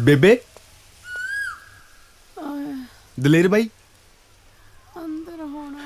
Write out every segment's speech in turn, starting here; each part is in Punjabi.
ਬੇਬੇ ਦਲੇਰ ਬਾਈ ਅੰਦਰ ਹੋਣਾ।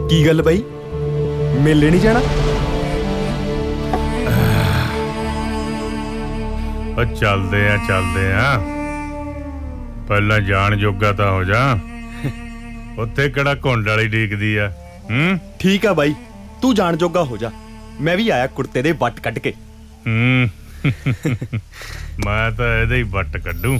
ਕੀ ਗੱਲ ਬਾਈ ਮੇਲੇ ਨਹੀਂ ਜਾਣਾ? ਚੱਲਦੇ ਆ ਪਹਿਲਾਂ ਜਾਣ ਜੋਗਾ ਤਾਂ ਹੋ ਜਾ। ਉੱਥੇ ਕਿਹੜਾ ਘੁੰਡ ਵਾਲੀ ਡੀਕਦੀ ਆ। ਠੀਕ ਆ ਬਾਈ, ਤੂੰ ਜਾਣ ਜੋਗਾ ਹੋ ਜਾ। ਮੈਂ ਵੀ ਆਇਆ ਕੁੜਤੇ ਦੇ ਵੱਟ ਕੱਢ ਕੇ। ਮੈਂ ਤਾਂ ਇਹਦੇ ਹੀ ਵੱਟ ਕੱਢੂ।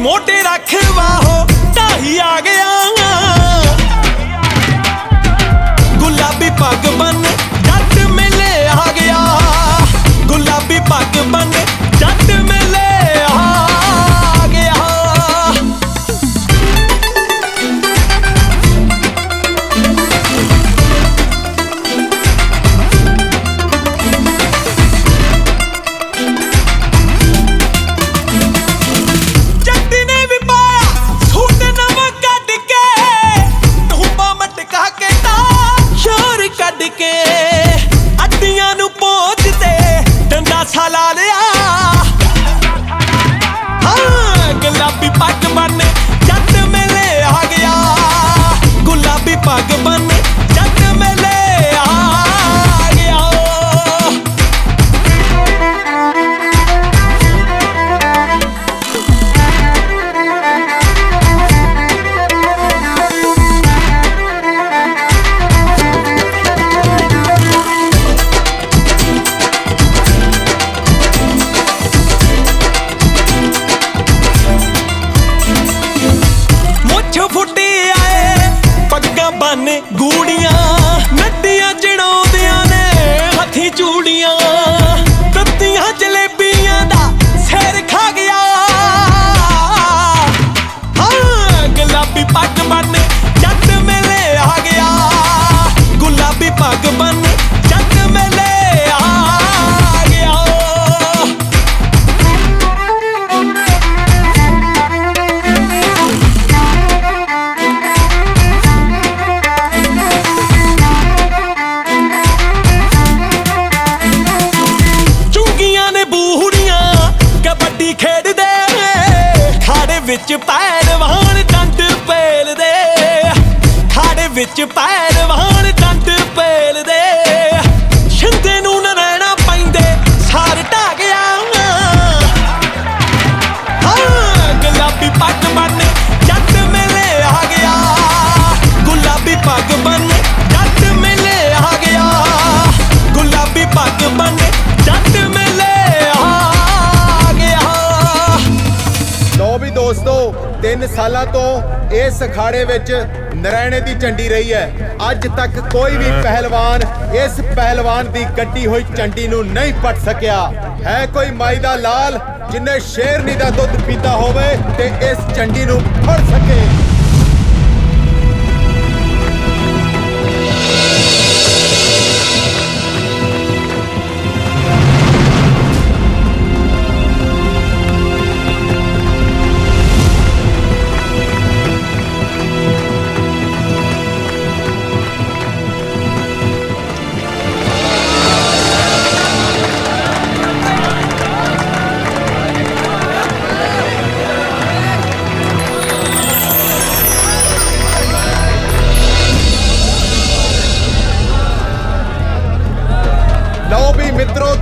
मोटे रखवा हो ताही आ गया गुलाबी पग बन जट मेले आ गया गुलाबी पग बन जट मेले आ गया। ला लिया हाँ गुलाबी पग बन जट मेले आ गया गुलाबी पग बन जट मेले आ गया। फुटी आए पग्गा बन गूड़ियां नदियां चढ़ाउंदियां ने हथी चूड़ियां तत्तियां जलेबियां दा सिर खा गया हाँ गुलाबी पग बन जट मेले आ गया गुलाबी पग बन जट मेले आ गया। खेडदे खाड़े विच पैरवान डंड पेलदे खाड़े विच पैरवान डंड पेलदे छिंदे नूं न रहना पैंदे सार ढा गया हाँ गुलाबी पग बन जट मेले आ गया गुलाबी पग बन जट मेले आ गया गुलाबी पग बन जट मेले दोस्तों 3 सालों तो इस अखाड़े विच नरैणे दी झंडी रही है। अज तक कोई भी पहलवान इस पहलवान दी कट्टी हुई झंडी नूं नहीं पट सकिया है। कोई माई दा लाल जिन्हें शेरनी दा दुध पीता होवे ते इस झंडी नूं फड़ सके।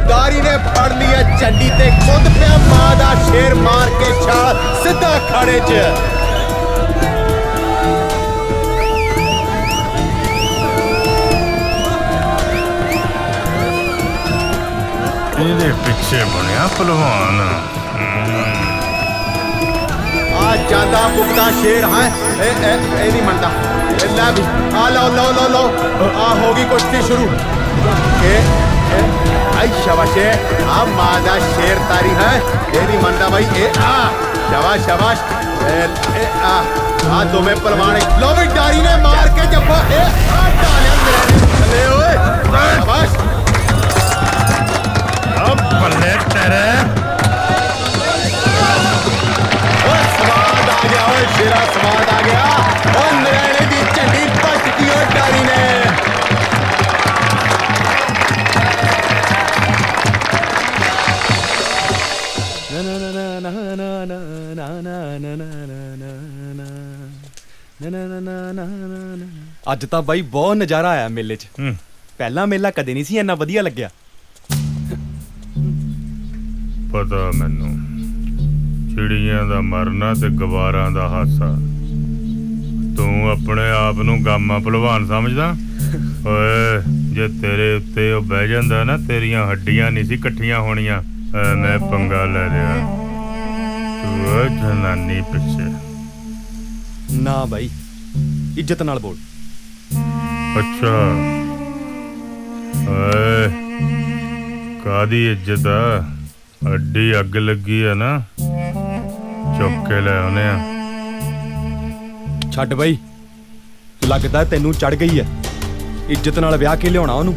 दारी ने फड़ लिया झंडी ते खुद पे मां दा शेर मार के छाल सीधा खड़े च। ਇਹਦੇ ਪਿੱਛੇ ਬਣਿਆ ਪਹਿਲਵਾਨ। ਆ ਜਾਂਦਾ ਬੁਕਦਾ ਸ਼ੇਰ ਹੈ ਇਹ ਨਹੀਂ ਮੰਨਦਾ। ਇਹ ਲੈ ਵੀ ਆ ਲਓ ਆ ਹੋ ਗਈ ਕੁਸ਼ਤੀ ਸ਼ੁਰੂ। ਆਈ ਸ਼ਾਬਾਸ਼ ਆ ਮਾਂ ਦਾ ਸ਼ੇਰ ਤਾਰੀ ਹੈ। ਇਹ ਨਹੀਂ ਮੰਨਦਾ ਬਾਈ। ਇਹ ਆ ਸ਼ਾਬਾਸ਼ ਆ ਦੋਵੇਂ ਪਹਿਲਵਾਨ। ਲੋ ਵੀ ਡਾਰੀ ਨੇ ਮਾਰ ਕੇ ਜੱਫਾ। ਇਹ ਆ ਡਾਲਿਆ ਮੇਰੇ ਥੱਲੇ ਓਏ। ਸ਼ਾਬਾਸ਼ ਆ ਬੱਲੇ ਤੇਰੇ। ਓਏ ਸਵਾਦ ਆ ਗਿਆ ਓਏ ਸ਼ੇਰਾ ਸਵਾਦ ਆ ਗਿਆ। ਓ ਨਰੈਣੇ ਦੀ ਝੰਡੀ ਪੱਟਦੀ ਓ ਡਾਰੀ ਨੇ। ਅੱਜ ਤਾਂ ਬਾਈ ਬਹੁਤ ਨਜ਼ਾਰਾ ਆਇਆ ਮੇਲੇ 'ਚ। ਪਹਿਲਾ ਮੇਲਾ ਕਦੇ ਨਹੀਂ ਸੀ ਇੰਨਾ ਵਧੀਆ ਲੱਗਿਆ। ਪਤਾ ਮੈਨੂੰ ਚਿੜੀਆਂ ਦਾ ਮਰਨਾ ਤੇ ਗਵਾਰਾਂ ਦਾ ਹਾਸਾ। ਤੂੰ ਆਪਣੇ ਆਪ ਨੂੰ ਗਾਮਾ ਪਹਿਲਵਾਨ ਸਮਝਦਾ? ਓਏ ਜੇ ਤੇਰੇ ਉੱਤੇ ਉਹ ਬਹਿ ਜਾਂਦਾ ਨਾ, ਤੇਰੀਆਂ ਹੱਡੀਆਂ ਨਹੀਂ ਸੀ ਇਕੱਠੀਆਂ ਹੋਣੀਆਂ। ਮੈਂ ਪੰਗਾ ਲੈ ਲਿਆ। ਤੂੰ ਉਹ ਜਨਾਨੀ ਪਿੱਛੇ। ਨਾ ਬਾਈ, ਇੱਜ਼ਤ ਨਾਲ ਬੋਲ। ਅੱਛਾ ਓਏ ਕਾਦੀ ਇੱਜ਼ਤ ਆ? ਅੱਡੀ ਅੱਗ ਲੱਗੀ ਆ ਨਾ, ਚੁੱਕ ਕੇ ਲੈ ਆਉਨੇ ਆ। ਛੱਡ ਬਾਈ, ਲੱਗਦਾ ਤੈਨੂੰ ਚੜ ਗਈ ਐ। ਇੱਜ਼ਤ ਨਾਲ ਵਿਆਹ ਕੇ ਲਿਆਉਣਾ ਉਹਨੂੰ,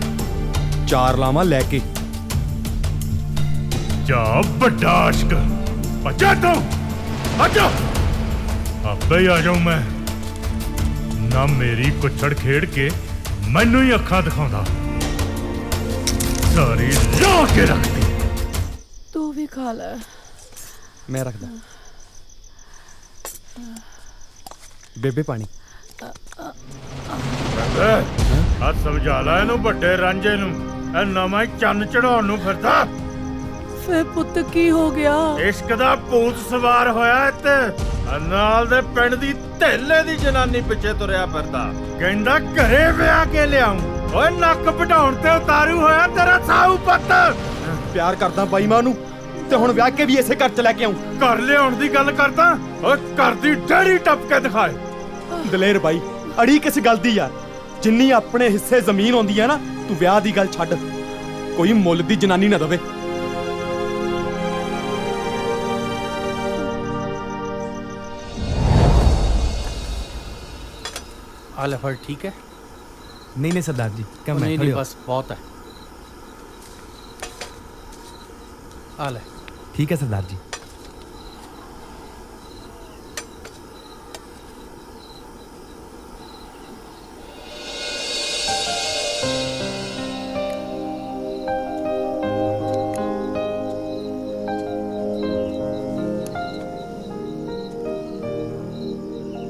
4 ਲਾਵਾਂ ਲੈ ਕੇ। ਜਾ ਵੱਡਾ ਆਸ਼ਕ, ਭੱਜਾ ਤੂੰ, ਭੱਜਾ। ਆਪੇ ਹੀ ਆ ਜਾਊਂ ਮੈਂ। ਨਾ ਮੇਰੀ ਕੁੱਛੜ ਖੇਡ ਕੇ ਮੈਨੂੰ ਹੀ ਅੱਖਾਂ ਦਿਖਾਉਂਦਾ। ਸਾਰੀ ਲਾ ਕੇ ਰੱਖਦੀ। ਤੂੰ ਵੀ ਖਾ ਲੈ। ਮੈਂ ਰੱਖਦਾ। ਬੇਬੇ ਪਾਣੀ। ਆ ਸਮਝਾ ਲੈ ਇਹਨੂੰ, ਵੱਡੇ ਰਾਂਝੇ ਨੂੰ। ਇਹ ਨਵਾਂ ਹੀ ਚੰਨ ਚੜਾਉਣ ਨੂੰ ਫਿਰਦਾ। ਫੇ ਪੁੱਤ ਕੀ ਹੋ ਗਿਆ? ਇਸ਼ਕ ਦਾ ਭੂਤ ਸਵਾਰ ਹੋਇਆ ਇੱਥੇ। ਨਾਲ ਦੇ ਪਿੰਡ ਦੀ ਧੇਲੇ ਦੀ ਜਨਾਨੀ ਪਿੱਛੇ ਤੁਰਿਆ ਫਿਰਦਾ। ਕਹਿੰਦਾ ਘਰੇ ਵਿਆਹ ਕੇ ਲਿਆਉਂ। ਓਏ ਨੱਕ ਵਢਾਉਣ ਤੇ ਉਤਾਰੂ ਹੋਇਆ ਤੇਰਾ ਸਾਊ ਪੁੱਤ। ਪਿਆਰ ਕਰਦਾ ਬਾਈ ਮਾਂ ਨੂੰ, ਤੇ ਹੁਣ ਵਿਆਹ ਕੇ ਵੀ ਇਸੇ ਘਰ ਚ ਲੈ ਕੇ ਆਉਂ। ਘਰ ਲਿਆਉਣ ਦੀ ਗੱਲ ਕਰਦਾ? ਓਏ ਘਰ ਦੀ ਡੇਰੀ ਟੱਪ ਕੇ ਦਿਖਾਏ। ਦਲੇਰ ਬਾਈ, ਅੜੀ ਕਿਸ ਗੱਲ ਦੀ ਯਾਰ? ਜਿੰਨੀ ਆਪਣੇ ਹਿੱਸੇ ਜ਼ਮੀਨ ਆਉਂਦੀ ਹੈ ਨਾ, ਤੂੰ ਵਿਆਹ ਦੀ ਗੱਲ ਛੱਡ। ਕੋਈ ਮੁੱਲ ਦੀ ਜਨਾਨੀ ਨਾ ਦਵੇ। आले फल ठीक है? नहीं नहीं सरदार जी, क्या मैं नहीं बस बहुत है। आले ठीक है सरदार जी।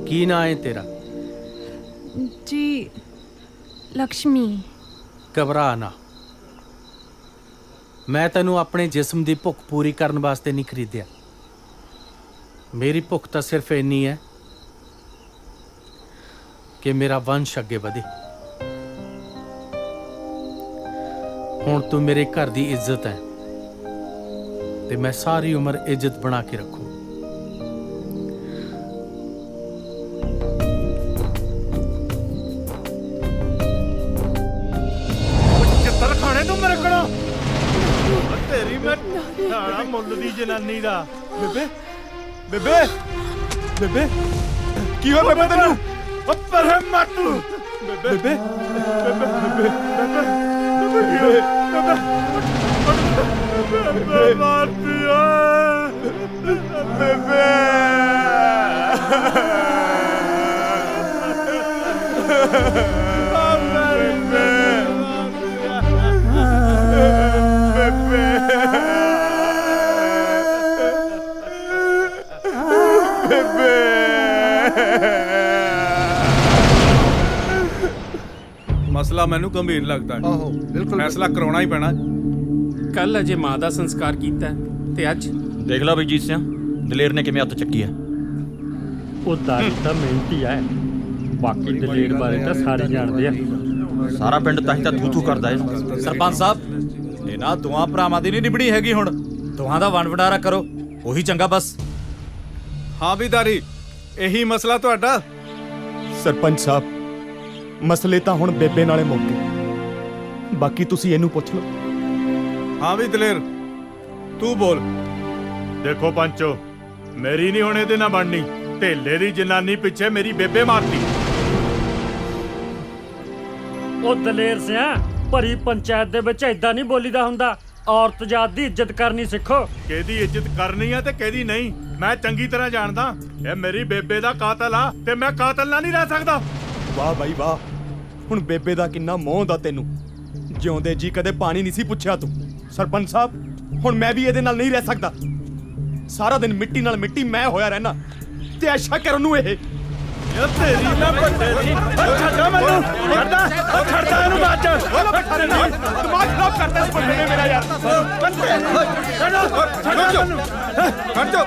की ना है तेरा? ਜੀ ਲక్ష్ਮੀ। घबरा ना। मैं तेनू अपने जिस्म की भुख पूरी करने वास्ते नहीं खरीदिया। मेरी भुख तो सिर्फ इन्नी है कि मेरा वंश अगे बढ़े। हुण तू मेरे घर की इज्जत है ते मैं सारी उम्र इज्जत बना के रखूँ। ਤੇਰੀ ਮੈਂ ਸਾਲਾ ਮੁੱਲ ਦੀ ਜਨਾਨੀ ਦਾ। ਬੇਬੇ ਬੇਬੇ ਬੇਬੇ ਕੀ ਹੋਇਆ ਬੇਬੇ ਤੈਨੂੰ? ਓ ਪਰੇ ਮਾਤੂ। ਬੇਬੇ ਬੇਬੇ ਬੇਬੇ ਮਾਰਦੀ ਆ। ਬੇਬੇ ਮਸਲਾ ਮੈਨੂੰ ਗੰਭੀਰ ਲੱਗਦਾ ਹੈ। ਆਹੋ ਬਿਲਕੁਲ ਫੈਸਲਾ ਕਰਾਉਣਾ ਹੀ ਪੈਣਾ। ਕੱਲ ਅਜੇ ਮਾਂ ਦਾ ਸੰਸਕਾਰ ਕੀਤਾ ਤੇ ਅੱਜ ਦੇਖ ਲਾ ਬਈ ਜੀਤ ਸਿੰਘ, ਦਲੇਰ ਨੇ ਕਿਵੇਂ ਹੱਥ ਚੱਕੀ ਹੈ। ਉਹ ਦਾਰੀ ਤਾਂ ਮਿਹਨਤੀ ਹੈ, ਬਾਕੀ ਦਲੇਰ ਬਾਰੇ ਤਾਂ ਸਾਰੇ ਜਾਣਦੇ ਆ। ਸਾਰਾ ਪਿੰਡ ਤਾਂ ਹੀ ਤਾਂ ਥੂ ਥੂ ਕਰਦਾ ਇਹਨੂੰ। ਸਰਪੰਚ ਸਾਹਿਬ, ਇਹਨਾਂ ਦੋਵਾਂ ਭਰਾਵਾਂ ਦੀ ਨਹੀਂ ਨਿਭਣੀ ਹੈਗੀ ਹੁਣ। ਦੋਹਾਂ ਦਾ ਵੰਡ-ਵਡਾਰਾ ਕਰੋ, ਉਹੀ ਚੰਗਾ ਬਸ। ਹਾਂ ਵੀ ਦਾਰੀ, ਇਹੀ ਮਸਲਾ ਤੁਹਾਡਾ? ਸਰਪੰਚ ਸਾਹਿਬ, ਮਸਲੇ ਤਾਂ ਹੁਣ ਬੇਬੇ ਨਾਲੇ ਮੁੱਕ ਗਏ, ਬਾਕੀ ਤੁਸੀਂ ਇਹਨੂੰ ਪੁੱਛ ਲਓ। ਹਾਂ ਵੀ ਦਲੇਰ, ਤੂੰ ਬੋਲ। ਦੇਖੋ ਪੰਚੋ, ਮੇਰੀ ਨਹੀਂ ਹੁਣ ਇਹਦੇ ਨਾਲ ਬਣਨੀ। ਢੇਲੇ ਦੀ ਜਨਾਨੀ ਪਿੱਛੇ ਮੇਰੀ ਬੇਬੇ ਮਾਰਤੀ। ਉਹ ਦਲੇਰ ਸਿਆ, ਭਰੀ ਪੰਚਾਇਤ ਦੇ ਵਿੱਚ ਏਦਾਂ ਨਹੀਂ ਬੋਲੀਦਾ ਹੁੰਦਾ। ਔਰਤ ਜਾਤ ਦੀ ਇੱਜ਼ਤ ਕਰਨੀ ਸਿੱਖੋ। ਕਿਹਦੀ ਇੱਜ਼ਤ ਕਰਨੀ ਆ ਤੇ ਕਿਹਦੀ ਨਹੀਂ, ਮੈਂ ਚੰਗੀ ਤਰ੍ਹਾਂ ਜਾਣਦਾ। ਇਹ ਮੇਰੀ ਬੇਬੇ ਦਾ ਕਾਤਲ ਆ ਤੇ ਮੈਂ ਕਾਤਲ ਨਾਲ ਨਹੀਂ ਰਹਿ ਸਕਦਾ। ਵਾਹ ਬਾਈ ਵਾਹ, ਹੁਣ ਬੇਬੇ ਦਾ ਕਿੰਨਾ ਮੋਹ ਦਾ ਤੈਨੂੰ। ਜਿਉਂਦੇ ਜੀ ਕਦੇ ਪਾਣੀ ਨਹੀਂ ਸੀ ਪੁੱਛਿਆ ਤੂੰ। ਸਰਪੰਚ ਸਾਹਿਬ, ਹੁਣ ਮੈਂ ਵੀ ਇਹਦੇ ਨਾਲ ਨਹੀਂ ਰਹਿ ਸਕਦਾ। ਸਾਰਾ ਦਿਨ ਮਿੱਟੀ ਨਾਲ ਮਿੱਟੀ ਮੈਂ ਹੋਇਆ ਰਹਿਣਾ ਤੇ ਐਸ਼ਾ ਕਰਨ ਨੂੰ ਇਹ। ਯਾ ਤੇਰੀ ਨਾ ਵੱਡੇ ਦੀ ਛੱਡਾ ਮੈਨੂੰ, ਛੱਡਾ ਇਹਨੂੰ ਬਾਅਦ ਚ। ਦਿਮਾਗ ਖਰਾਬ ਕਰਦਾ ਇਸ ਬੰਦੇ ਨੇ ਮੇਰਾ ਯਾਰ। ਹਟ ਜਾ, ਹਟ ਜਾ।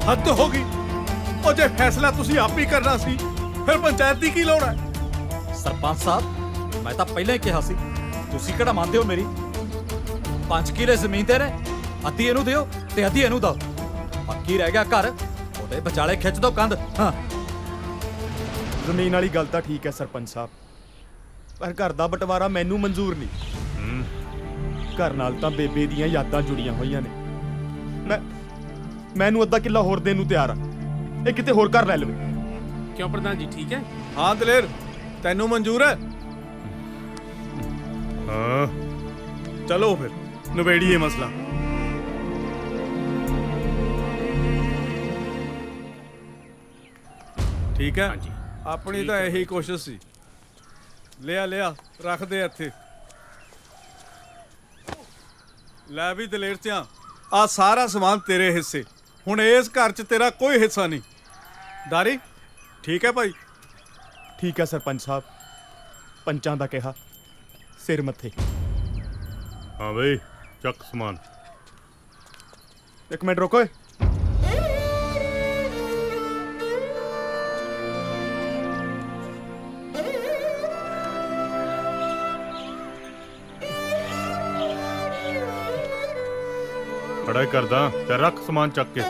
ਹੱਦ ਹੋ ਗਈ। ਉਹ ਜੇ ਫੈਸਲਾ ਤੁਸੀਂ ਆਪ ਹੀ ਕਰਨਾ ਸੀ, ਫਿਰ ਪੰਚਾਇਤ ਦੀ ਕੀ ਲੋੜ ਹੈ? ਸਰਪੰਚ ਸਾਹਿਬ, ਮੈਂ ਤਾਂ ਪਹਿਲਾਂ ਹੀ ਕਿਹਾ ਸੀ, ਤੁਸੀਂ ਕਿਹੜਾ ਮੰਨਦੇ ਹੋ ਮੇਰੀ? 5 ਕਿੱਲੇ ਜ਼ਮੀਨ ਤੇ ਨੇ, ਅੱਧੀ ਇਹਨੂੰ ਦਿਓ ਤੇ ਅੱਧੀ ਇਹਨੂੰ ਦਿਓ। ਬਾਕੀ ਰਹਿ ਗਿਆ ਘਰ, ਉਹਦੇ ਵਿਚਾਲੇ ਖਿੱਚ ਦੋ ਕੰਧ। ਹਾਂ, ਜ਼ਮੀਨ ਵਾਲੀ ਗੱਲ ਤਾਂ ਠੀਕ ਹੈ ਸਰਪੰਚ ਸਾਹਿਬ, ਪਰ ਘਰ ਦਾ ਬਟਵਾਰਾ ਮੈਨੂੰ ਮਨਜ਼ੂਰ ਨਹੀਂ। ਘਰ ਨਾਲ ਤਾਂ ਬੇਬੇ ਦੀਆਂ ਯਾਦਾਂ ਜੁੜੀਆਂ ਹੋਈਆਂ ਨੇ। ਮੈਨੂੰ ਅੱਧਾ ਕਿੱਲਾ ਹੋਰ ਦੇਣ ਨੂੰ ਤਿਆਰ ਆ। ਇਹ ਕਿਤੇ ਹੋਰ ਘਰ ਲੈ ਲਵੇ। ਕਿਉਂ ਪ੍ਰਧਾਨ ਜੀ, ਠੀਕ ਹੈ? ਹਾਂ ਦਲੇਰ, ਤੈਨੂੰ ਮਨਜ਼ੂਰ ਹੈ? ਹਾਂ, ਚਲੋ ਫਿਰ ਨਿਬੇੜੀਏ ਮਸਲਾ। ਠੀਕ ਹੈ, ਹਾਂਜੀ, ਆਪਣੀ ਠੀਕ ਤਾਂ ਹੈ। ਇਹੀ ਕੋਸ਼ਿਸ਼ ਸੀ। ਲਿਆ ਰੱਖ ਦੇ ਇੱਥੇ। ਲੈ ਵੀ ਦਲੇਰ ਸਿਆਂ, ਆ ਸਾਰਾ ਸਮਾਨ ਤੇਰੇ ਹਿੱਸੇ। ਹੁਣ ਇਸ ਘਰ 'ਚ ਤੇਰਾ ਕੋਈ ਹਿੱਸਾ ਨਹੀਂ। ਦਾਰੀ, ਠੀਕ ਹੈ ਭਾਈ? ਠੀਕ ਹੈ ਸਰਪੰਚ ਸਾਹਿਬ, ਪੰਚਾਂ ਦਾ ਕਿਹਾ ਸਿਰ ਮੱਥੇ। ਹਾਂ ਬਈ, ਚੱਕ ਸਮਾਨ। ਇੱਕ ਮਿੰਟ ਰੁਕੋ। ਬੜਾ ਹੀ ਕਰਦਾ ਤੇ ਰੱਖ ਸਮਾਨ ਚੱਕ ਕੇ।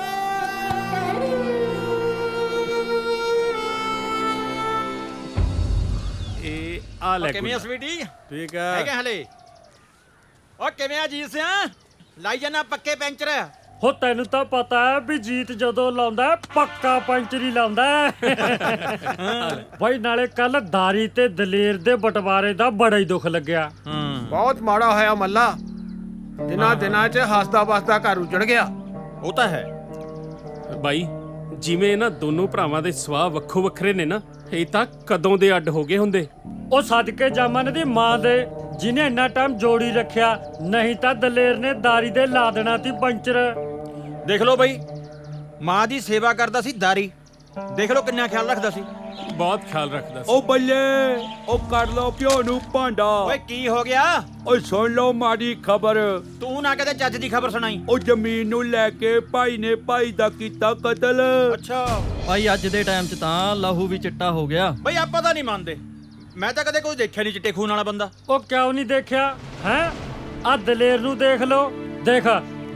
ਇਹ ਆ ਲੈ ਕਿਵੇਂ ਆ ਸਵੀਟੀ? ਠੀਕ ਹੈਗੇ ਹੈ। ਹਲੇ? ਓ ਕਿਵੇਂ ਆ ਜੀਤ ਸਿਆ? ਲਾਈ ਜਾਣਾ ਪੱਕੇ ਪੈਂਚਰ। ਹੋ ਤੈਨੂੰ ਤਾਂ ਪਤਾ ਹੈ ਵੀ ਜੀਤ ਜਦੋਂ ਲਾਉਂਦਾ ਪੱਕਾ ਪੰਚਰ ਹੀ ਲਾਉਂਦਾ। ਬਾਈ ਨਾਲੇ ਕੱਲ ਦਾਰੀ ਤੇ ਦਲੇਰ ਦੇ ਬਟਵਾਰੇ ਦਾ ਬੜਾ ਹੀ ਦੁੱਖ ਲੱਗਿਆ। ਬਹੁਤ ਮਾੜਾ ਹੋਇਆ ਮੱਲਾ। ਦਿਨਾਂ 'ਚ ਹੱਸਦਾ ਵਸਦਾ ਘਰ ਉਜੜ ਗਿਆ। ਉਹ ਤਾਂ ਹੈ ਬਾਈ, ਜਿਵੇਂ ਇਹਨਾਂ ਦੋਨੋਂ ਭਰਾਵਾਂ ਦੇ ਸੁਭਾਅ ਵੱਖੋ ਵੱਖਰੇ ਨੇ ਨਾ, ਇਹ ਤਾਂ ਕਦੋਂ ਦੇ ਅੱਡ ਹੋ ਗਏ ਹੁੰਦੇ। ਉਹ ਸਦਕੇ ਜਾਮਨ ਦੀ ਮਾਂ ਦੇ, ਜਿਹਨੇ ਇੰਨਾ ਟਾਈਮ ਜੋੜੀ ਰੱਖਿਆ, ਨਹੀਂ ਤਾਂ ਦਲੇਰ ਨੇ ਦਾਰੀ ਦੇ ਲਾ ਦੇਣਾ ਸੀ ਪੰਚਰ। ਦੇਖ ਲਓ ਬਈ, ਮਾਂ ਦੀ ਸੇਵਾ ਕਰਦਾ ਸੀ ਦਾਰੀ, ਦੇਖ ਲਓ ਕਿੰਨਾ ਖਿਆਲ ਰੱਖਦਾ ਸੀ। ਬਹੁਤ ਖਿਆਲ ਰੱਖਦਾ ਸੀ। ਉਹ ਬੱਲੇ, ਉਹ ਕਰ ਲਓ ਪਿਓ ਨੂੰ ਭਾਂਡਾ। ਓਏ ਕੀ ਹੋ ਗਿਆ? ਓਏ ਸੁਣ ਲਓ ਮਾੜੀ ਖਬਰ। ਤੂੰ ਨਾ ਕਦੇ ਚੱਜ ਦੀ ਖਬਰ ਸੁਣਾਈ। ਉਹ ਜ਼ਮੀਨ ਨੂੰ ਲੈ ਕੇ ਭਾਈ ਨੇ ਭਾਈ ਦਾ ਕੀਤਾ ਕਤਲ। ਅੱਛਾ ਭਾਈ, ਅੱਜ ਦੇ ਟਾਈਮ 'ਚ ਤਾਂ ਲਹੂ ਵੀ ਚਿੱਟਾ ਹੋ ਗਿਆ। ਬਈ ਆਪਾਂ ਤਾਂ ਨਹੀਂ ਮੰਨਦੇ, ਮੈਂ ਤਾਂ ਕਦੇ ਕੋਈ ਦੇਖਿਆ ਨਹੀਂ ਚਿੱਟੇ ਖੂਨ ਵਾਲਾ ਬੰਦਾ। ਉਹ ਕਿਉਂ ਨਹੀਂ ਦੇਖਿਆ ਹੈ? ਆ ਦਲੇਰ ਨੂੰ ਦੇਖ ਲਓ। ਦੇਖ,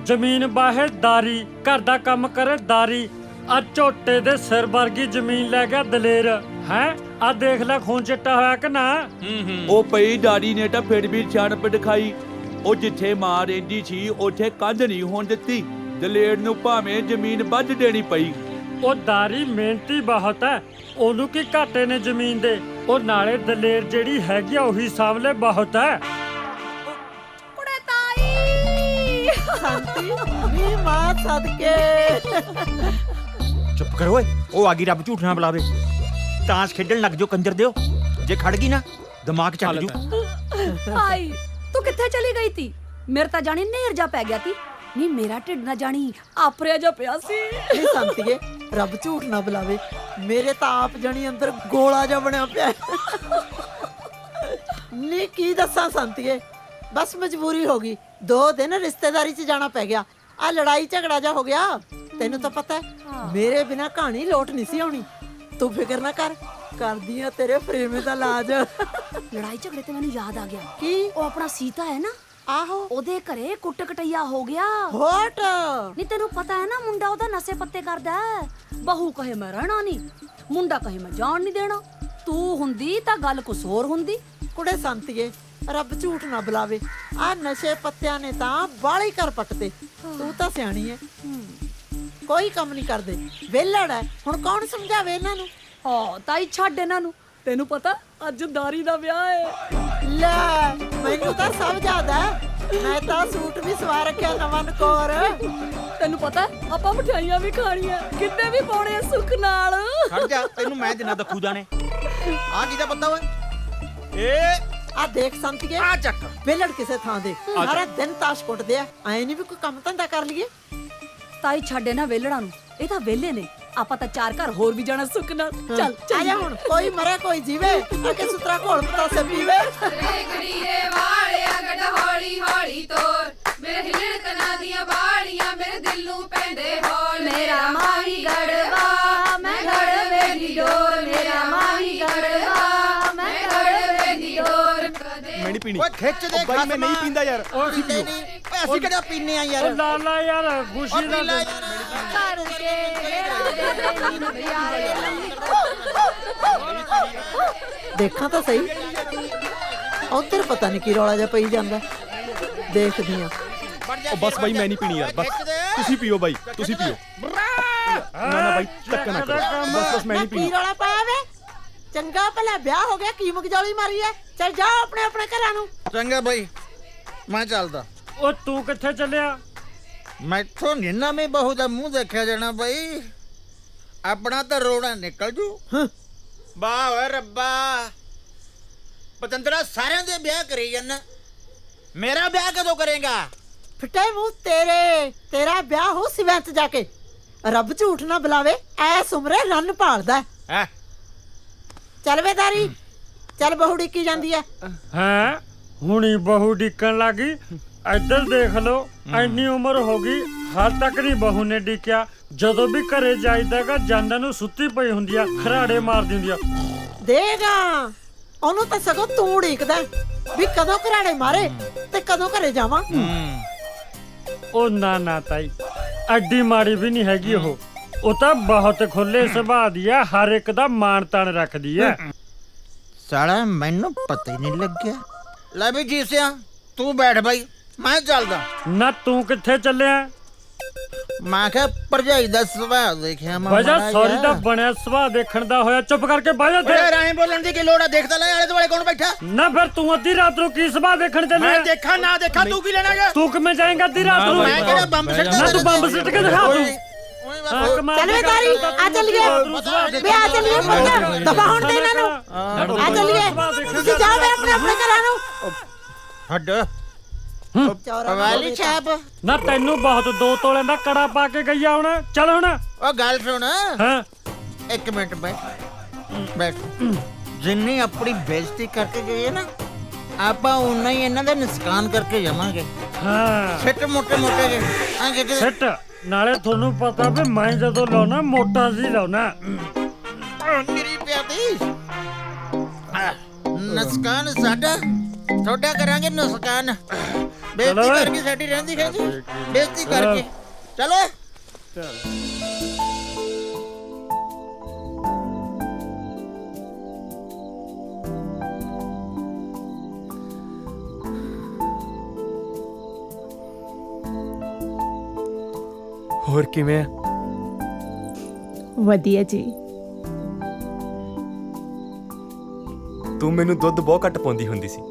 ਜ਼ਮੀਨ ਬਾਹੇ ਦਾਰੀ, ਘਰ ਦਾ ਕੰਮ ਕਰੇ ਦਾਰੀ। ਆ ਝੋਟੇ ਦੇ ਸਿਰ ਵਰਗੀ ਜ਼ਮੀਨ ਲੈ ਗਿਆ ਦਲੇਰ ਹੈ। ਆ ਦੇਖ ਲੈ ਖੂਨ ਚਿੱਟਾ ਹੋਇਆ ਕਿ ਨਾ। ਉਹ ਪਈ ਦਾੜੀ ਨੇ ਤਾਂ ਫਿਰ ਵੀ ਸਿਆਣਪ ਦਿਖਾਈ। ਉਹ ਜਿੱਥੇ ਮਾਂ ਰਹਿੰਦੀ ਸੀ ਉੱਥੇ ਕੰਧ ਨਹੀਂ ਹੋਣ ਦਿੱਤੀ। ਦਲੇਰ ਨੂੰ ਭਾਵੇਂ ਜ਼ਮੀਨ ਵੱਧ ਦੇਣੀ ਪਈ। ਉਹ ਦਾਰੀ ਮਿਹਨਤੀ ਬਹੁਤ ਹੈ, ਉਹਨੂੰ ਕੀ ਘਾਟੇ ਨੇ ਜ਼ਮੀਨ ਦੇ। ਉਹ ਨਾਲੇ ਦਲੇਰ ਜਿਹੜੀ ਹੈਗੀ ਆ ਉਹੀ ਸਾਹਮਣੇ ਬਹੁਤ ਹੈ। ਕੁੜੇ ਤਾਈ ਸੰਤੀ ਨੀ ਮਾਂ ਸਦਕੇ। ਚੁੱਪ ਕਰੋ ਓਏ, ਉਹ ਆ ਗਈ, ਰੱਬ ਝੂਠ ਨਾ ਬੁਲਾਵੇ। ਤਾਂਸ ਖੇਡਣ ਲੱਗ ਜਾਓ ਕੰਜਰ ਦਿਓ, ਜੇ ਖੜ ਗਈ ਨਾ ਦਿਮਾਗ ਚੱਲ ਜੂ। ਆਈ ਤੂੰ ਕਿੱਥੇ ਚਲੀ ਗਈ ਤੀ? ਮੇਰੇ ਤਾਂ ਜਾਣੀ ਨੇਰ ਜਾ ਪੈ ਗਿਆ ਤੀ। ਨਹੀਂ ਮੇਰਾ ਢਿੱਡ ਨਾ ਜਾਣੀ ਆਪਰਿਆ ਜਾ ਪਿਆ ਸੀ। ਨੀ ਸੰਤੀਏ, ਰੱਬ ਝੂਠ ਨਾ ਬੁਲਾਵੇ, ਮੇਰੇ ਤਾਂ ਆਪ ਜਣੀ ਅੰਦਰ ਗੋਲਾ ਜਿਹਾ ਬਣਿਆ ਪਿਆ। ਨੀ ਕੀ ਦੱਸਾਂ ਸੰਤੀਏ, ਬਸ ਮਜਬੂਰੀ ਹੋ ਗਈ। 2 ਦਿਨ ਰਿਸ਼ਤੇਦਾਰੀ 'ਚ ਜਾਣਾ ਪੈ ਗਿਆ। ਆ ਲੜਾਈ ਝਗੜਾ ਜਾ ਹੋ ਗਿਆ। ਤੈਨੂੰ ਤਾਂ ਪਤਾ ਹੈ ਮੇਰੇ ਬਿਨਾ ਕਹਾਣੀ ਲੋਟ ਨਹੀਂ ਸੀ ਆਉਣੀ। ਤੂੰ ਫਿਕਰ ਨਾ ਕਰ, ਕਰਦੀ ਆ ਤੇਰੇ ਫਰੇਮੇ ਦਾ ਇਲਾਜ। ਲੜਾਈ ਝਗੜੇ ਤੇ ਮੈਨੂੰ ਯਾਦ ਆ ਗਿਆ। ਕੀ? ਉਹ ਆਪਣਾ ਸੀਤਾ ਹੈ ਨਾ, ਆਹੋ ਉਹਦੇ ਘਰੇ ਕੁੱਟ ਕਟਈਆ ਹੋ ਗਿਆ। ਹੋਟ ਨਹੀਂ ਤੈਨੂੰ ਪਤਾ ਹੈ ਨਾ, ਮੁੰਡਾ ਉਹਦਾ ਨਸ਼ੇ ਪੱਤੇ ਕਰਦਾ ਹੈ। ਬਹੂ ਕਹੇ ਮੈਂ ਰਹਿਣਾ ਨਹੀਂ, ਮੁੰਡਾ ਕਹੇ ਮੈਂ ਜਾਣ ਨਹੀਂ ਦੇਣਾ। ਤੂੰ ਹੁੰਦੀ ਤਾਂ ਗੱਲ ਕੁਛ ਹੋਰ ਹੁੰਦੀ। ਕੁੜੇ ਸੰਤੀਏ, ਰੱਬ ਝੂਠ ਨਾ ਬੁਲਾਵੇ, ਆ ਨਸ਼ੇ ਪੱਤਿਆਂ ਨੇ ਤਾਂ ਬਾਲੀ ਕਰ ਪੱਟਦੇ। ਤੂੰ ਤਾਂ ਸਿਆਣੀ ਐ, ਕੋਈ ਕੰਮ ਨਹੀਂ ਕਰਦੇ, ਵਿਹਲੜ ਐ। ਹੁਣ ਕੌਣ ਸਮਝਾਵੇ ਇਹਨਾਂ ਨੂੰ? ਹਾਂ ਤਾਈ ਛੱਡ ਇਹਨਾਂ ਨੂੰ, ਤੈਨੂੰ ਪਤਾ ਅੱਜ ਦਾਰੀ ਦਾ ਵਿਆਹ ਹੈ। ਲੈ ਮੈਨੂੰ ਤਾਂ ਸਭ ਯਾਦ ਐ, ਮੈਂ ਤਾਂ ਸੂਟ ਵੀ ਸਵਾ ਰੱਖਿਆ ਨਵਾਂ ਨਕੋਰ। ਤੈਨੂੰ ਪਤਾ ਆਪਾਂ ਮਠਿਆਈਆਂ ਵੀ ਖਾਣੀਆਂ, ਕਿੰਨੇ ਵੀ ਪਾਉਣੇ ਆ ਸੁੱਖ ਨਾਲ। ਖੜ ਜਾ, ਤੈਨੂੰ ਮੈਂ ਦਿਨਾ ਦੱਖੂ ਜਾਣੇ। ਆ ਕੀ ਦਾ ਪਤਾ ਓਏ? ਇਹ ਆ ਦੇਖ ਸੰਤੀਏ, ਆ ਚੱਕ ਵਿਹਲੜ ਕਿਸੇ ਥਾਂ ਦੇ ਸਾਰਾ ਦਿਨ ਤਾਸ਼ ਕੁੱਟਦੇ ਆ। ਐ ਨਹੀਂ ਵੀ ਕੋਈ ਕੰਮ ਧੰਦਾ ਕਰ ਲਈਏ। ਤਾਈ ਛੱਡ ਇਹਨਾਂ ਵੇਲੜਾਂ ਨੂੰ, ਇਹ ਤਾਂ ਵੇਲੇ ਨੇ। ਆਪਾਂ ਤਾਂ 4 ਘਰ ਹੋਰ ਵੀ ਜਾਣਾ ਸੁੱਖ ਨਾਲ। ਚੱਲ ਆ ਜਾ ਹੁਣ, ਕੋਈ ਮਰੇ ਕੋਈ ਜੀਵੇ, ਅੱਗੇ ਸੁਤਰਾ ਘੋਲ ਪਤਾਸੇ ਪੀਵੇ। ਗੜੀਏ ਵਾਲਿਆ ਗੱਡ ਹੌਲੀ ਹੌਲੀ ਤੋਰ, ਮੇਰੇ ਹਿਲੜ ਕਨਾਂ ਦੀਆਂ ਬਾੜੀਆਂ ਮੇਰੇ ਦਿਲ ਨੂੰ ਪੈਂਦੇ ਹੌਲ। ਮੇਰਾ ਮਾਹੀ ਗੜਵਾ ਮੈਂ ਗੜਵੇ ਦੀ ਡੋਰ, ਮੇਰਾ ਮਾਹੀ ਗੜਵਾ ਮੈਂ ਗੜਵੇ ਦੀ ਡੋਰ। ਮੈਂ ਨਹੀਂ ਪੀਣੀ। ਓਏ ਖਿੱਚ ਦੇ ਬਾਈ ਮੈਂ ਨਹੀਂ ਪੀਂਦਾ ਯਾਰ। ਪੀਂਦੇ ਨਹੀਂ ਓਏ, ਅਸੀਂ ਕਿਹੜਾ ਪੀਨੇ ਆ ਯਾਰ। ਉਹ ਲਾਲਾ ਯਾਰ ਖੁਸ਼ੀ ਦਾ ਦੇਖਾਂ ਤਾਂ ਸਹੀ, ਉਧਰ ਪਤਾ ਨਹੀਂ ਕੀ ਰੌਲਾ ਜਿਹਾ ਪਈ ਜਾਂਦਾ। ਦੇਖਦੀ ਆ। ਉਹ ਬਸ ਬਾਈ ਮੈਂ ਨਹੀਂ ਪੀਣੀ ਯਾਰ, ਬਸ ਤੁਸੀਂ ਪੀਓ ਬਾਈ, ਤੁਸੀਂ ਪੀਓ। ਨਾ ਨਾ ਬਾਈ ਧੱਕਾ ਨਾ ਕਰੋ, ਬਸ ਮੈਂ ਨਹੀਂ ਕੀ ਪੀਣੀ। ਰੌਲਾ ਪਾਇਆ ਵੇ? ਚੰਗਾ ਭਲਾ ਵਿਆਹ ਹੋ ਗਿਆ, ਕੀ ਮਗਜੌਲੀ ਮਾਰੀ ਐ? ਚੱਲ ਜਾਓ ਆਪਣੇ ਆਪਣੇ ਘਰਾਂ ਨੂੰ। ਚੰਗਾ ਬਾਈ, ਮੈਂ ਚੱਲਦਾ। ਉਹ ਤੂੰ ਕਿੱਥੇ ਚੱਲਿਆ? ਮੈਥੋਂ ਨੀ ਨਵੀਂ ਬਹੂ ਦਾ ਮੂੰਹ ਦੇਖਿਆ ਜਾਣਾ ਬਾਈ, ਆਪਣਾ ਤਾਂ ਰੋਣਾ ਨਿਕਲ ਜੂ। ਵਾਹ ਓਏ ਰੱਬਾ, ਪਤੰਦਰਾ ਸਾਰਿਆਂ ਦੇ ਵਿਆਹ ਕਰੀ ਜਾਂਦਾ, ਮੇਰਾ ਵਿਆਹ ਕਦੋਂ ਕਰੇਗਾ? ਫਿੱਟੇ ਮੂੰਹ ਤੇਰੇ, ਤੇਰਾ ਵਿਆਹ ਹੋ ਸਿਵੈਂਤ ਜਾ ਕੇ। ਰੱਬ ਝੂਠ ਨਾ ਬੁਲਾਵੇ, ਐਸ ਉਮਰੇ ਰੰਨ ਭਾਲਦਾ ਹੈ। ਚੱਲ ਵੇ ਦਾਰੀ, ਚੱਲ ਬਹੂ ਡਿੱਕੀ ਜਾਂਦੀ ਐ। ਹੈਂ ਹੁਣੀ ਬਹੂ ਡਿੱਕਣ ਲੱਗੀ? ਇੱਧਰ ਦੇਖ ਲੋ, ਐਨੀ ਉਮਰ ਹੋ ਗਈ ਹਾਲ ਤੱਕ ਨਹੀਂ ਬਹੂ ਨੇ ਡਿੱਕਿਆ। ਜਦੋਂ ਵੀ ਘਰੇ ਜਾਈਦਾਗਾ ਜਾਂਦਾ ਨੂੰ ਸੁੱਤੀ ਪਈ ਹੁੰਦੀ ਆ, ਖਰਾੜੇ ਮਾਰਦੀ ਹੁੰਦੀ ਆ। ਦੇਗਾ ਉਹਨੂੰ ਤਾਂ ਸਗੋਂ ਤੂੰ ਉਡੀਕਦਾ ਵੀ ਕਦੋਂ ਘਰਾੜੇ ਮਾਰੇ ਤੇ ਕਦੋਂ ਘਰੇ ਜਾਵਾਂ। ਉਹ ਨਾ ਨਾ ਤਾਈ, ਐਡੀ ਮਾੜੀ ਵੀ ਨਹੀਂ ਹੈਗੀ ਉਹ ਤਾਂ ਬਹੁਤ ਖੁੱਲੇ ਸੁਭਾਅ ਦੀ ਆ, ਹਰ ਇੱਕ ਦਾ ਮਾਣ ਤਾਣ ਰੱਖਦੀ ਆ। ਸਾਲਾ ਮੈਨੂੰ ਪਤਾ ਹੀ ਨਹੀਂ ਲੱਗਿਆ। ਲੈ ਵੀ ਜੀ ਸਿਆ, ਤੂੰ ਬੈਠ ਬਾਈ, ਮੈਂ ਚੱਲਦਾ। ਨਾ ਤੂੰ ਕਿੱਥੇ ਚੱਲਿਆ? ਮੈਂ ਕਿਹਾ ਭਰਜਾਈ ਦਾ ਸੁਭਾਅ ਦੇਖਿਆ ਮੈਂ। ਵਜਾ ਸੌਰੀ ਦਾ ਬਣਿਆ ਸੁਭਾਅ ਦੇਖਣ ਦਾ ਹੋਇਆ, ਚੁੱਪ ਕਰਕੇ ਬਹਿ ਜਾ। ਓਏ ਰਾਹੀਂ ਬੋਲਣ ਦੀ ਕੀ ਲੋੜ ਆ? ਦੇਖਦਾ ਲੈ ਆਲੇ ਦੁਆਲੇ ਕੌਣ ਬੈਠਾ। ਨਾ ਫਿਰ ਤੂੰ ਅੱਧੀ ਰਾਤ ਨੂੰ ਕੀ ਸੁਭਾਅ ਦੇਖਣ ਚੱਲਿਆ? ਮੈਂ ਦੇਖਾਂ ਨਾ ਦੇਖਾਂ, ਤੂੰ ਕੀ ਲੈਣਾ ਗਾ? ਤੂੰ ਕਿਵੇਂ ਜਾਏਂਗਾ ਅੱਧੀ ਰਾਤ ਨੂੰ? ਮੈਂ ਕਿਹੜਾ ਬੰਬ ਸਿੱਟਦਾ? ਨਾ ਤੂੰ ਬੰਬ ਸਿੱਟ ਕੇ ਦਿਖਾ ਤੂੰ। ਚੱਲ ਵੇ ਦਾਰੀ, ਆ ਚੱਲੀਏ ਵੇ, ਆ ਚੱਲੀਏ ਪੁੱਤ, ਦਬਾਉਣ ਦੇ ਇਹਨਾਂ ਨੂੰ। ਆ ਚੱਲੀਏ, ਤੁਸੀਂ ਜਾਓ ਵੇ ਆਪਣੇ ਆਪਣੇ ਘਰਾਂ ਨੂੰ। ਹੱਡ ਵਾਲੀ ਛਾਪ। ਨਾ ਤੈਨੂੰ ਬਹੁਤ 2 ਤੋਲਿਆਂ ਦਾ ਕੜਾ ਪਾ ਕੇ ਗਈ ਆ ਹੁਣ। ਚੱਲ ਹੁਣ। ਉਹ ਗੱਲ ਸੁਣ। ਹਾਂ ਇੱਕ ਮਿੰਟ ਬੈਠ ਬੈਠ। ਜਿੰਨੀ ਆਪਣੀ ਬੇਇੱਜ਼ਤੀ ਕਰਕੇ ਗਏ ਨਾ, ਆਪਾਂ ਉਨਾ ਹੀ ਇਹਨਾਂ ਦਾ ਨੁਕਸਾਨ ਕਰਕੇ ਜਾਵਾਂਗੇ। ਹਾਂ ਸਿੱਟ ਮੋਟੇ ਮੋਟੇ ਜਿਹੇ ਸਿੱਟ। ਨਾਲੇ ਤੁਹਾਨੂੰ ਪਤਾ ਵੀ ਮੈਂ ਜਦੋਂ ਲਾਉਣਾ ਮੋਟਾ ਜੀ ਲਾਉਣਾ। ਮੇਰੀ ਪਿਆਦੀ ਨੁਕਸਾਨ ਸਾਡਾ, ਤੁਹਾਡਾ ਕਰਾਂਗੇ ਨੁਕਸਾਨ। ਬੇਇੱਜ਼ਤੀ ਕਰਕੇ ਸਾਡੀ ਰਹਿੰਦੀ ਹੈ ਜੀ, ਬੇਇੱਜ਼ਤੀ ਕਰਕੇ। ਚਲੋ ਹੋਰ ਕਿਵੇਂ ਆ? ਵਧੀਆ ਜੀ। ਤੂੰ ਮੈਨੂੰ ਦੁੱਧ ਬਹੁਤ ਘੱਟ ਪਾਉਂਦੀ ਹੁੰਦੀ ਸੀ।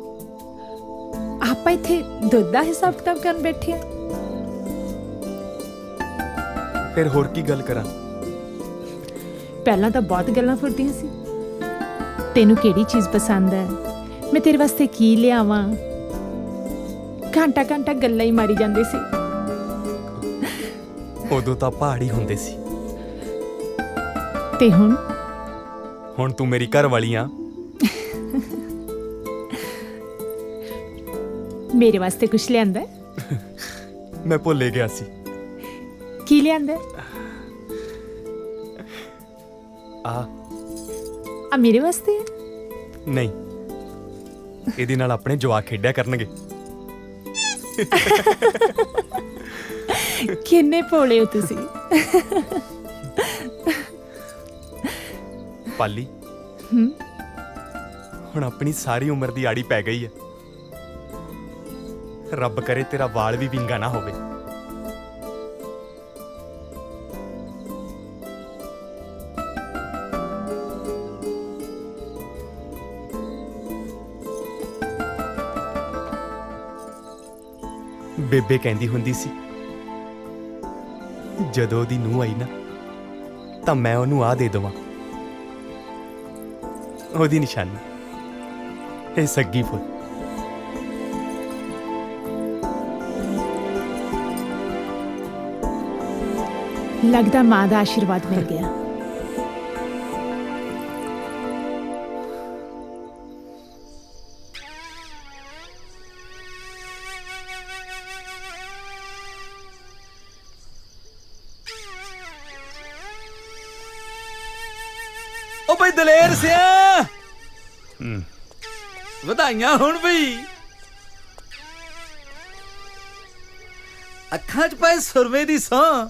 ਆਪਾਂ ਇੱਥੇ ਦੁੱਧ ਦਾ ਹਿਸਾਬ ਕਿਤਾਬ ਕਰਨ ਬੈਠੇ ਆ। ਫਿਰ ਹੋਰ ਕੀ ਗੱਲ ਕਰਾਂ? ਪਹਿਲਾਂ ਤਾਂ ਬਹੁਤ ਗੱਲਾਂ ਫੁਰਦੀਆਂ ਸੀ। ਤੈਨੂੰ ਕਿਹੜੀ ਚੀਜ਼ ਪਸੰਦ ਹੈ, ਮੈਂ ਤੇਰੇ ਵਾਸਤੇ ਕੀ ਲਿਆਵਾਂ, ਘੰਟਾ ਘੰਟਾ ਗੱਲਾਂ ਹੀ ਮਾਰੀ ਜਾਂਦੇ ਸੀ। ਉਦੋਂ ਤਾਂ ਪਹਾੜੀ ਹੁੰਦੇ ਸੀ, ਤੇ ਹੁਣ ਤੂੰ ਮੇਰੀ ਘਰ ਵਾਲੀ ਆ। ਮੇਰੇ ਵਾਸਤੇ ਕੁਛ ਲਿਆਂਦਾ? ਮੈਂ ਭੁੱਲ ਗਿਆ ਸੀ। ਕੀ ਲਿਆਂਦਾ? ਆ ਆ ਮੇਰੇ ਵਾਸਤੇ ਹੈ? ਨਹੀਂ, ਇਹਦੇ ਨਾਲ ਆਪਣੇ ਜਵਾਕ ਖੇਡਿਆ ਕਰਨਗੇ। ਕਿੰਨੇ ਭੋਲੇ ਹੋ ਤੁਸੀਂ। ਪਾਲੀ, ਹੂੰ, ਹੁਣ ਆਪਣੀ ਸਾਰੀ ਉਮਰ ਦੀ ਆੜੀ ਪੈ ਗਈ ਹੈ। ਰੱਬ ਕਰੇ ਤੇਰਾ ਵਾਲ ਵੀ ਵਿੰਗਾ ਨਾ ਹੋਵੇ। ਬੇਬੇ ਕਹਿੰਦੀ ਹੁੰਦੀ ਸੀ, ਜਦੋਂ ਉਹਦੀ ਨੂੰਹ ਆਈ ਨਾ ਤਾਂ ਮੈਂ ਉਹਨੂੰ ਆ ਦੇ ਦੇਵਾਂ। ਉਹਦੀ ਨਿਸ਼ਾਨੀ ਇਹ ਸੱਗੀ ਫੁੱਲ। ਲੱਗਦਾ ਮਾਂ ਦਾ ਆਸ਼ੀਰਵਾਦ ਮਿਲ ਗਿਆ। ਓ ਬਈ ਦਲੇਰ ਸਿਆ, ਵਧਾਈਆਂ ਹੁਣ ਬਈ। ਅੱਖਾਂ 'ਚ ਪਏ ਸੁਰਮੇ ਦੀ ਸੌਂ,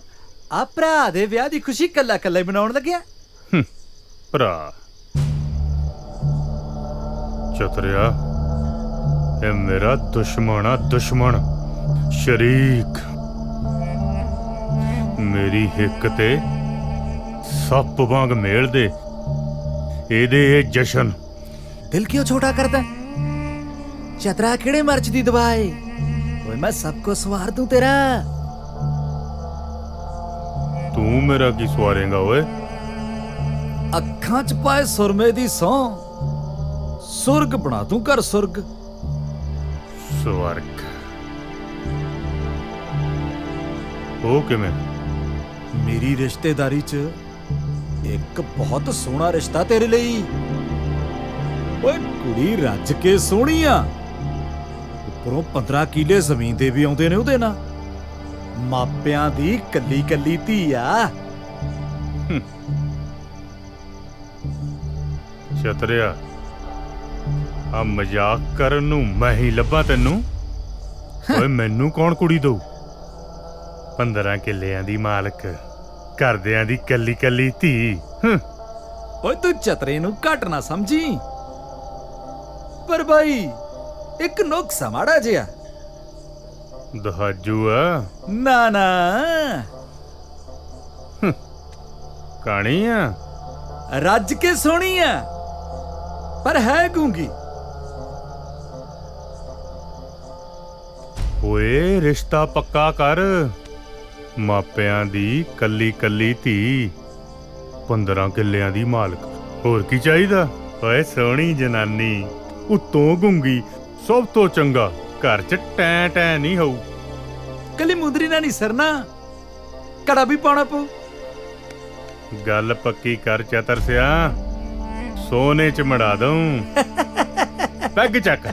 ਆ ਭਰਾ ਦੇ ਵਿਆਹ ਦੀ ਖੁਸ਼ੀ ਕੱਲਾ ਕੱਲਾ ਹੀ ਮਨਾਉਣ ਲੱਗਿਆ। ਭਰਾ ਚਤਰਿਆ, ਇਹ ਮੇਰਾ ਦੁਸ਼ਮਣ ਆ, ਦੁਸ਼ਮਣ ਸ਼ਰੀਕ। ਮੇਰੀ ਹਿੱਕ ਤੇ ਸੱਪ ਵਾਂਗ ਮੇਲ ਦੇ ਇਹਦੇ ਇਹ ਜਸ਼ਨ। ਦਿਲ ਕਿਉਂ ਛੋਟਾ ਕਰਦਾ? ਚਤਰਾ ਕਿਹੜੇ ਮਰਚ ਦੀ ਦਵਾਈ? ਓਏ ਮੈਂ ਸਭ ਕੋ ਸਵਾਰ ਦੂੰ ਤੇਰਾ। ਤੂੰ ਮੇਰਾ ਕੀ ਸਵਾਰੇਗਾ ਓਏ? ਅੱਖਾਂ 'ਚ ਪਾਏ ਸੁਰਮੇ ਦੀ ਸੌਂ, ਸੁਰਗ ਬਣਾ ਦੂੰ ਘਰ ਸੁਰਗ। ਸਵਰਗ ਉਹ ਕਿਵੇਂ? ਮੇਰੀ ਰਿਸ਼ਤੇਦਾਰੀ 'ਚ ਇੱਕ ਬਹੁਤ ਸੋਹਣਾ ਰਿਸ਼ਤਾ ਤੇਰੇ ਲਈ। ਓਏ ਕੁੜੀ ਰੱਜ ਕੇ ਸੋਹਣੀ ਆ, ਉੱਪਰੋਂ 15 ਕਿੱਲੇ ਜ਼ਮੀਨ ਦੇ ਵੀ ਆਉਂਦੇ ਨੇ ਉਹਦੇ ਨਾਲ। ਮਾਪਿਆਂ ਦੀ ਕੱਲੀ ਕੱਲੀ ਧੀ ਆ। ਚਤਰਿਆ, ਆ ਮਜ਼ਾਕ ਕਰਨ ਨੂੰ ਮੈਂ ਹੀ ਲੱਭਾਂ ਤੈਨੂੰ? ਓਏ ਮੈਨੂੰ ਕੌਣ ਕੁੜੀ ਦਊ? 15 ਕਿੱਲਿਆਂ ਦੀ ਮਾਲਕ, ਘਰਦਿਆਂ ਦੀ ਕੱਲੀ ਕੱਲੀ ਧੀ। ਓਏ ਤੂੰ ਚਤਰੇ ਨੂੰ ਘੱਟ ਨਾ ਸਮਝੀ, ਪਰ ਬਾਈ ਇੱਕ ਨੁਕਸਾ ਮਾੜਾ ਜਿਹਾ। ਦਹਾਜੂ ਆ? ਨਾ ਨਾ, ਕਾਣੀ ਆ? ਰੱਜ ਕੇ ਸੋਹਣੀ ਆ, ਪਰ ਹੈ ਗੂੰਗੀ। ਓਏ ਰਿਸ਼ਤਾ ਪੱਕਾ ਕਰ। ਮਾਪਿਆਂ ਦੀ ਕੱਲੀ ਕੱਲੀ ਧੀ, 15 ਕਿੱਲਿਆਂ ਦੀ ਮਾਲਕ, ਹੋਰ ਕੀ ਚਾਹੀਦਾ? ਓਏ ਸੋਹਣੀ ਜਨਾਨੀ, ਉੱਤੋਂ ਗੁੰਗੀ, ਸਭ ਤੋਂ ਚੰਗਾ ਘਰ 'ਚ ਟੈਂ ਟੈਂ ਨਹੀਂ ਹੋਊ। ਕੱਲੀ ਮੁੰਦਰੀ ਨਾਲ ਨਹੀਂ ਸਰਨਾ, ਕੜਾ ਵੀ ਪਾਉਣਾ ਪਊ। ਗੱਲ ਪੱਕੀ ਕਰ ਚਤਰ ਸਿਆ, ਸੋਨੇ 'ਚ ਮੜਾ ਦਊਂ। ਪੈਗ ਚੱਕ।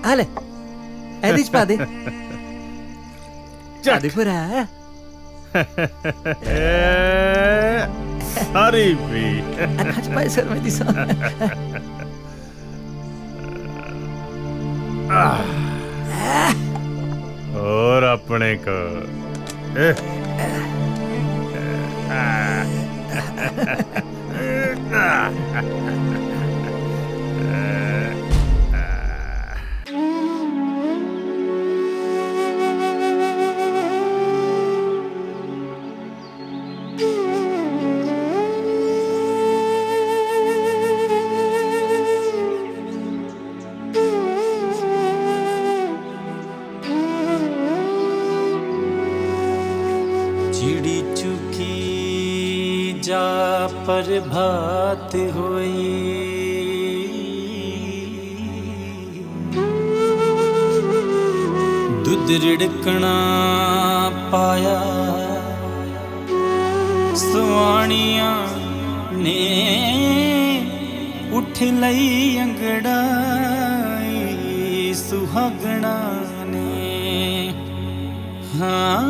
ਆ ਲੈ, ਇਹਦੇ 'ਚ ਪਾ ਦੇ। ਚੱਲ ਭਰਾ। ਸਾਰੀ ਵੀ ਅੱਖਾਂ 'ਚ ਪਾਏ ਸਰਮੇ ਦੀ ਸੌਂ। ਹੋਰ ਆਪਣੇ ਕੋ चिड़ी चुकी जा प्रभात होई, दुध रिड़कना पाया सुआणिया ने, उठ लई अंगड़ाई सुहागना ने। हाँ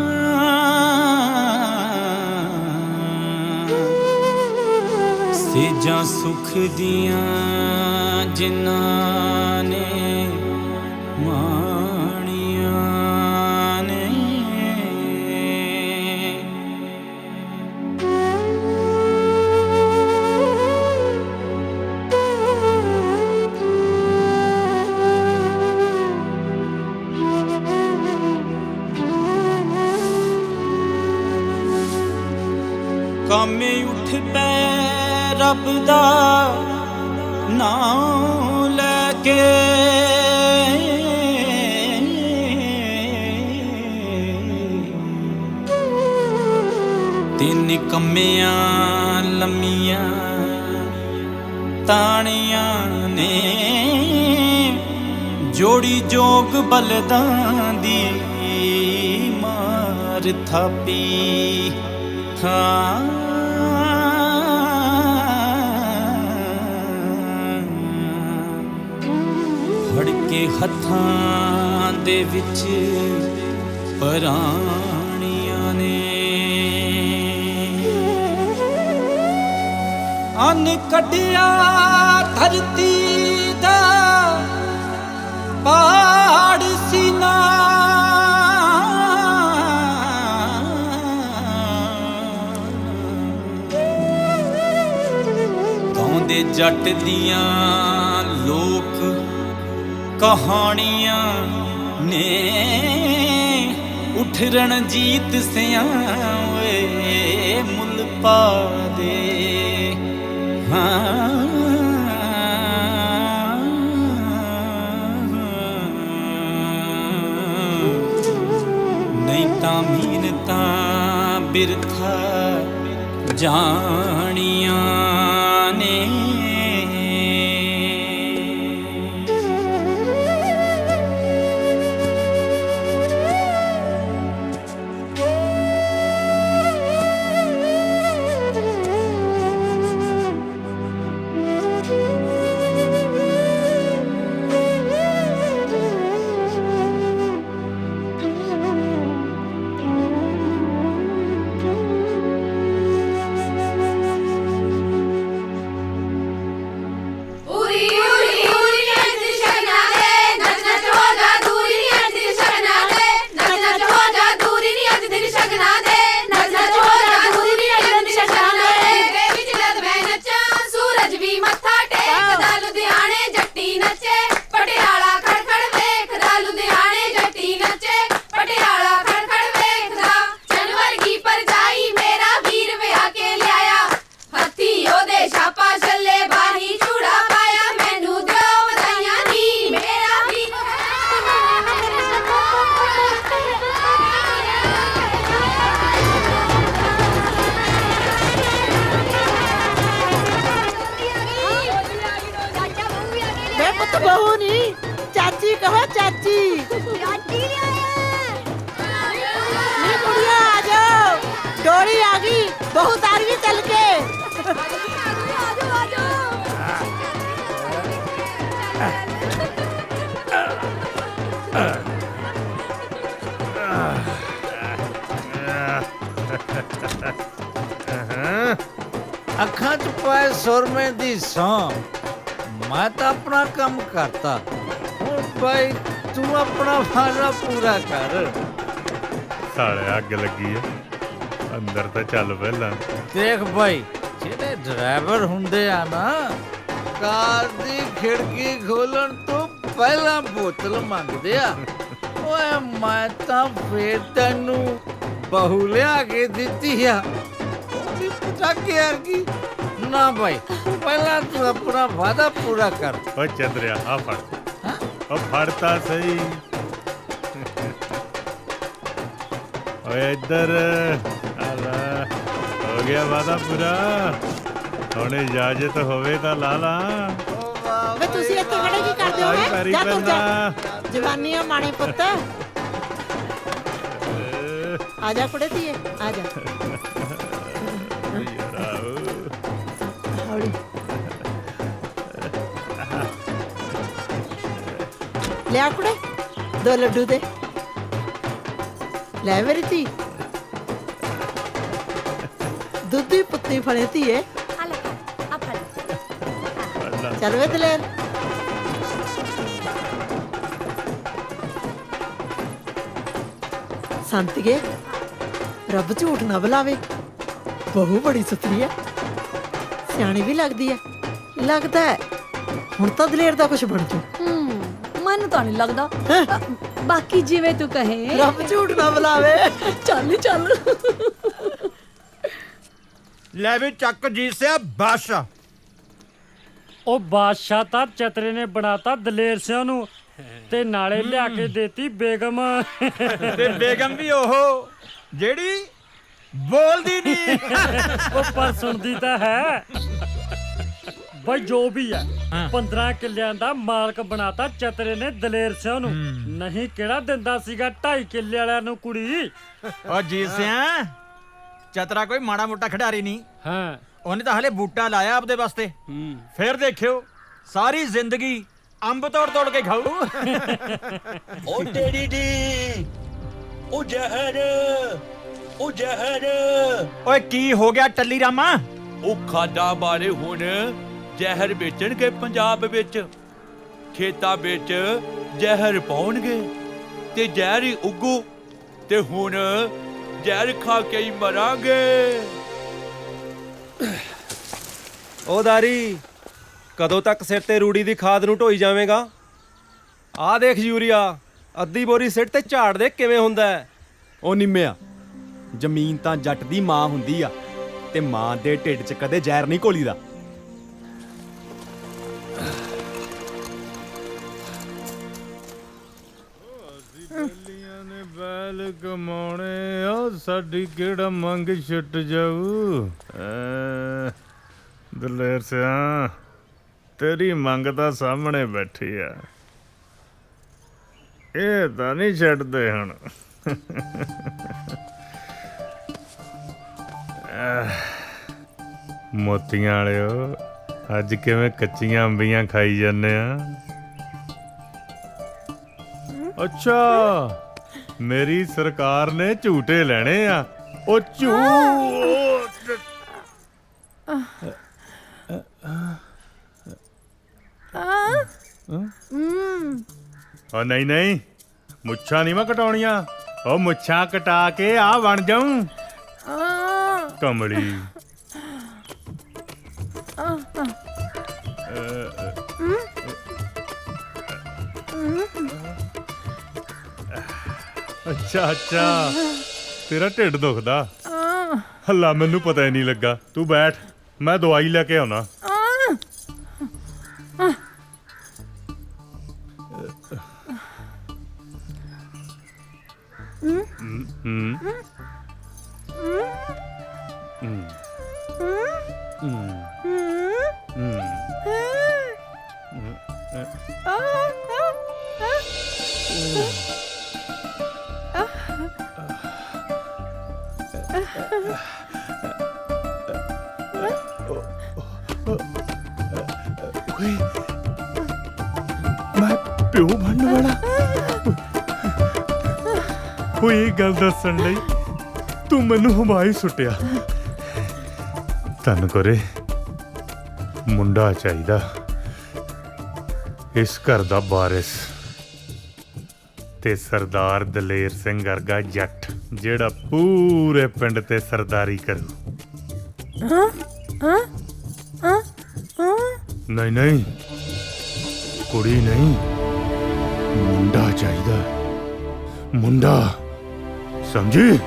ਸੇਜਾਂ ਸੁਖ ਦੀਆਂ ਜਿਨ੍ਹਾਂ ਨੇ ਮਾਣੀਆਂ ਨੇ ਕਾਮੇ ਉੱਠ ਪੈ ਰੱਬ ਦਾ ਨਾਮ ਲੈ ਕੇ ਤਿੰਨ ਕੰਮਿਆਂ ਲੰਮੀਆਂ ਤਾਣੀਆਂ ਨੇ ਜੋੜੀ ਜੋਗ ਬਲਦਾਂ ਦੀ ਮਾਰ ਥਾਪੀ ਫੜ ਕੇ ਹੱਥਾਂ ਦੇ ਵਿੱਚ ਪਰਾਣੀਆਂ ਨੇ ਅੰਨ ਕੱਢਿਆ ਧਰਤੀ ਦਾ ਪਾੜ ਸੀਨਾ ਗਾਉਂਦੇ ਜੱਟ ਦੀਆਂ ਲੋਕ ਕਹਾਣੀਆਂ ਨੇ ਉੱਠ ਰਣਜੀਤ ਸਿਆਂ ਓਏ ਮੁੱਲ ਪਾ ਦੇ ਨਹੀਂ ਤਾਂ ਮਿਹਨਤਾਂ ਬਿਰਥਾ ਜਾਣੀਆਂ ਨੇ बहू नहीं चाची कहो चाची आ जाओ डोरी आ गई बहू तार गई चल के ਅੱਖਾਂ 'ਚ ਪਾਏ ਸੁਰਮੇ ਦੀ ਸੌਂ ਮੈਂ ਤਾਂ ਆਪਣਾ ਕੰਮ ਕਰਤਾ ਹੁਣ ਭਾਈ ਤੂੰ ਆਪਣਾ ਫਾਇਦਾ ਪੂਰਾ ਕਰ ਸਾਲੇ ਅੱਗ ਲੱਗੀ ਆ ਅੰਦਰ ਤਾਂ ਚੱਲ ਪਹਿਲਾਂ ਦੇਖ ਭਾਈ ਜਿਹੜੇ ਡਰਾਈਵਰ ਹੁੰਦੇ ਆ ਨਾ ਕਾਰ ਦੀ ਖਿੜਕੀ ਖੋਲਣ ਤੋਂ ਪਹਿਲਾਂ ਬੋਤਲ ਮੰਗਦੇ ਆ ਓਏ ਮੈਂ ਤਾਂ ਫੇਰ ਤੈਨੂੰ ਬਹੂ ਲਿਆ ਕੇ ਦਿੱਤੀ ਆ ਉਹਦੀ ਪਟਾਕੇ ਵਰਗੀ ਨਾ ਭਾਈ ਪਹਿਲਾਂ ਤੂੰ ਆਪਣਾ ਵਾਅਦਾ ਪੂਰਾ ਕਰ ਓ ਚੰਦਰਿਆ ਆ ਫੜ ਓ ਫੜਤਾ ਸਹੀ ਓਏ ਇੱਧਰ ਆਲਾ ਹੋ ਗਿਆ ਵਾਅਦਾ ਪੂਰਾ ਹੁਣ ਇਜਾਜ਼ਤ ਹੋਵੇ ਤਾਂ ਲਾ ਲਾ ਵੇ ਤੁਸੀਂ ਇੱਥੇ ਖੜੇ ਕੀ ਕਰਦੇ ਹੋ ਜਾ ਤੂੰ ਜਾ ਜਵਾਨੀਆਂ ਮਾਣੇ ਪੁੱਤ ਆ ਜਾ ਕੁੜੇ ਧੀਏ ਆ ਜਾ ਹੌਲੀ ਲਿਆ ਕੁੜੇ 2 ਲੱਡੂ ਦੇ ਲੈ ਮੇਰੀ ਧੀ ਦੁੱਧੀ ਪੁੱਤੀ ਫੜੇ ਧੀਏ ਆ ਲੈ ਆ ਫੜ ਚੱਲ ਵੇ ਦਲੇਰ। ਸੰਤਗੇ ਰੱਬ ਝੂਠ ਨਾ ਬੁਲਾਵੇ, ਬਹੂ ਬੜੀ ਸੁਥਰੀ ਹੈ, ਸਿਆਣੀ ਵੀ ਲੱਗਦੀ ਹੈ। ਲੱਗਦਾ ਹੈ ਹੁਣ ਤਾਂ ਦਲੇਰ ਦਾ ਕੁਝ ਬਣ ਜੂ। ਮੈਨੂੰ ਤਾਂ ਨਹੀਂ ਲੱਗਦਾ। ਬਾਕੀ ਜਿਵੇਂ ਤੂੰ ਕਹੇ। ਰੱਬ ਝੂਠ ਨਾ ਬੁਲਾਵੇ। ਚੱਲ ਚੱਲ। ਲੈ ਵੀ ਚੱਕ ਜੀਸਿਆ ਬਾਦਸ਼ਾਹ। ਉਹ ਬਾਦਸ਼ਾਹ ਤਾਂ ਚਤਰੇ ਨੇ ਬਣਾਤਾ ਦਲੇਰ ਸਿਆਂ ਨੂੰ, ਤੇ ਨਾਲੇ ਲਿਆ ਕੇ ਦੇਤੀ ਬੇਗਮ। ਤੇ ਬੇਗਮ ਵੀ ਉਹ ਜਿਹੜੀ ਬੋਲਦੀ ਨਹੀਂ। ਉਹ ਪਰ ਸੁਣਦੀ ਤਾਂ ਹੈ। ਬਈ ਜੋ ਵੀ ਹੈ 15 ਕਿੱਲਿਆਂ ਦਾ ਮਾਲਕ ਬਣਾਤਾ ਚਤਰੇ ਨੇ ਦਲੇਰ ਸਿਆਂ ਨੂੰ। ਨਹੀਂ ਕਿਹੜਾ ਦਿੰਦਾ ਸੀਗਾ 2.5 ਕਿੱਲੇ ਵਾਲਿਆਂ ਨੂੰ ਕੁੜੀ। ਓ ਜੀ ਸਿਆ, ਚਤਰਾ ਕੋਈ ਮਾੜਾ ਮੋਟਾ ਖਿਡਾਰੀ ਨਹੀਂ। ਹਾਂ, ਉਹਨੇ ਤਾਂ ਹਲੇ ਬੂਟਾ ਲਾਇਆ ਆਪਦੇ ਵਾਸਤੇ। ਫਿਰ ਦੇਖਿਓ ਸਾਰੀ ਜ਼ਿੰਦਗੀ ਅੰਬ ਤੋੜ ਤੋੜ ਕੇ ਖਾਊ। ਓ ਤੇਰੀ ਦੀ ਓ ਜ਼ਹਿਰ, ਓ ਜ਼ਹਿਰ। ਓਏ ਕੀ ਹੋ ਗਿਆ ਟੱਲੀ ਰਾਮਾ? ਉਹ ਖਾਦਾ ਬਾਰੇ ਹੁਣ ਜ਼ਹਿਰ ਵੇਚਣਗੇ ਪੰਜਾਬ ਵਿੱਚ, ਖੇਤਾਂ ਵਿੱਚ ਜ਼ਹਿਰ ਪਾਉਣਗੇ ਤੇ ਜ਼ਹਿਰ ਹੀ ਉੱਗੂ, ਤੇ ਹੁਣ ਜ਼ਹਿਰ ਖਾ ਕੇ ਹੀ ਮਰਾਂਗੇ। ਓ ਦਾਰੀ, ਕਦੋਂ ਤੱਕ ਸਿਰ ਤੇ ਰੂੜੀ ਦੀ ਖਾਦ ਨੂੰ ਢੋਈ ਜਾਵੇਂਗਾ? ਆਹ ਦੇਖ ਯੂਰੀਆ, ਅੱਧੀ ਬੋਰੀ ਸਿੱਟ ਤੇ ਝਾੜ ਦੇ ਕਿਵੇਂ ਹੁੰਦਾ ਹੈ। ਉਹ ਨਿੰਮਿਆ, ਜ਼ਮੀਨ ਤਾਂ ਜੱਟ ਦੀ ਮਾਂ ਹੁੰਦੀ ਆ, ਤੇ ਮਾਂ ਦੇ ਢਿੱਡ 'ਚ ਕਦੇ ਜ਼ਹਿਰ ਨਹੀਂ ਘੋਲੀਦਾ। ਨੇ ਬੈਲ ਕਮਾਉਣੇ ਆ, ਸਾਡੀ ਕਿਹੜਾ ਮੰਗ ਛੁੱਟ ਜਾਊ। ਦਲੇਰ ਸਿਆ, ਤੇਰੀ ਮੰਗ ਤਾਂ ਸਾਹਮਣੇ ਬੈਠੀ ਆ, ਇਹ ਤਾਂ ਨਹੀਂ ਛੱਡਦੇ ਹੁਣ। ਮੋਤੀਆਂ ਵਾਲਿਓ, ਅੱਜ ਕਿਵੇਂ ਕੱਚੀਆਂ ਅੰਬੀਆਂ ਖਾਈ ਜਾਂਦੇ ਆ? ਅੱਛਾ, ਮੇਰੀ ਸਰਕਾਰ ਨੇ ਝੂਟੇ ਲੈਣੇ ਆ। ਉਹ ਝੂਟ ਉਹ ਨਹੀਂ ਨਹੀਂ, ਮੁੱਛਾਂ ਨਹੀਂ ਮੈਂ ਕਟਾਉਣੀਆਂ। ਉਹ ਮੁੱਛਾਂ ਕਟਾ ਕੇ ਆ ਬਣ ਜਾਊਂ ਕਮਲੀ। ਅੱਛਾ ਅੱਛਾ, ਤੇਰਾ ਢਿੱਡ ਦੁਖਦਾ। ਹੱਲਾ ਮੈਨੂੰ ਪਤਾ ਹੀ ਨਹੀਂ ਲੱਗਾ। ਤੂੰ ਬੈਠ, ਮੈਂ ਦਵਾਈ ਲੈ ਕੇ ਆਉਣਾ। ਮੈਂ ਪਿਓ ਬਣਨ ਵਾਲਾ। ਕੋਈ ਗੱਲ ਦੱਸਣ ਲਈ ਤੂੰ ਮੈਨੂੰ ਹਮਾਈ ਸੁੱਟਿਆ। ਧੰਨ ਕਰੇ, ਮੁੰਡਾ ਚਾਹੀਦਾ, ਇਸ ਘਰ ਦਾ ਵਾਰਿਸ, ਤੇ ਸਰਦਾਰ ਦਲੇਰ ਸਿੰਘ ਵਰਗਾ ਜੱਟ ਜਿਹੜਾ ਪੂਰੇ ਪਿੰਡ ਤੇ ਸਰਦਾਰੀ ਕਰੂ। ਨਹੀਂ ਨਹੀਂ, ਕੁੜੀ ਨਹੀਂ, ਮੁੰਡਾ ਚਾਹੀਦਾ, ਮੁੰਡਾ, ਸਮਝੀ?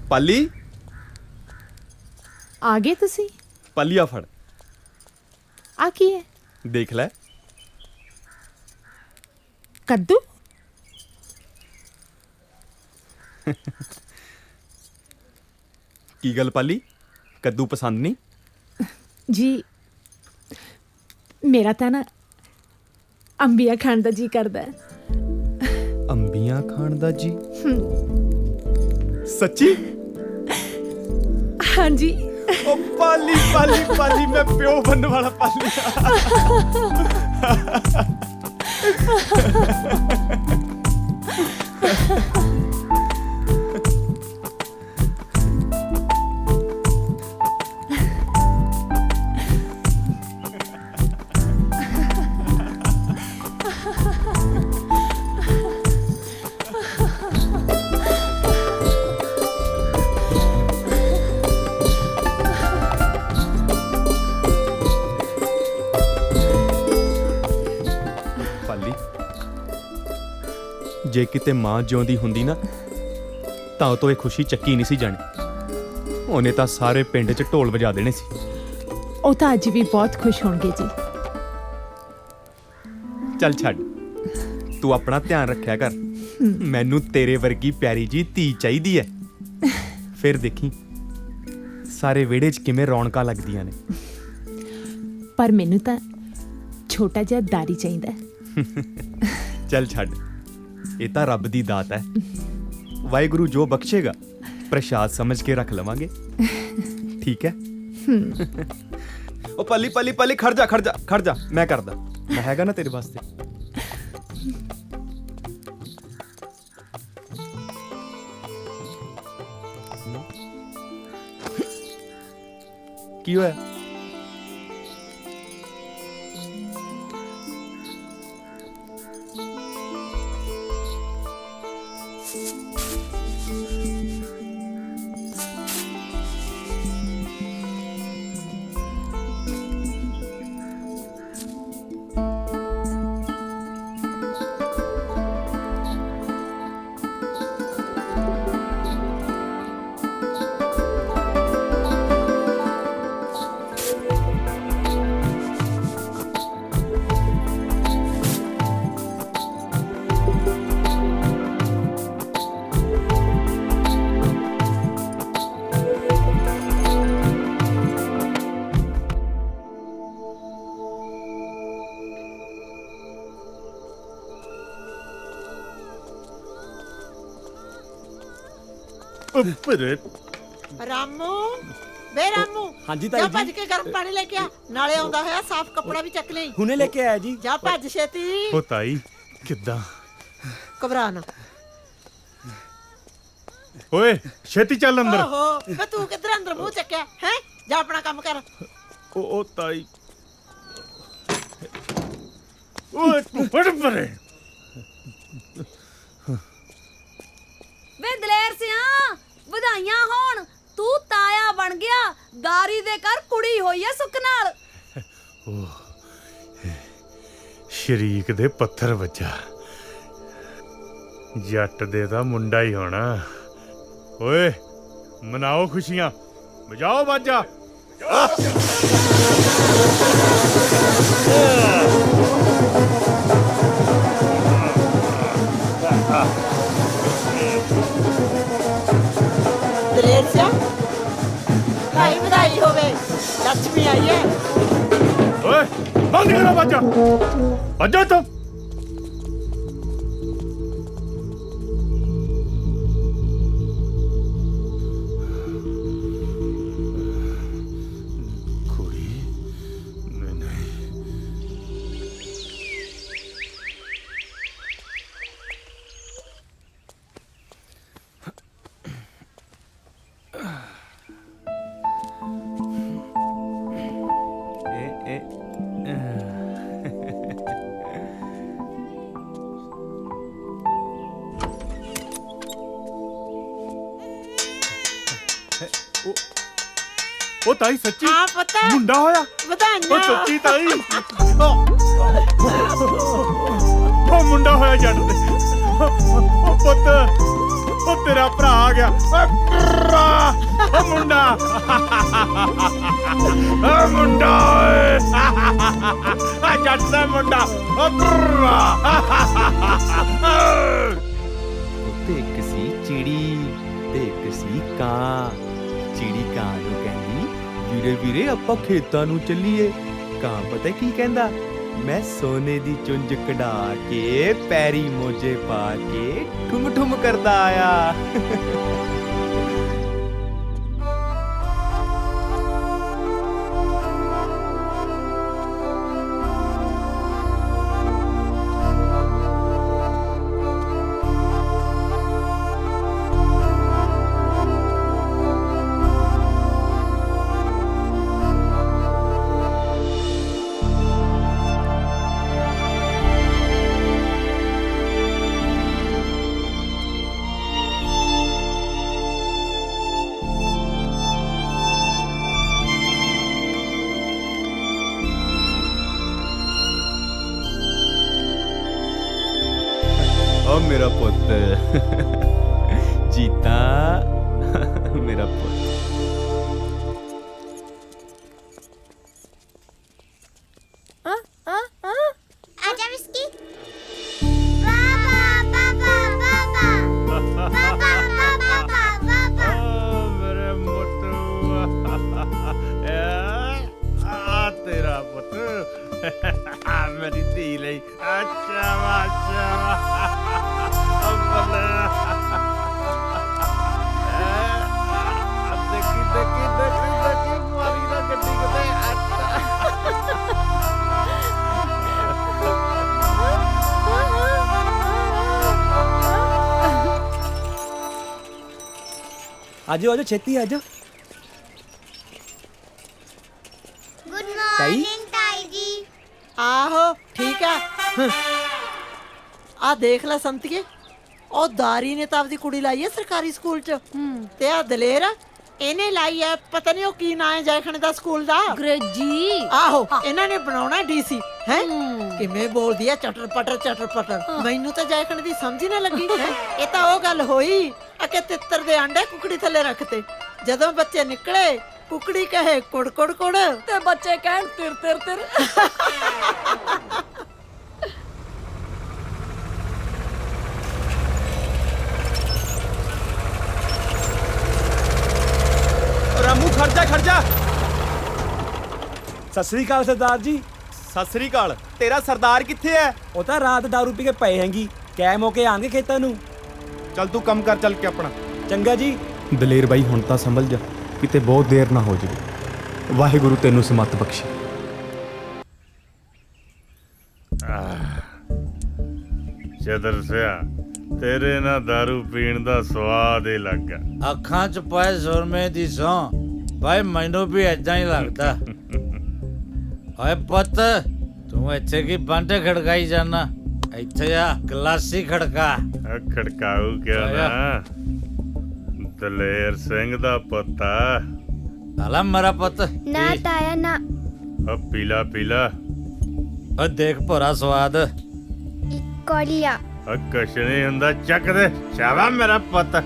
ਪਾਲੀ, ਆ ਗਏ ਤੁਸੀਂ? ਪਾਲੀਆ ਫੜ। ਆ ਕੀ ਹੈ? ਦੇਖ ਲੈ। ਕੱਦੂ? ਕੀ ਗੱਲ ਪਾਲੀ, ਕੱਦੂ ਪਸੰਦ ਨਹੀਂ? ਜੀ ਮੇਰਾ ਤਾਂ ਨਾ ਅੰਬੀਆਂ ਖਾਣ ਦਾ ਜੀ ਕਰਦਾ ਹੈ। ਅੰਬੀਆਂ ਖਾਣ ਦਾ ਜੀ? ਸੱਚੀ? ਹਾਂਜੀ। ਉਹ ਪਾਲੀ ਪਾਲੀ ਪਾਲੀ, ਮੈਂ ਪਿਓ ਬਣਨ ਵਾਲਾ ਪਾਲੀ। ਪਾਲੀ, ਜੇ ਕਿਤੇ ਮਾਂ ਜਿਉਂਦੀ ਹੁੰਦੀ ਨਾ ਤਾਂ ਉਹ ਤੋਂ ਇਹ ਖੁਸ਼ੀ ਚੱਕੀ ਨਹੀਂ ਸੀ ਜਾਣੀ। ਉਹਨੇ ਤਾਂ ਸਾਰੇ ਪਿੰਡ 'ਚ ਢੋਲ ਵਜਾ ਦੇਣੇ ਸੀ। ਉਹ ਤਾਂ ਅੱਜ ਵੀ ਬਹੁਤ ਖੁਸ਼ ਹੋਣਗੇ ਜੀ। ਚੱਲ ਛੱਡ, ਤੂੰ ਆਪਣਾ ਧਿਆਨ ਰੱਖਿਆ ਕਰ। ਮੈਨੂੰ ਤੇਰੇ ਵਰਗੀ ਪਿਆਰੀ ਜੀ ਧੀ ਚਾਹੀਦੀ ਹੈ। ਫਿਰ ਦੇਖੀ ਸਾਰੇ ਵਿਹੜੇ 'ਚ ਕਿਵੇਂ ਰੌਣਕਾਂ ਲੱਗਦੀਆਂ ਨੇ। ਪਰ ਮੈਨੂੰ ਤਾਂ ਛੋਟਾ ਜਿਹਾ ਦਾਰੀ ਚਾਹੀਦਾ। ਚੱਲ ਛੱਡ, ਇਹ ਤਾਂ ਰੱਬ ਦੀ ਦਾਤ ਹੈ। ਵਾਹਿਗੁਰੂ ਜੋ ਬਖਸ਼ੇਗਾ ਪ੍ਰਸ਼ਾਦ ਸਮਝ ਕੇ ਰੱਖ ਲਵਾਂਗੇ। ਠੀਕ ਹੈ। ਉਹ ਪੱਲੀ ਪੱਲੀ ਪੱਲੀ, ਖੜ ਜਾ ਖੜ ਜਾ ਖੜ ਜਾ, ਮੈਂ ਕਰਦਾ, ਮੈਂ ਹੈਗਾ ਨਾ ਤੇਰੇ ਵਾਸਤੇ। ਕੀ ਹੋਇਆ? ਰਾਮੂ, ਬੇ ਰਾਮੂ, ਹਾਂਜੀ ਜਾ ਤਾਈ ਭੱਜ ਜੀ। ਕੇ ਗਰਮ ਪਾਣੀ ਲੈ ਕੇ ਆ, ਨਾਲੇ ਆਉਂਦਾ ਹੋਇਆ ਸਾਫ਼ ਕੱਪੜਾ ਵੀ ਚੱਕ ਲਈ। ਹੁਣੇ ਲੈ ਕੇ ਆਇਆ ਜੀ। ਜਾ ਭੱਜ ਛੇਤੀ। ਉਹ ਤਾਈ ਕਿੱਦਾਂ? ਘਬਰਾ ਨਾ। ਓਏ ਛੇਤੀ ਚੱਲ ਅੰਦਰ। ਓਹੋ, ਵੇ ਤੂੰ ਕਿੱਧਰ ਅੰਦਰ ਮੂੰਹ ਚੱਕਿਆ ਹੈ? ਜਾ ਆਪਣਾ ਕੰਮ ਕਰ। ਉਹ ਤਾਈ, ਓਏ ਤੂੰ ਫੜ ਪਰੇ। ਵੇ ਦਲੇਰ ਸਿਆ, ਵਧਾਈਆਂ ਹੋਣ, ਤੂੰ ਤਾਇਆ ਬਣ ਗਿਆ। ਦਾਰੀ ਦੇ ਘਰ ਕੁੜੀ ਹੋਈ ਐ ਸੁੱਖ ਨਾਲ। ਸ਼ਰੀਕ ਦੇ ਪੱਥਰ ਵੱਜਾ, ਜੱਟ ਦੇ ਦਾ ਮੁੰਡਾ ਹੀ ਹੋਣਾ। ਓਏ ਮਨਾਓ ਖੁਸ਼ੀਆਂ, ਵਜਾਓ ਬਾਜਾ। ਦਲੇਰ ਸਿਆ, ਭਾਈ ਵਧਾਈ ਹੋਵੇ, ਲక్ష్ਮੀ ਆਈ ਹੈ। ਓਏ ਬੰਦ ਕਰੋ ਬਾਜਾ, ਬਾਜਾ ਤੂੰ। ਉਹ ਤਾਈ ਸੱਚੀ ਹਾਂ ਪਤਾ ਮੁੰਡਾ ਹੋਇਆ। ਵਧਾਈਆਂ। ਉਹ ਸੱਚੀ ਤਾਈ, ਉਹ ਮੁੰਡਾ ਹੋਇਆ ਜੱਟ ਦੇ। ਉਹ ਪੁੱਤ, ਉਹ ਤੇਰਾ ਭਰਾ ਆ ਗਿਆ। ਉਹ ਮੁੰਡਾ, ਉਹ ਮੁੰਡਾ ਓਏ, ਜੱਟ ਦਾ ਮੁੰਡਾ। ਉੱਤੇ ਇੱਕ ਸੀ ਚਿੜੀ ਤੇ ਇੱਕ ਸੀ ਕਾਂ। ਚਿੜੀ ਕਾਂ ਨੂੰ ਕਹਿੰਦੀ, ਵੀਰੇ ਵੀਰੇ ਆਪਾਂ ਖੇਤਾਂ ਨੂੰ ਚੱਲੀਏ। ਕਾਂ ਪਤਾ ਕੀ ਕਹਿੰਦਾ, ਮੈਂ ਸੋਨੇ ਦੀ ਚੁੰਝ ਕਢਾ ਕੇ ਪੈਰੀ ਮੋਜੇ ਪਾ ਕੇ ਠੁਮ ਠੁਮ ਕਰਦਾ ਆਇਆ। ਮੇਰਾ ਪੁੱਤ ਜੀਤਾ ਮੇਰਾ ਪੁੱਤ। आजा विस्की बाबा बाबा बाबा बाबा बाबा बाबा मेरे मोटू आ तेरा पुत मेरी धी ਲਈ अच्छा अच्छा देखी देखी देखी देखी मारी ना गड्डी कते ਆਜੋ ਆਜੋ ਛੇਤੀ ਆਜੋ। गुड मॉर्निंग ताई जी। ਆਹੋ ਠੀਕ ਆ। ਆ ਦੇਖ ਲੈ ਸੰਤੀਏ, ਉਹ ਦਾਰੀ ਨੇ ਤਾਂ ਆਪਦੀ ਕੁੜੀ ਲਾਈ ਹੈ ਸਰਕਾਰੀ ਸਕੂਲ 'ਚ ਤੇ ਆ ਦਲੇਰ ਆ, ਇਹਨੇ ਲਾਈ ਹੈ ਪਤਾ ਨਹੀਂ ਉਹ ਕੀ ਨਾਂ ਹੈ ਜੈਖਣੇ ਦਾ ਸਕੂਲ ਦਾ। ਅੰਗਰੇਜ਼ੀ। ਆਹੋ ਇਹਨਾਂ ਨੇ ਬਣਾਉਣਾ ਡੀਸੀ ਹੈ। ਕਿਵੇਂ ਬੋਲਦੀ ਆ ਚਟਰ ਪਟਰ। ਮੈਨੂੰ ਤਾਂ ਜੈਖਣੇ ਦੀ ਸਮਝ ਹੀ ਨਾ ਲੱਗੀ ਹੈ। ਇਹ ਤਾਂ ਉਹ ਗੱਲ ਹੋਈ ਅਕੇ ਤਿੱਤਰ ਦੇ ਆਂਡੇ ਕੁਕੜੀ ਥੱਲੇ ਰੱਖਤੇ, ਜਦੋਂ ਬੱਚੇ ਨਿਕਲੇ ਕੁਕੜੀ ਕਹੇ ਕੁੜ ਕੁੜ ਕੁੜ ਤੇ ਬੱਚੇ ਕਹਿਣ ਤਿਰ ਤਿਰ ਤਿਰ। ਰਾਮੂ ਖੜ ਜਾ। ਸਤਿ ਸ੍ਰੀ ਅਕਾਲ ਸਰਦਾਰ ਜੀ। ਸਤਿ ਸ੍ਰੀ ਅਕਾਲ। ਤੇਰਾ ਸਰਦਾਰ ਕਿੱਥੇ ਹੈ? ਉਹ ਤਾਂ ਰਾਤ ਦਾਰੂ ਪੀ ਕੇ ਪਏ ਹੈਂਗੀ, ਕੈ ਮੌਕੇ ਆਣਗੇ ਖੇਤਾਂ ਨੂੰ। ਚੱਲ ਤੂੰ ਕੰਮ ਕਰ ਚੱਲ ਕੇ ਆਪਣਾ। ਚੰਗਾ ਜੀ। ਦਲੇਰ ਬਾਈ ਹੁਣ ਤਾਂ ਸੰਭਲ ਜਾ, ਕਿਤੇ ਬਹੁਤ ਦੇਰ ਨਾ ਹੋ ਜਾਵੇ। ਵਾਹਿਗੁਰੂ ਤੈਨੂੰ ਸਮਤ ਬਖਸ਼ੇ। ਚਦਰ ਸਿਆ ਤੇਰੇ ਨਾਲ ਦਾਰੂ ਪੀਣ ਦਾ ਸਵਾਦ ਹੀ ਲੱਗਾ। ਅੱਖਾਂ 'ਚ ਪਾਏ ਸੁਰਮੇ ਦੀ ਸੌਂ ਭਾਈ ਮੈਨੂੰ ਵੀ ਏਦਾਂ ਹੀ ਲੱਗਦਾ। ਓਏ ਪੁੱਤ ਤੂੰ ਇੱਥੇ ਕੀ ਬੰਦ ਖੜਕਾਈ ਜਾਣਾ? ਇੱਥੇ ਆ ਗਲਾਸੀ ਖੜਕਾ। ਖੜਕਾਊ ਕਿਆ ਨਾ, ਦਲੇਰ ਸਿੰਘ ਦਾ ਪੁੱਤ ਆ। ਆਲਾ ਮੇਰਾ ਪੁੱਤ ना ताया ना। ਪੀਲਾ ਪੀਲਾ। ਓ ਦੇਖ ਭੋਰਾ ਸਵਾਦ। कोलिया ਕੁਛ ਨਹੀਂ ਹੁੰਦਾ, ਚੱਕ ਦੇ। ਸ਼ਾਬਾਸ਼ ਮੇਰਾ ਪੁੱਤ,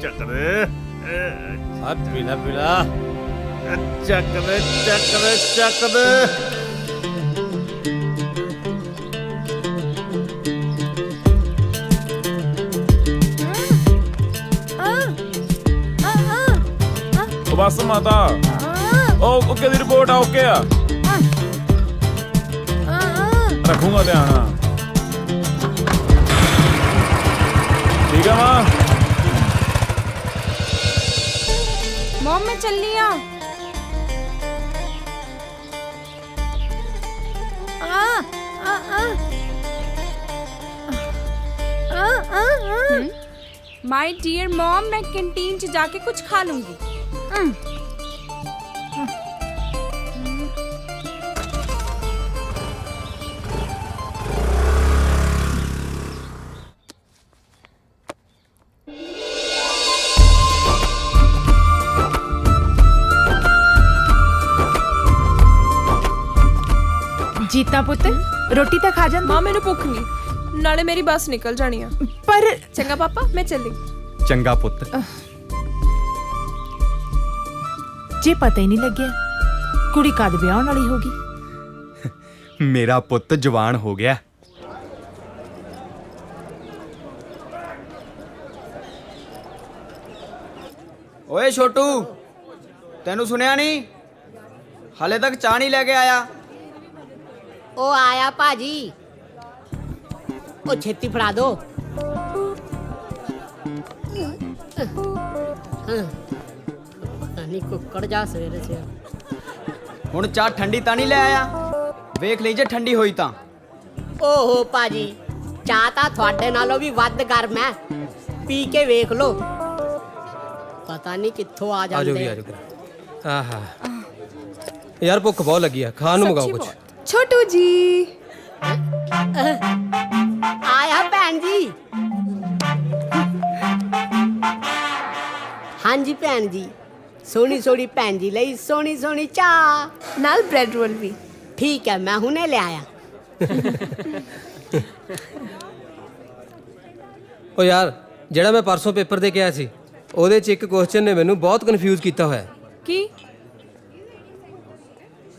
ਚੱਕ ਦੇ। ਆ ਪੀਲਾ ਪੀਲਾ। ਚੱਕ ਦੇ ਚੱਕ ਦੇ ਚੱਕ ਦੇ। ਬਸ ਮਾਤਾ, ਉਹ ਕਿਹਦੀ ਰਿਪੋਰਟ ਆ? ਓਕੇ ਆ, ਰੱਖੂਗਾ ਧਿਆਨ। ਠੀਕ ਆ ਮਾਂ। मॉम मैं चल लिया। माय डियर मॉम, मैं कैंटीन च जाके कुछ खा लूंगी। ਜੀਤਾ ਪੁੱਤ ਰੋਟੀ ਤਾਂ ਖਾ ਜਾਂਦਾ। ਮਾਂ ਮੈਨੂੰ ਭੁੱਖ ਨਹੀਂ, ਨਾਲੇ ਮੇਰੀ ਬੱਸ ਨਿਕਲ ਜਾਣੀ ਆ। ਪਰ ਚੰਗਾ ਪਾਪਾ ਮੈਂ ਚੱਲੀ। ਚੰਗਾ ਪੁੱਤ। ਜੇ ਪਤਾ ਹੀ ਨਹੀਂ ਲੱਗਿਆ ਕੁੜੀ ਕਦ ਵਿਆਹਣ ਵਾਲੀ ਹੋਗੀ। ਮੇਰਾ ਪੁੱਤ ਜਵਾਨ ਹੋ ਗਿਆ। ਓਏ ਛੋਟੂ, ਤੈਨੂੰ ਸੁਣਿਆ ਨਹੀਂ? ਹਲੇ ਤੱਕ ਚਾਹ ਨਹੀਂ ਲੈ ਕੇ ਆਇਆ। ਉਹ ਆਇਆ ਭਾਜੀ, ਉਹ ਛੇਤੀ ਫੜਾ ਦੋ। ਨਹੀਂ ਕੁੱਕੜ ਜਾ ਸਵੇਰੇ ਸੇ। ਹੁਣ ਚਾਹ ਠੰਡੀ ਤਾਂ ਨਹੀਂ ਲੈ ਆਇਆ? ਵੇਖ ਲਈ ਜੇ ਠੰਡੀ ਹੋਈ ਤਾਂ। ਓਹੋ ਭਾਜੀ, ਚਾਹ ਤਾਂ ਤੁਹਾਡੇ ਨਾਲੋਂ ਵੀ ਵੱਧ ਗਰਮ ਹੈ, ਪੀ ਕੇ ਵੇਖ ਲੋ। ਪਤਾ ਨਹੀਂ ਕਿੱਥੋਂ ਆ ਜਾਂਦੇ। ਆਹਾ ਯਾਰ ਭੁੱਖ ਬਹੁਤ ਲੱਗੀ ਆ, ਖਾਣ ਨੂੰ ਮੰਗਾਓ ਕੁਝ। ਛੋਟੂ ਜੀ ਆਇਆ ਭੈਣ ਜੀ। ਹਾਂਜੀ ਭੈਣ ਜੀ, ਸੋਹਣੀ ਸੋਹਣੀ ਭੈਣ ਜੀ ਲਈ ਸੋਹਣੀ ਸੋਹਣੀ ਚਾਹ ਨਾਲ ਬ੍ਰੈਡ ਰੋਲ ਵੀ। ਠੀਕ ਹੈ, ਮੈਂ ਹੁਣੇ ਲੈ ਆਇਆ। ਓ ਯਾਰ ਜਿਹੜਾ ਮੈਂ ਪਰਸੋਂ ਪੇਪਰ ਦੇ ਕੇ ਆਇਆ ਸੀ ਉਹਦੇ 'ਚ ਇੱਕ ਕੁਐਸਚਨ ਨੇ ਮੈਨੂੰ ਬਹੁਤ ਕਨਫਿਊਜ਼ ਕੀਤਾ ਹੋਇਆ। ਕੀ?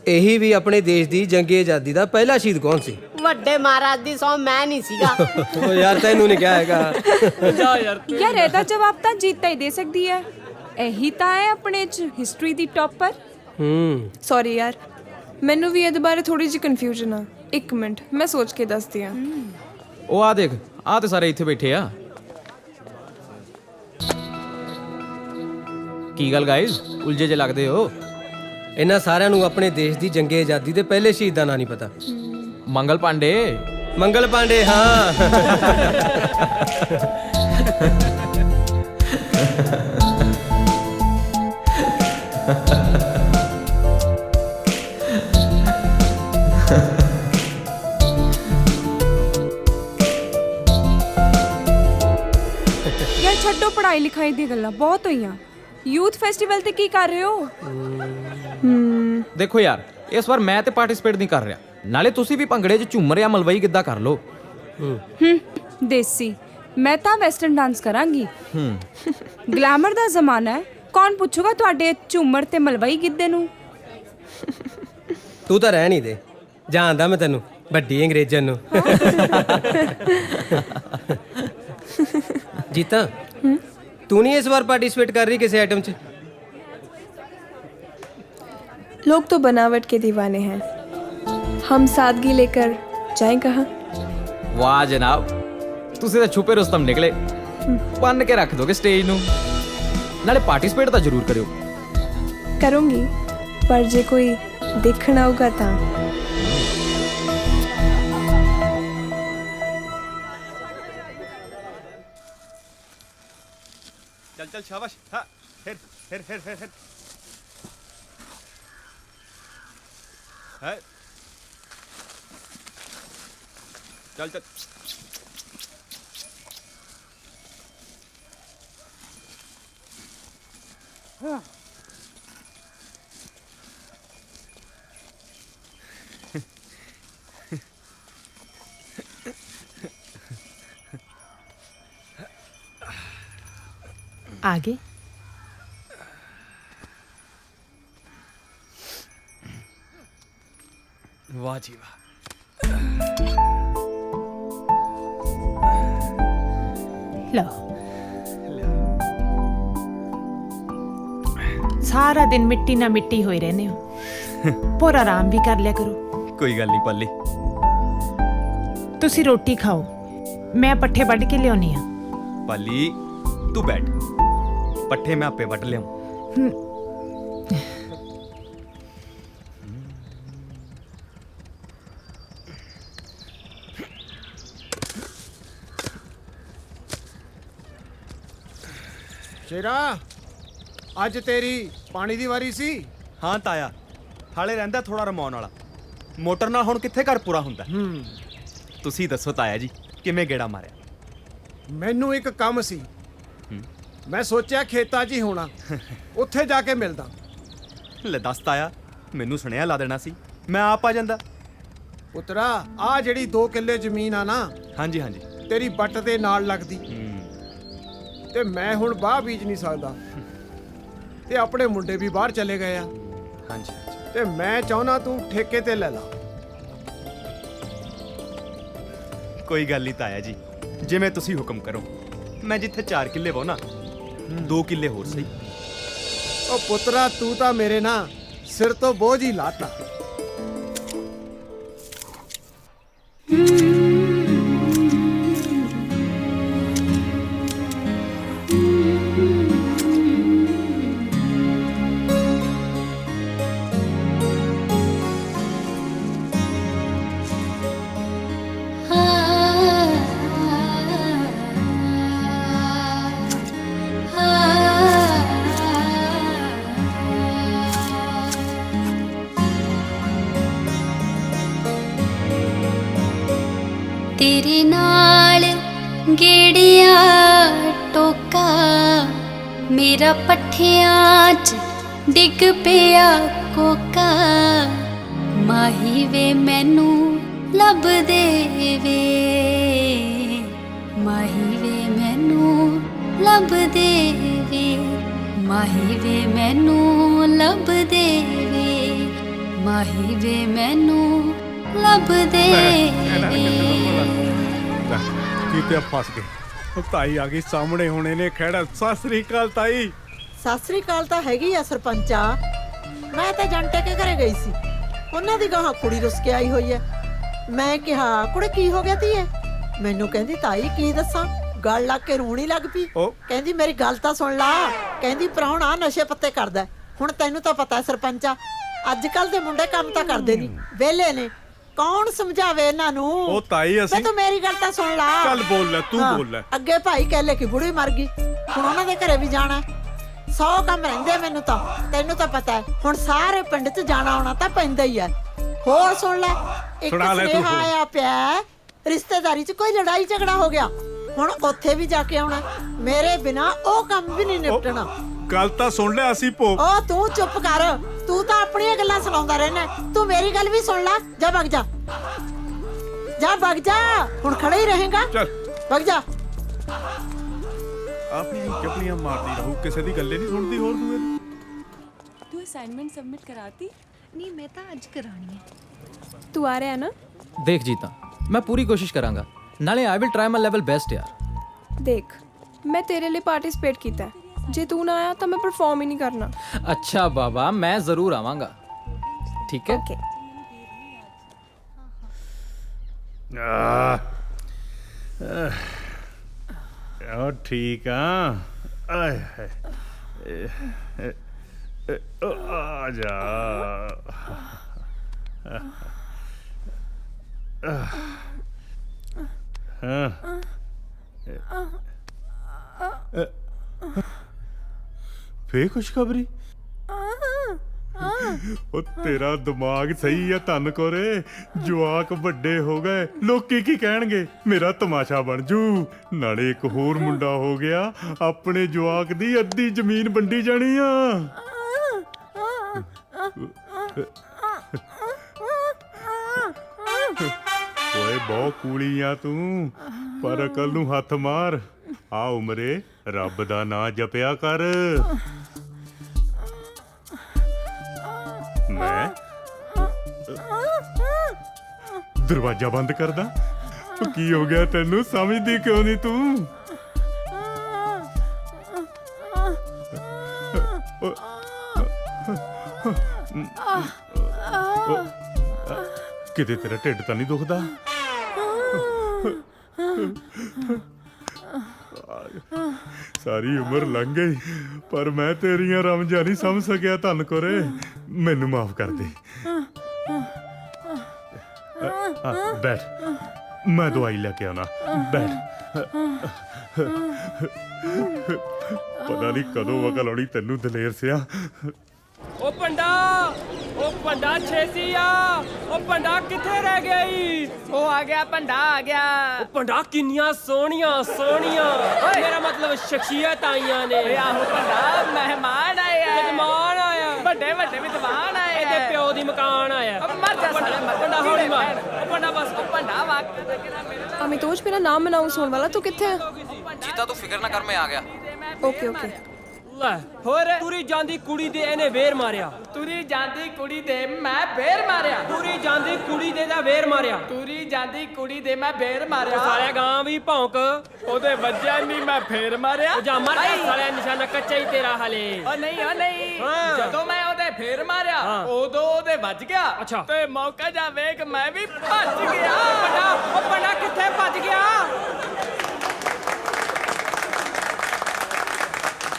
ਇਹੀ ਵੀ ਆਪਣੇ ਦੇਸ਼ ਦੀ ਜੰਗੀ ਆਜ਼ਾਦੀ ਦਾ ਪਹਿਲਾ ਸ਼ਹੀਦ ਕੌਣ ਸੀ? ਵੱਡੇ ਮਹਾਰਾਜ ਦੀ ਸੌ ਮੈਂ ਨਹੀਂ ਸੀਗਾ। ਓ ਯਾਰ ਤੈਨੂੰ ਨਹੀਂ ਕਿਹਾ ਹੈਗਾ। ਜਾ ਯਾਰ ਇਹਦਾ ਜਵਾਬ ਤਾਂ ਜੀਤਾ ਹੀ ਦੇ ਸਕਦੀ ਹੈ। ਇਹੀ ਤਾਂ ਹੈ ਆਪਣੇ 'ਚ ਹਿਸਟਰੀ ਦੀ ਟੌਪਰ। ਸੌਰੀ ਯਾਰ, ਮੈਨੂੰ ਵੀ ਇਹਦੇ ਬਾਰੇ ਥੋੜੀ ਜਿਹੀ ਕਨਫਿਊਜ਼ਨ ਆ। ਇੱਕ ਮਿੰਟ ਮੈਂ ਸੋਚ ਕੇ ਦੱਸਦੀ ਆ। ਉਹ ਆ ਦੇਖ, ਆ ਤੇ ਸਾਰੇ ਇੱਥੇ ਬੈਠੇ ਆ। ਕੀ ਗੱਲ ਗਾਇਜ਼, ਉਲਝੇ ਜੇ ਲੱਗਦੇ ਹੋ? ਇਹਨਾਂ ਸਾਰਿਆਂ ਨੂੰ ਆਪਣੇ ਦੇਸ਼ ਦੀ ਜੰਗੀ ਆਜ਼ਾਦੀ ਦੇ ਪਹਿਲੇ ਸ਼ਹੀਦ ਦਾ ਨਾਂ ਨਹੀਂ ਪਤਾ। ਮੰਗਲ ਪਾਂਡੇ। ਮੰਗਲ ਪਾਂਡੇ, ਹਾਂ। ਯਾਰ ਛੱਡੋ ਪੜ੍ਹਾਈ ਲਿਖਾਈ ਦੀ ਗੱਲਾਂ, ਬਹੁਤ ਹੋਈਆਂ। ਯੂਥ ਫੈਸਟੀਵਲ ਤੇ ਕੀ ਕਰ ਰਹੇ ਹੋ? ਦੇਖੋ ਯਾਰ, ਇਸ ਵਾਰ ਮੈਂ ਤੇ ਪਾਰਟਿਸਿਪੇਟ ਨਹੀਂ ਕਰ ਰਿਹਾ। ਨਾਲੇ ਤੁਸੀਂ ਵੀ ਭੰਗੜੇ 'ਚ ਝੂਮਰ ਜਾਂ ਮਲਵਈ ਗਿੱਧਾ ਕਰ ਲਓ। ਦੇਸੀ, ਮੈਂ ਤਾਂ ਵੈਸਟਰਨ ਡਾਂਸ ਕਰਾਂਗੀ। ਗਲੈਮਰ ਦਾ ਜ਼ਮਾਨਾ ਹੈ, ਕੌਣ ਪੁੱਛੂਗਾ ਤੁਹਾਡੇ ਝੂਮਰ ਤੇ ਮਲਵਈ ਗਿੱਧੇ ਨੂੰ? ਤੂੰ ਤਾਂ ਰਹਿ ਨਹੀਂ ਦੇ, ਜਾਣਦਾ ਮੈਂ ਤੈਨੂੰ, ਵੱਡੀ ਅੰਗਰੇਜ਼ਨ ਨੂੰ। ਜੀਤਾ, तू नहीं इस बार पार्टिसिपेट कर रही किसी आइटम च? लोग तो बनावट के दीवाने हैं, हम सादगी लेकर जाएं कहाँ? वाह जनाब, ਤੁਸੀਂ ਤਾਂ ਛੁਪੇ ਰੁਸਤਮ ਨਿਕਲੇ। ਬੰਨ ਕੇ ਰੱਖ ਦੋਗੇ ਸਟੇਜ ਨੂੰ। ਨਾਲੇ ਪਾਰਟਿਸਿਪੇਟ ਤਾਂ ਜ਼ਰੂਰ ਕਰਿਓ। करूँगी, पर जे कोई देखना होगा ਤਾਂ। चल चल शाबाश, हाँ, फिर है, चल चल। हाँ। आगे वाह जी वाह। लो, सारा दिन मिट्टी ना मिट्टी होए रहने हो, पर आराम भी कर लिया करो। कोई गल नहीं पाली, तुसी रोटी खाओ, मैं पट्ठे वढ़ के लियानी आ। पाली तू बैठ, पट्ठे मैं आपे वट लिया। शेरा, ਅੱਜ ਤੇਰੀ ਪਾਣੀ ਦੀ ਵਾਰੀ ਸੀ? ਹਾਂ ਤਾਇਆ, ਹਾਲੇ ਰਹਿੰਦਾ ਥੋੜਾ ਰਮਾਉਣ ਵਾਲਾ। ਮੋਟਰ ਨਾਲ ਹੁਣ ਕਿੱਥੇ ਘਰ ਪੂਰਾ ਹੁੰਦਾ। ਤੁਸੀਂ ਦੱਸੋ ਤਾਇਆ ਜੀ, ਕਿਵੇਂ ਗੇੜਾ ਮਾਰਿਆ? ਮੈਨੂੰ ਇੱਕ ਕੰਮ ਸੀ, ਮੈਂ ਸੋਚਿਆ ਖੇਤਾਂ 'ਚ ਹੀ ਹੋਣਾ, ਉੱਥੇ ਜਾ ਕੇ ਮਿਲਦਾ। ਲੈ ਦੱਸ ਤਾਇਆ, ਮੈਨੂੰ ਸੁਣਿਆ ਲਾ ਦੇਣਾ ਸੀ, ਮੈਂ ਆਪ ਆ ਜਾਂਦਾ। ਪੁੱਤਰਾ, ਆ ਜਿਹੜੀ 2 ਕਿੱਲੇ ਜ਼ਮੀਨ ਆ ਨਾ, ਹਾਂਜੀ ਹਾਂਜੀ, ਤੇਰੀ ਬੱਟ ਦੇ ਨਾਲ ਲੱਗਦੀ, ਤੇ ਮੈਂ ਹੁਣ ਬਾਹ ਬੀਜ ਨਹੀਂ ਸਕਦਾ, ਤੇ ਆਪਣੇ ਮੁੰਡੇ ਵੀ ਬਾਹਰ ਚਲੇ ਗਏ ਆ। ਹਾਂਜੀ, ਤੇ ਮੈਂ ਚਾਹੁੰਦਾ ਤੂੰ ਠੇਕੇ ਤੇ ਲੈ ਲਾ। ਕੋਈ ਗੱਲ ਨਹੀਂ ਤਾਇਆ ਜੀ, ਜਿਵੇਂ ਤੁਸੀਂ ਹੁਕਮ ਕਰੋ। ਮੈਂ ਜਿੱਥੇ 4 ਕਿੱਲੇ ਵਾਹੁਣਾ, 2 ਕਿੱਲੇ ਹੋਰ ਸਹੀ। ਉਹ ਪੁੱਤਰਾ, ਤੂੰ ਤਾਂ ਮੇਰੇ ਨਾ ਸਿਰ ਤੋਂ ਬੋਝ ਹੀ ਲਾਤਾ। तेरे नाल गेड़िया टोका मेरा पट्ठियां च डिग पिया कोका माही वे मैनू लब दे वे ਮਾਹੀ ਵੇ ਮੈਨੂੰ ਲੱਭਦੇ ਵੇ, ਮਾਹੀ ਵੇ ਮੈਨੂੰ ਲੱਭਦੇ ਵੇ, ਮਾਹੀ ਵੇ ਮੈਨੂੰ ਲੱਭਦੇ ਵੇ। ਕਿਤੇ ਫਸ ਗਏ। ਉਹ ਤਾਈ ਆ ਗਈ ਸਾਹਮਣੇ, ਹੁਣ ਇਹਨੇ ਖੜਾ। ਸਤਿ ਸ੍ਰੀ ਅਕਾਲ ਤਾਈ। ਸਤਿ ਸ੍ਰੀ ਅਕਾਲ ਤਾਂ ਹੈਗੀ ਆ ਸਰਪੰਚਾ। ਮੈਂ ਤਾਂ ਜੰਟੇ ਕੇ ਘਰੇ ਗਈ ਸੀ, ਉਹਨਾਂ ਦੀ ਗਾਹਾਂ ਕੁੜੀ ਰੁੱਸ ਕੇ ਆਈ ਹੋਈ ਐ। ਮੈਂ ਕਿਹਾ ਕੁੜੇ ਕੀ ਹੋ ਗਿਆ ਧੀਏ? ਮੈਨੂੰ ਕਹਿੰਦੀ ਤਾਈ ਕੀ ਦੱਸਾਂ, ਗਲ ਲੱਗ ਕੇ ਰੋਣੀ ਲੱਗ ਪਈ। ਕਹਿੰਦੀ ਮੇਰੀ ਗੱਲ ਤਾਂ ਸੁਣ ਲਾ, ਕਹਿੰਦੀ ਪ੍ਰਾਹੁਣਾ ਨਸ਼ੇ ਪੱਤੇ ਕਰਦਾ। ਹੁਣ ਤੈਨੂੰ ਤਾਂ ਪਤਾ ਸਰਪੰਚਾ, ਅੱਜ ਕੱਲ ਦੇ ਮੁੰਡੇ ਕੰਮ ਤਾਂ ਕਰਦੇ ਨਹੀਂ, ਵਿਹਲੇ ਨੇ, ਕੌਣ ਸਮਝਾਵੇ ਇਹਨਾਂ ਨੂੰ? ਉਹ ਤਾਈ ਅਸੀਂ ਤੂੰ ਮੇਰੀ ਗੱਲ ਤਾਂ ਸੁਣ ਲਾ। ਚੱਲ ਬੋਲ ਲੈ, ਤੂੰ ਬੋਲ ਲੈ। ਅੱਗੇ ਭਾਈ ਕਹਿਲੇ ਕਿ ਬੁੜੀ ਮਰ ਗਈ, ਹੁਣ ਉਹਨਾਂ ਦੇ ਘਰੇ ਵੀ ਜਾਣਾ। 100 ਕੰਮ ਰਹਿੰਦੇ ਮੈਨੂੰ ਤਾਂ, ਤੈਨੂੰ ਤਾਂ ਪਤਾ ਹੈ। ਹੁਣ ਸਾਰੇ ਪਿੰਡ 'ਚ ਜਾਣਾ ਆਉਣਾ ਤਾਂ ਪੈਂਦਾ ਹੀ ਹੈ। ਹੋਰ ਸੁਣ ਲੈ, ਇੱਕ ਸੁਨੇਹਾ ਆਇਆ ਪਿਆ, ਰਿਸ਼ਤੇਦਾਰੀ 'ਚ ਕੋਈ ਲੜਾਈ ਝਗੜਾ ਹੋ ਗਿਆ, ਹੁਣ ਉੱਥੇ ਵੀ ਜਾ ਕੇ ਆਉਣਾ। ਮੇਰੇ ਬਿਨਾ ਉਹ ਕੰਮ ਵੀ ਨਹੀਂ ਨਿਪਟਣਾ। ਗੱਲ ਤਾਂ ਸੁਣ ਲੈ, ਅਸੀਂ ਭੋ। ਉਹ ਤੂੰ ਚੁੱਪ ਕਰ, ਤੂੰ ਤਾਂ ਆਪਣੀਆਂ ਗੱਲਾਂ ਸੁਣਾਉਂਦਾ ਰਹਿਣਾ। ਤੂੰ ਮੇਰੀ ਗੱਲ ਵੀ ਸੁਣ ਲੈ। ਜਾ ਵਗ ਜਾ, ਜਾ ਵਗ ਜਾ, ਹੁਣ ਖੜਾ ਹੀ ਰਹੇਗਾ। ਚੱਲ ਵਗ ਜਾ। ਆਪਣੀ ਚੱਪਲੀਆਂ ਮਾਰਦੀ ਰਹੂ, ਕਿਸੇ ਦੀ ਗੱਲੇ ਨਹੀਂ ਸੁਣਦੀ। ਹੋਰ ਤੂੰ ਅਸਾਈਨਮੈਂਟ ਸਬਮਿਟ ਕਰਾਤੀ? ਨਹੀਂ, ਮੈਂ ਤਾਂ ਅੱਜ ਕਰਾਣੀ ਹੈ। ਤੂੰ ਆ ਰਿਹਾ ਨਾ? ਦੇਖ ਜੀਤਾ, ਮੈਂ ਪੂਰੀ ਕੋਸ਼ਿਸ਼ ਕਰਾਂਗਾ, ਨਾਲੇ I will try my level best ਯਾਰ। ਦੇਖ, ਮੈਂ ਤੇਰੇ ਲਈ ਪਾਰਟਿਸਿਪੇਟ ਕੀਤਾ ਹੈ, ਜੇ ਤੂੰ ਨਾ ਆਇਆ ਤਾਂ ਮੈਂ ਪਰਫਾਰਮ ਹੀ ਨਹੀਂ ਕਰਨਾ। ਅੱਛਾ ਬਾਬਾ, ਮੈਂ ਜ਼ਰੂਰ ਆਵਾਂਗਾ, ਠੀਕ ਹੈ? ਓਕੇ। ਉਹ ਠੀਕ ਆ। ਆਏ ਆ ਜਾ। ਹਾਂ ਫੇ ਖੁਸ਼ਖਬਰੀ। ਉਹ ਤੇਰਾ ਦਿਮਾਗ ਸਹੀ ਆ ਧੰਨ ਕੋਰੇ, ਜਵਾਕ ਵੱਡੇ ਹੋ ਗਏ, ਲੋਕੀ ਕੀ ਕਹਿਣਗੇ, ਮੇਰਾ ਤਮਾਸ਼ਾ ਬਣ ਜੂ। ਨਾਲੇ ਇੱਕ ਹੋਰ ਮੁੰਡਾ ਹੋ ਗਿਆ, ਆਪਣੇ ਜਵਾਕ ਦੀ ਅੱਧੀ ਜ਼ਮੀਨ ਵੰਡੀ ਜਾਣੀ ਆ। ਓਏ ਬਹੁਤ ਕੂਲੀ ਆ ਤੂੰ, ਪਰ ਅਕਲ ਨੂੰ ਹੱਥ ਮਾਰ। ਆ ਉਮਰੇ ਰੱਬ ਦਾ ਨਾਂ ਜਪਿਆ ਕਰ। ਮੈਂ ਦਰਵਾਜ਼ਾ ਬੰਦ ਕਰਦਾ? ਕੀ ਹੋ ਗਿਆ ਤੈਨੂੰ, ਸਮਝਦੀ ਕਿਉਂ ਨਹੀਂ ਤੂੰ? ਕਿਤੇ ਤੇਰਾ ਢਿੱਡ ਤਾਂ ਨਹੀਂ ਦੁਖਦਾ? ਸਾਰੀ ਉਮਰ ਲੰਘ ਗਈ, ਪਰ ਮੈਂ ਤੇਰੀਆਂ ਰਮਜਾਂ ਨਹੀਂ ਸਮਝ ਸਕਿਆ ਧੰਨ ਕੋਰੇ, ਮੈਨੂੰ ਮਾਫ ਕਰ ਦੇ। ਬੈਠ, ਮੈਂ ਦਵਾਈ ਲੈ ਕੇ ਆਉਣਾ। ਬੈਠ। ਪਤਾ ਨਹੀਂ ਕਦੋਂ ਵਕਲ ਆਉਣੀ ਤੈਨੂੰ ਦਲੇਰ ਸਿਆ। ਉਹ ਭੰਡਾ ਛੇਤੀ ਆ। ਉਹ ਭੰਡਾ ਕਿੱਥੇ ਰਹਿ ਗਿਆ ਈ? ਉਹ ਆ ਗਿਆ, ਭੰਡਾ ਆ ਗਿਆ। ਉਹ ਭੰਡਾ ਕਿੰਨੀਆਂ ਸੋਹਣੀਆਂ ਮੇਰਾ ਮਤਲਬ ਸ਼ਖਸੀਅਤ ਆਈਆਂ ਨੇ। ਆਹੋ ਭੰਡਾ, ਮਹਿਮਾਨ ਆਏ ਆ। ਮਹਿਮਾਨ ਆਇਆ, ਵੱਡੇ ਵੱਡੇ ਵਿਦਵਾਨ ਆਏ ਆ। ਇਹਦੇ ਪਿਓ ਦੀ ਮਕਾਨ ਆਇਆ। ਮਰ ਜਾ ਸਾਲੇ, ਮਰ। ਭੰਡਾ ਹੌਲੀ ਮਾਰ। ਉਹ ਭੰਡਾ ਬਸ। ਉਹ ਭੰਡਾ ਵਾਕ। ਅਮਿਤੋਜ, ਮੇਰਾ ਨਾਮ ਅਨਾਉਂਸ ਹੋਣ ਵਾਲਾ, ਤੂੰ ਕਿੱਥੇ ਹੈ? ਜੀਤਾ ਤੂੰ ਫਿਕਰ ਨਾ ਕਰ, ਮੈਂ ਆ ਗਿਆ। Okay okay. ਲੈ ਹੋਰ, ਤੁਰੀ ਜਾਂਦੀ ਕੁੜੀ ਦੇ ਇਹਨੇ ਵੇਰ ਮਾਰਿਆ। ਤੁਰੀ ਜਾਂਦੀ ਕੁੜੀ ਦੇ ਮੈਂ ਵੇਰ ਮਾਰਿਆ। ਤੁਰੀ ਜਾਂਦੀ ਕੁੜੀ ਦੇ ਦਾ ਵੇਰ ਮਾਰਿਆ। ਤੁਰੀ ਜਾਂਦੀ ਕੁੜੀ ਦੇ ਮੈਂ ਵੇਰ ਮਾਰਿਆ। ਸਾਲਿਆ ਗਾਂ ਵੀ ਭੌਂਕ, ਉਹਦੇ ਵੱਜਿਆ ਨਹੀਂ, ਮੈਂ ਫੇਰ ਮਾਰਿਆ। ਉਹ ਜਾ ਮਰ ਜਾ ਸਾਲਿਆ, ਨਿਸ਼ਾਨਾ ਕੱਚਾ ਹੀ ਤੇਰਾ ਹਲੇ। ਉਹ ਨਹੀਂ, ਜਦੋਂ ਮੈਂ ਉਹਦੇ ਫੇਰ ਮਾਰਿਆ, ਉਦੋਂ ਉਹਦੇ ਵੱਜ ਗਿਆ। ਅੱਛਾ। ਤੇ ਮੌਕਾ ਜਾ ਵੇਖ ਮੈਂ ਵੀ ਭੱਜ ਗਿਆ। ਉਹ ਭੰਡਾ ਕਿੱਥੇ ਭੱਜ ਗਿਆ?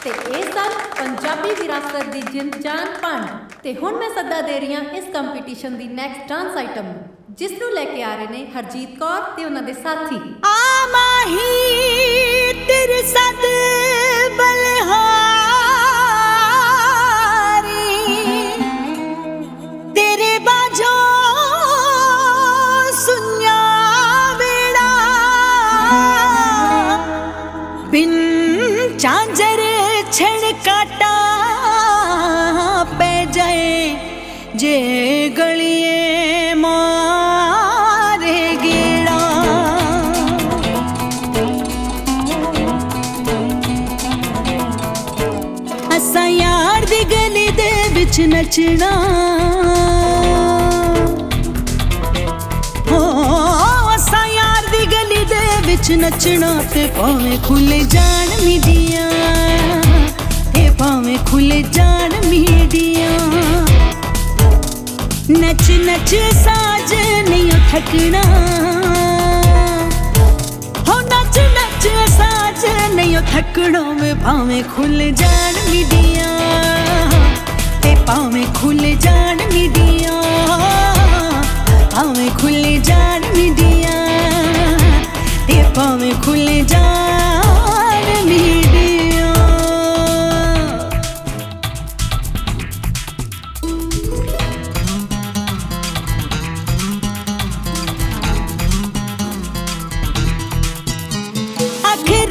ਤੇ ਇਹ ਸਨ ਪੰਜਾਬੀ ਵਿਰਾਸਤ ਦੀ ਜਿੰਦ ਜਾਨ ਭੰਡ। ਤੇ ਹੁਣ ਮੈਂ ਸੱਦਾ ਦੇ ਰਹੀ ਹਾਂ ਇਸ ਕੰਪੀਟੀਸ਼ਨ ਦੀ ਨੈਕਸਟ ਡਾਂਸ ਆਈਟਮ ਨੂੰ, ਜਿਸ ਨੂੰ ਲੈ ਕੇ ਆ ਰਹੇ ਨੇ ਹਰਜੀਤ ਕੌਰ ਤੇ ਉਹਨਾਂ ਦੇ ਸਾਥੀ। ਆ ਮਾਹੀ ਤੇਰੇ ਸਦ ਬਲਹਾਰੀ, ਤੇਰੇ ਬਾਝੋਂ ਸੁਨਿਆ ਵੇੜਾ, ਬਿਨ ਚਾਂਜਰ ਛਣ ਕਾਟਾ ਪੈ ਜਾਏ, ਜੇ ਗਲੀਏ ਮਾਰੇ ਗੇੜਾ। ਵਿੱਚ ਨੱਚਣਾ ਅਸਾਂ ਯਾਰ ਦੀ ਗਲੀ ਦੇ ਵਿੱਚ ਨੱਚਣਾ ਤੇ ਭਾਵੇਂ ਖੁੱਲੇ ਜਾਣ ਮੀਡੀਆਂ ਤੇ ਭਾਵੇਂ ਖੁੱਲੇ ਜਾਣ ਮੀਡੀਆਂ ਨੱਚ ਨੱਚ ਸਾਜ ਨਹੀਂ ਥੱਕਣਾ ਹੋ ਨੱਚ ਨੱਚ ਸਾਜ ਨਹੀਂ ਥੱਕਣਾ ਵੇ ਭਾਵੇਂ ਖੁੱਲ ਜਾਣ ਮੀਡੀਆਂ ਤੇ ਭਾਵੇਂ ਖੁੱਲ ਜਾਣ ਮੀਡੀਆਂ ਭਾਵੇਂ ਖੁੱਲ ਜਾਣ ਮੀਡੀਆਂ ਤੇ ਭਾਵੇਂ ਖੁੱਲ ਜਾਣ ਮੀਡੀਆਂ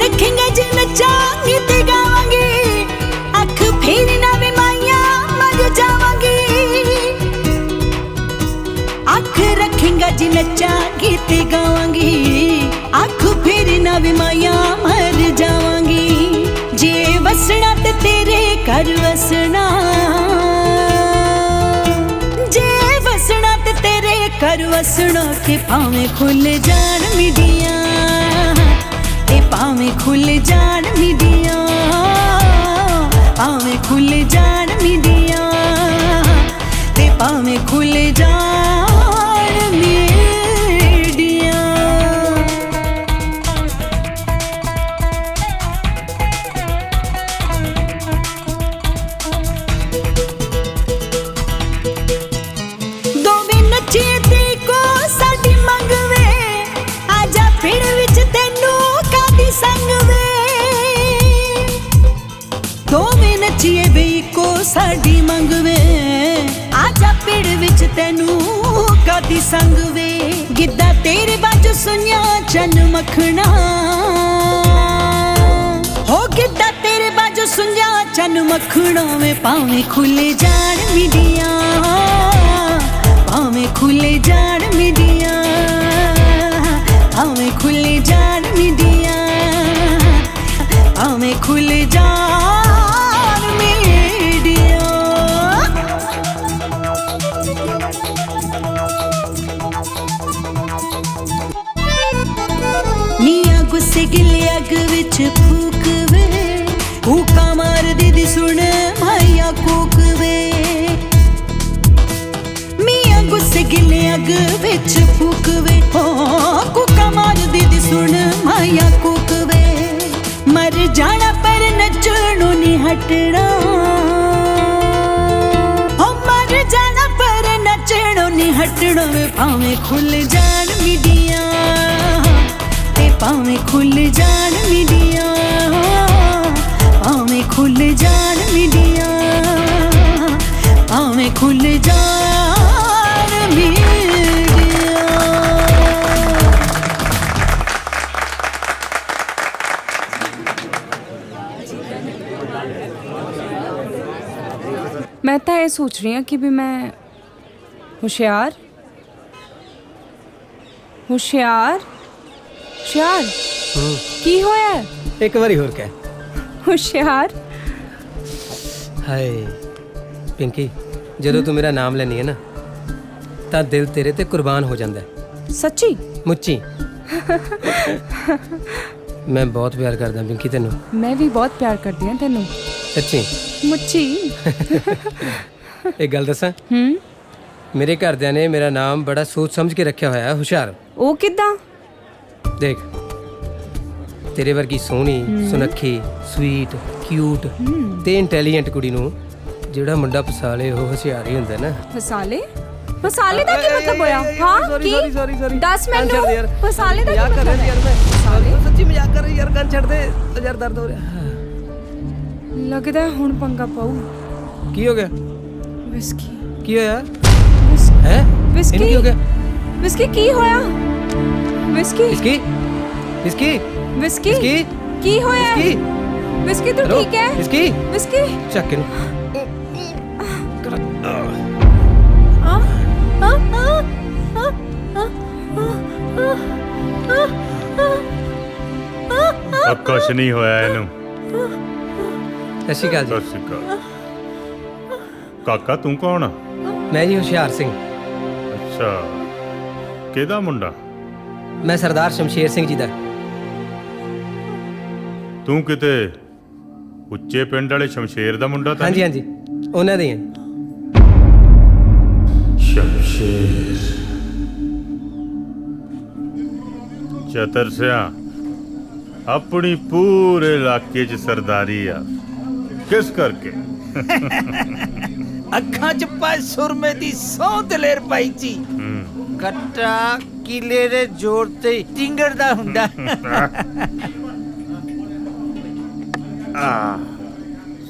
ਰੱਖेंगे जे नचांगी ते गावांगी अख फेरी ना वे माइया मर जावांगी अख रखेंगे जे नचांगी ते गावांगी अख फेरी ना वे माइया मर जावांगी जे वसना ते तेरे घर वसना जे वसना ते तेरे घर वसना के भावें खुल जान मीडिया भावें खुल जान मीडिया भावें खुल जान मीडिया ते भावें खुल जान मीडिया दोवें नचे ते को साडी मंगवे आजा पिंड विच तैनू संग वे दोवें नचीए वे को साडी मंग वे आजा पेड़ विच तैनू कादी संग वे गिद्दा तेरे बाजू सुनिया चन मखना हो गिद्दा तेरे बाजू सुनिया चन मखना वे भावें खुले जान मीडिया भावें खुले जान मीडिया भावें खुले जान मीडिया भावें खुल जान मीडिया नीया गुस्से गिले अग विच फूक वे हुक्का मार दीदी सुन माया कोक वे मिया गुस्से गिले अग विच फूक वे हुक्का मार दीदी सुन माया कोक वे मर जाना पर नचणों नहीं हटना हो मर जाना पर नचणों नहीं हटना वे भावें खुल जान मीडिया ते भावें खुल जान मीडिया भावें खुल जान मीडिया भावें खुल जान मीडिया मैं तो ये सोच रही हूँ कि भी मैं होशियार होशियार होशियार की होया एक बारी होर कह होशियार हाय पिंकी ਜਦੋਂ ਤੂੰ ਮੇਰਾ ਨਾਮ ਲੈਣੀ ਹੈ ਨਾ ਤਾਂ ਦਿਲ ਤੇਰੇ ਤੇ ਕੁਰਬਾਨ ਹੋ ਜਾਂਦਾ ਹੈ ਸੱਚੀ ਮੁੱਚੀ ਮੈਂ ਬਹੁਤ ਪਿਆਰ ਕਰਦਾ ਪਿੰਕੀ ਤੈਨੂੰ ਮੈਂ ਵੀ ਬਹੁਤ ਪਿਆਰ ਕਰਦੀ ਹਾਂ ਤੈਨੂੰ ਸੱਚੀ ਮੁੱਚੀ ਇੱਕ ਗੱਲ ਦੱਸਾਂ ਮੇਰੇ ਘਰਦਿਆਂ ਨੇ ਮੇਰਾ ਨਾਮ ਬੜਾ ਸੋਚ ਸਮਝ ਕੇ ਰੱਖਿਆ ਹੋਇਆ ਹੈ ਹੁਸ਼ਿਆਰ ਉਹ ਕਿੱਦਾਂ ਦੇਖ ਤੇਰੇ ਵਰਗੀ ਸੋਹਣੀ ਸੁਨੱਖੀ ਸਵੀਟ ਕਿਊਟ ਤੇ ਇੰਟੈਲੀਜੈਂਟ ਕੁੜੀ ਨੂੰ ਜਿਹੜਾ ਮੁੰਡਾ ਫਸਾਲੇ ਉਹ ਹੁਸ਼ਿਆਰ ਹੀ ਹੁੰਦਾ ਨਾ ਫਸਾਲੇ ਫਸਾਲੇ ਦਾ ਕੀ ਮਤਲਬ ਹੋਇਆ ਹਾਂ ਕੀ ਸੌਰੀ 10 ਮਿੰਟ ਫਸਾਲੇ ਦਾ ਮਜ਼ਾਕ ਕਰ ਰਿਹਾ ਯਾਰ ਮੈਂ ਸੱਚੀ ਮਜ਼ਾਕ ਕਰ ਰਹੀ ਯਾਰ ਗੱਲ ਛੱਡ ਦੇ ਯਾਰ ਦਰਦ ਹੋ ਰਿਹਾ ਲੱਗਦਾ ਹੁਣ ਪੰਗਾ ਪਾਉ ਕੀ ਹੋ ਗਿਆ ਵਿਸਕੀ ਕੀ ਹੋਇਆ ਹੈ ਵਿਸਕੀ ਕੀ ਹੋ ਗਿਆ ਵਿਸਕੀ ਕੀ ਹੋਇਆ whisky whisky whisky whisky whisky ਕੀ ਹੋਇਆ ਵਿਸਕੀ ਵਿਸਕੀ ਤੂੰ ਠੀਕ ਹੈ ਵਿਸਕੀ ਵਿਸਕੀ ਚੱਕ ਇਹਨੂੰ ਕੁਛ ਨਹੀਂ ਹੋਇਆ ਇਹਨੂੰ ਸਤਿ ਸ਼੍ਰੀ ਅਕਾਲ ਜੀ ਸਤਿ ਸ਼੍ਰੀ ਅਕਾਲ ਕਾਕਾ ਤੂੰ ਕੌਣ ਆ? ਮੈਂ ਜੀ ਹੁਸ਼ਿਆਰ ਸਿੰਘ। ਅੱਛਾ, ਕਿਹਦਾ ਮੁੰਡਾ? ਮੈਂ ਸਰਦਾਰ ਸ਼ਮਸ਼ੇਰ ਸਿੰਘ ਜੀ ਦਾ। ਤੂੰ ਕਿਤੇ ਉੱਚੇ ਪਿੰਡ ਵਾਲੇ ਸ਼ਮਸ਼ੇਰ ਦਾ ਮੁੰਡਾ ਤਾਂ ਹਾਂਜੀ ਹਾਂਜੀ, ਉਹਨਾਂ ਦੇ ਹਾਂ। ਸ਼ਮਸ਼ੇਰ ਚਤਰ ਸਿਆ ਆਪਣੀ ਪੂਰੇ ਇਲਾਕੇ 'ਚ ਸਰਦਾਰੀ ਆ, ਕਿਸ ਕਰਕੇ? ਅੱਖਾਂ 'ਚ ਪਾਏ ਸੁਰਮੇ ਦੀ ਸੌ ਦਲੇਰ ਬਾਈ ਜੀ। ਕੱਟਾ ਕਿਲੇ ਦੇ ਜ਼ੋਰ ਤੇ ਟਿੰਗੜਦਾ ਹੁੰਦਾ।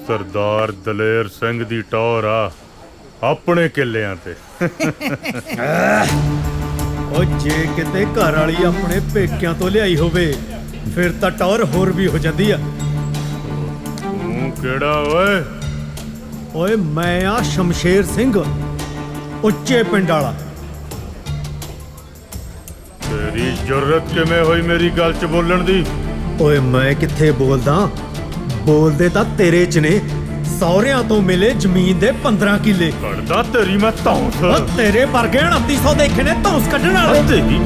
ਸਰਦਾਰ ਦਲੇਰ ਸਿੰਘ ਦੀ ਟੌਰ ਆ ਆਪਣੇ ਕਿੱਲਿਆਂ ਤੇ। ਉਹ ਜੇ ਕਿਤੇ ਘਰ ਵਾਲੀ ਆਪਣੇ ਪੇਕਿਆਂ ਤੋਂ ਲਿਆਈ ਹੋਵੇ ਫਿਰ ਤਾਂ ਟੌਰ ਹੋਰ ਵੀ ਹੋ ਜਾਂਦੀ ਆ। ਤੂੰ ਕਿਹੜਾ ਓਏ? ਓਏ ਮੈਂ ਆ ਸ਼ਮਸ਼ੇਰ ਸਿੰਘ, ਉੱਚੇ ਪਿੰਡ ਵਾਲਾ। ਤੇਰੀ ਜੁਰਤ ਕਿਵੇਂ ਹੋਈ ਮੇਰੀ ਗੱਲ 'ਚ ਬੋਲਣ ਦੀ? ਓਏ ਮੈਂ ਕਿੱਥੇ ਬੋਲਦਾ, ਬੋਲਦੇ ਤਾਂ ਤੇਰੇ 'ਚ ਨੇ। ਸਹੁਰਿਆਂ ਤੋਂ ਮਿਲੇ ਜ਼ਮੀਨ ਦੇ 15 ਕਿੱਲੇ। ਕੱਢਦਾ ਤੇਰੀ ਮੈਂ ਧੌਂਸ। ਓ ਤੇਰੇ ਵਰਗੇ 2900 ਦੇਖੇ ਨੇ ਧੌਂਸ ਕੱਢਣ ਵਾਲੇ। ਤੇਰੀ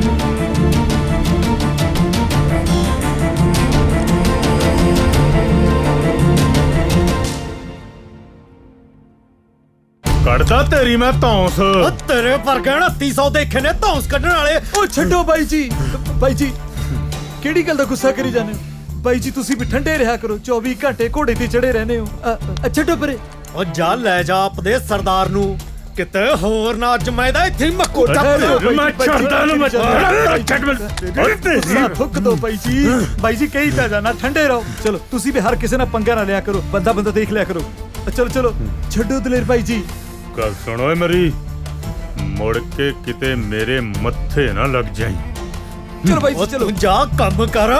ਕੱਢਦਾ ਤੇਰੀ ਮੈਂ ਧੌਂਸ। ਓ ਤੇਰੇ ਵਰਗੇ 2900 ਦੇਖੇ ਨੇ ਧੌਂਸ ਕੱਢਣ ਵਾਲੇ। ਓ ਛੱਡੋ ਬਾਈ ਜੀ, ਬਾਈ ਜੀ ਕਿਹੜੀ ਗੱਲ ਦਾ ਗੁੱਸਾ ਕਰੀ ਜਾਂਦੇ ਹੋ? ਬਾਈ ਜੀ ਤੁਸੀਂ ਵੀ ਠੰਡੇ ਰਿਹਾ ਕਰੋ, 24 ਘੰਟੇ ਘੋੜੇ ਤੇ ਚੜੇ ਰਹਿੰਦੇ ਹੋ। ਛੱਡੋ ਪਰੇ। ਓ ਜਾ ਲੈ ਜਾ ਆਪਦੇ ਸਰਦਾਰ ਨੂੰ, ਕਿਤੇ ਹੋਰ ਨਾ ਅੱਜ ਮੈਂ ਤਾਂ ਇੱਥੇ ਹੀ ਮੱਕੋ ਮੈਂ ਛੱਡਦਾ ਨੂੰ ਗੁੱਸਾ ਥੁੱਕ ਦੋ ਬਾਈ ਜੀ। ਬਾਈ ਜੀ ਕਹੀ ਤਾਂ ਜਾਣਾ ਠੰਡੇ ਰਹੋ। ਚਲੋ ਤੁਸੀਂ ਵੀ ਹਰ ਕਿਸੇ ਨਾਲ ਪੰਗਾ ਨਾ ਲਿਆ ਕਰੋ, ਬੰਦਾ ਬੰਦਾ ਦੇਖ ਲਿਆ ਕਰੋ। ਚਲੋ ਚਲੋ ਛੱਡੋ ਦਲੇਰ ਬਾਈ ਜੀ। ਗੱਲ ਸੁਣੋ ਏ ਮੇਰੀ, ਮੁੜ ਕੇ ਕਿਤੇ ਮੇਰੇ ਮੱਥੇ ਨਾ ਲੱਗ ਜਾਈ। ਚਲੋ ਬਾਈ ਜੀ ਚਲੋ। ਜਾ ਕੰਮ ਕਰ।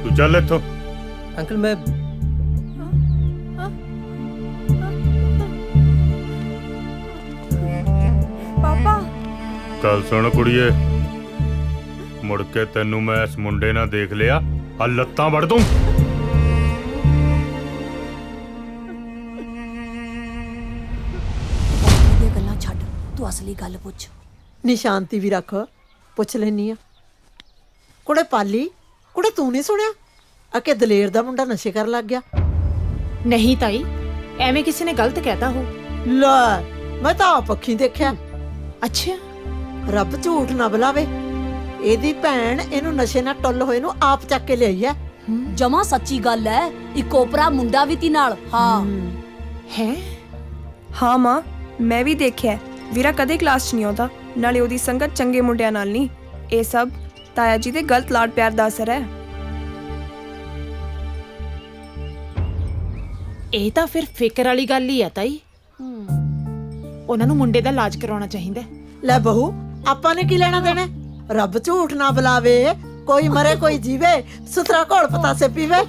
ਤੂੰ ਚੱਲ ਇੱਥੋਂ। ਅੰਕਲ ਮੈਂ ਪਾਪਾ ਗੱਲ ਸੁਣ ਕੁੜੀਏ, ਮੁੜ ਕੇ ਤੈਨੂੰ ਮੈਂ ਇਸ ਮੁੰਡੇ ਨਾਲ ਦੇਖ ਲਿਆ ਆ ਲੱਤਾਂ ਵੜ ਦੂੰ। ਇਹ ਗੱਲਾਂ ਛੱਡ, ਤੂੰ ਅਸਲੀ ਗੱਲ ਪੁੱਛ। ਨਿਸ਼ਾਂਤੀ ਵੀ ਰੱਖ, ਪੁੱਛ ਲੈਨੀ ਆ। ਕੁੜੇ ਪਾਲੀ, ਕੁੜੇ ਤੂੰ ਨਹੀਂ ਸੁਣਿਆ ਆ ਕਿ ਦਲੇਰ ਦਾ ਮੁੰਡਾ ਨਸ਼ੇ ਕਰਨ ਲੱਗ ਗਿਆ? ਨਹੀਂ ਤਾਈ, ਐਵੇਂ ਕਿਸੇ ਨੇ ਗਲਤ ਕਹਿਤਾ ਹੋ। ਲੈ ਮੈਂ ਤਾਂ ਆਪ ਅੱਖੀਂ ਦੇਖਿਆ। ਅੱਛਾ, ਰੱਬ ਝੂਠ ਨਾ ਬੁਲਾਵੇ, ਇਹਦੀ ਭੈਣ ਇਹਨੂੰ ਨਸ਼ੇ ਨਾਲ ਟੁੱਲ ਹੋਏ ਨੂੰ ਆਪ ਚੱਕ ਕੇ ਲਿਆਈ ਐ। ਜਮਾ ਸੱਚੀ ਗੱਲ ਐ। ਇੱਕ ਓਪਰਾ ਮੁੰਡਾ ਵੀ ਤੀ ਨਾਲ। ਹਾਂ ਹੈ। ਹਾਂ ਮਾਂ, ਮੈਂ ਵੀ ਦੇਖਿਆ। ਵੀਰਾ ਕਦੇ ਕਲਾਸ 'ਚ ਨਹੀਂ ਆਉਂਦਾ, ਨਾਲੇ ਉਹਦੀ ਸੰਗਤ ਚੰਗੇ ਮੁੰਡਿਆਂ ਨਾਲ ਨਹੀਂ। ਇਹ ਸਭ ਤਾਇਆ ਜੀ ਦੇ ਗਲਤ ਲਾਡ ਪਿਆਰ ਦਾ ਅਸਰ ਹੈ। ਇਹ ਤਾਂ ਫਿਰ ਫਿਕਰ ਵਾਲੀ ਗੱਲ ਹੀ ਆ ਤਾਈ। ਉਹਨਾਂ ਨੂੰ ਮੁੰਡੇ ਦਾ ਇਲਾਜ ਕਰਾਉਣਾ ਚਾਹੀਦਾ। ਲੈ ਬਹੂ, ਆਪਾਂ ਨੇ ਕੀ ਲੈਣਾ ਦੇਣਾ? ਰੱਬ ਝੂਠ ਨਾ ਬੁਲਾਵੇ, ਕੋਈ ਮਰੇ ਕੋਈ ਜੀਵੇ, ਸੁਥਰਾ ਘੋਲ ਪਤਾਸੇ ਪੀਵੇ।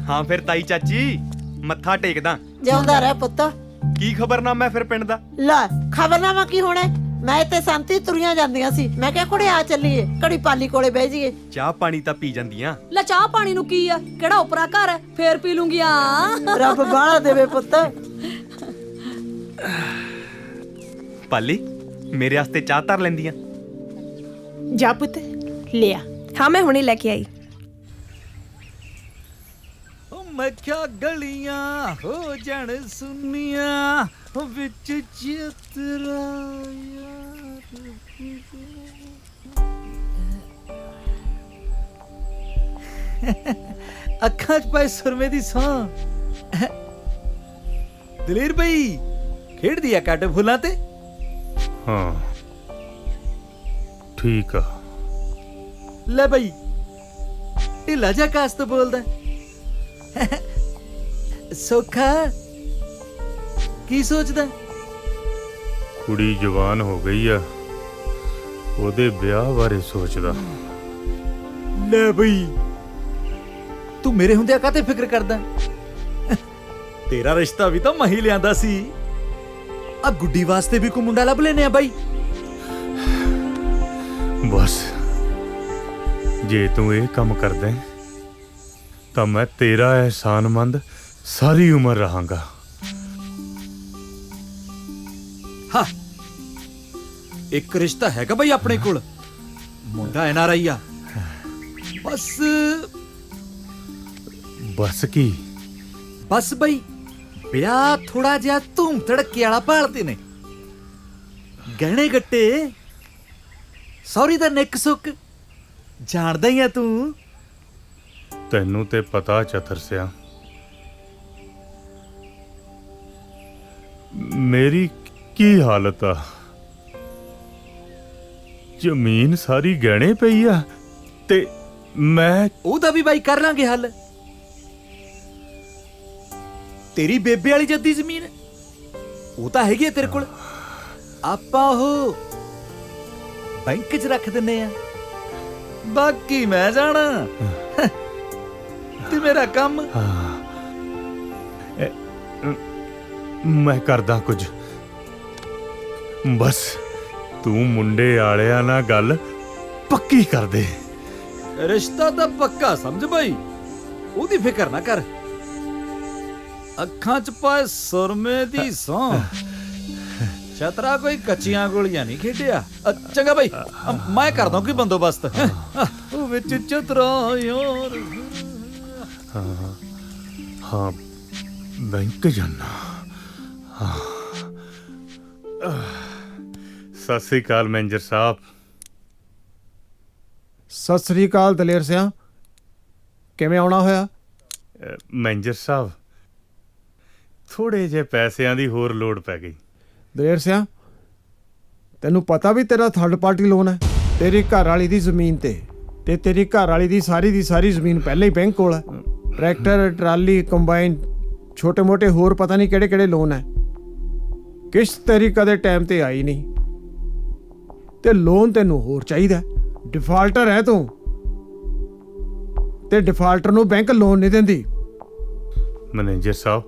ਹਾਂ ਫਿਰ ਤਾਈ ਚਾਚੀ, ਮੱਥਾ ਟੇਕਦਾ। ਜਿਉਂਦਾ ਰਹਿ ਪੁੱਤ। ਕੀ ਖਬਰਨਾਮਾ ਹੈ ਫਿਰ ਪਿੰਡ ਦਾ? ਲੈ ਖਬਰਨਾਮਾ ਕੀ ਹੋਣਾ? ਮੈਂ ਤੇ ਸੰਤੀ ਤੁਰੀਆਂ ਜਾਂਦੀਆਂ ਸੀ, ਮੈਂ ਕਿਹਾ ਕੁੜੇ ਆ ਚੱਲੀਏ, ਘੜੀ ਪਾਲੀ ਕੋਲੇ ਬਹਿ ਜਾਈਏ। ਚਾਹ ਪਾਣੀ ਤਾਂ ਪੀ ਜਾਂਦੀਆਂ। ਲੈ ਚਾਹ ਪਾਣੀ ਨੂੰ ਕੀ ਆ, ਕਿਹੜਾ ਓਪਰਾ ਘਰ ਹੈ, ਫੇਰ ਪੀ ਲੂੰਗੀ। ਆ ਰੱਬ ਬਾਹਲਾ ਦੇਵੇ ਪੁੱਤ। ਪਾਲੀ, ਮੇਰੇ ਵਾਸਤੇ ਚਾਹ ਧਰ ਲੈਂਦੀਆਂ? ਜਾ ਪੁੱਤ ਲਿਆ। ਹਾਂ ਮੈਂ ਹੁਣੇ ਲੈ ਕੇ ਆਈ। ਮੈਂ ਕਿਹਾ ਗਲੀਆਂ ਹੋ ਜਾਣ ਸੁਨੀਆਂ ਵਿੱਚ ਚਿਤਰਾ ਅੱਖਾਂ 'ਚ ਪਾਏ ਸੁਰਮੇ ਦੀ ਸੌਂ। ਦਲੇਰ ਬਈ ਖੇਡਦੀ ਆ ਕੱਟ ਫੁੱਲਾਂ ਤੇ। ਹਾਂ ਠੀਕ ਆ। ਲੈ ਬਈ ਇਹ ਲਾਜਾ ਕਾਸ ਤੋਂ ਬੋਲਦਾ। ਸੋਖਾ ਕੀ ਸੋਚਦਾ? ਕੁੜੀ ਜਵਾਨ ਹੋ ਗਈ ਆ, ਉਹਦੇ ਵਿਆਹ ਬਾਰੇ ਸੋਚਦਾ। ਲੈ ਬਈ ਤੂੰ ਮੇਰੇ ਹੁੰਦਿਆਂ ਕਾਹਤੇ ਫਿਕਰ ਕਰਦਾ? ਤੇਰਾ ਰਿਸ਼ਤਾ ਵੀ ਤਾਂ ਮੈਂ ਹੀ ਲਿਆਂਦਾ ਸੀ। ਆ ਗੁੱਡੀ ਵਾਸਤੇ ਵੀ ਕੋਈ ਮੁੰਡਾ ਲੱਭ ਲੈਨੇ ਆ ਬਾਈ। ਬਸ ਜੇ ਤੂੰ ਇਹ ਕੰਮ ਕਰਦਾ ਤਾਂ ਮੈਂ ਤੇਰਾ ਅਹਿਸਾਨਮੰਦ ਸਾਰੀ ਉਮਰ ਰਹਾਂਗਾ। ਹਾਂ, ਇੱਕ ਰਿਸ਼ਤਾ ਹੈਗਾ ਬਈ ਆਪਣੇ ਕੋਲ, ਮੁੰਡਾ NRI ਆ। ਬਸ ਕੀ? ਬਸ ਬਈ ਵਿਆਹ ਥੋੜਾ ਜਿਹਾ ਧੂਮ ਧੜਕੇ ਵਾਲਾ ਭਾਲਦੇ ਨੇ, ਗਹਿਣੇ ਗੱਟੇ, ਸੌਰੀ ਦਾ ਨਿੱਕ ਸੁੱਕ, ਜਾਣਦਾ ਹੀ ਆ ਤੂੰ। ਤੈਨੂੰ ਤੇ ਪਤਾ ਚਤਰ ਸਿਆ, ਮੇਰੀ ਕੀ ਹਾਲਤ ਆ। ਜ਼ਮੀਨ ਸਾਰੀ ਗਹਿਣੇ ਪਈ ਆ ਤੇ ਮੈਂ ਉਹਦਾ ਵੀ ਬਾਈ ਕਰ ਲਾਂਗੇ ਹੱਲ। ਤੇਰੀ ਬੇਬੇ ਵਾਲੀ ਜੱਦੀ ਜ਼ਮੀਨ ਉਹ ਤਾਂ ਹੈਗੀ ਆ ਤੇਰੇ ਕੋਲ, ਆਪਾਂ ਉਹ ਬੈਂਕ 'ਚ ਰੱਖ ਦਿੰਨੇ ਆ, ਬਾਕੀ ਮੈਂ ਜਾਣਾ ਤੇ ਮੇਰਾ ਕੰਮ। ਮੈਂ ਕਰਦਾ ਕੁਝ, ਬਸ ਤੂੰ ਮੁੰਡੇ ਵਾਲਿਆਂ ਨਾਲ ਗੱਲ ਪੱਕੀ ਕਰ ਦੇ। ਰਿਸ਼ਤਾ ਤਾਂ ਪੱਕਾ ਸਮਝ ਬਾਈ, ਉਹਦੀ ਫਿਕਰ ਨਾ ਕਰ। ਅੱਖਾਂ 'ਚ ਪਾਏ ਸੁਰਮੇ ਦੀ ਸੌਂ, ਛਤਰਾ ਕੋਈ ਕੱਚੀਆਂ ਗੋਲੀਆਂ ਨਹੀਂ ਖੇਡਿਆ। ਚੰਗਾ ਬਾਈ, ਮੈਂ ਕਰਦਾ ਕੋਈ ਬੰਦੋਬਸਤ। ਉਹ ਵਿੱਚ ਚਤਰਾ ਯਾਰ। ਹਾਂ, ਬੈਂਕ ਜਾਣਾ। ਸਤਿ ਸ੍ਰੀ ਅਕਾਲ ਮੈਨੇਜਰ ਸਾਹਿਬ। ਸਤਿ ਸ੍ਰੀ ਅਕਾਲ ਦਲੇਰ ਸਿਆ, ਕਿਵੇਂ ਆਉਣਾ ਹੋਇਆ? ਮੈਨੇਜਰ ਸਾਹਿਬ, ਥੋੜੇ ਜਿਹੇ ਪੈਸਿਆਂ ਦੀ ਹੋਰ ਲੋੜ ਪੈ ਗਈ। ਦਲੇਰ ਸਿਆ, ਤੈਨੂੰ ਪਤਾ ਵੀ ਤੇਰਾ ਥਰਡ ਪਾਰਟੀ ਲੋਨ ਹੈ ਤੇਰੀ ਘਰ ਵਾਲੀ ਦੀ ਜ਼ਮੀਨ ਤੇ ਤੇਰੀ ਘਰ ਵਾਲੀ ਦੀ ਸਾਰੀ ਜ਼ਮੀਨ ਪਹਿਲਾਂ ਹੀ ਬੈਂਕ ਕੋਲ ਹੈ। ਟਰੈਕਟਰ, ਟਰਾਲੀ, ਕੰਬਾਈਨ, ਛੋਟੇ ਮੋਟੇ ਹੋਰ ਪਤਾ ਨਹੀਂ ਕਿਹੜੇ ਕਿਹੜੇ ਲੋਨ ਹੈ। ਕਿਸ਼ਤ ਤੇਰੀ ਕਦੇ ਟਾਈਮ ਤੇ ਆਈ ਨਹੀਂ ਤੇ ਲੋਨ ਤੈਨੂੰ ਹੋਰ ਚਾਹੀਦਾ। ਡਿਫਾਲਟਰ ਹੈ ਤੂੰ, ਤੇ ਡਿਫਾਲਟਰ ਨੂੰ ਬੈਂਕ ਲੋਨ ਨਹੀਂ ਦਿੰਦੀ। ਮੈਨੇਜਰ ਸਾਹਿਬ,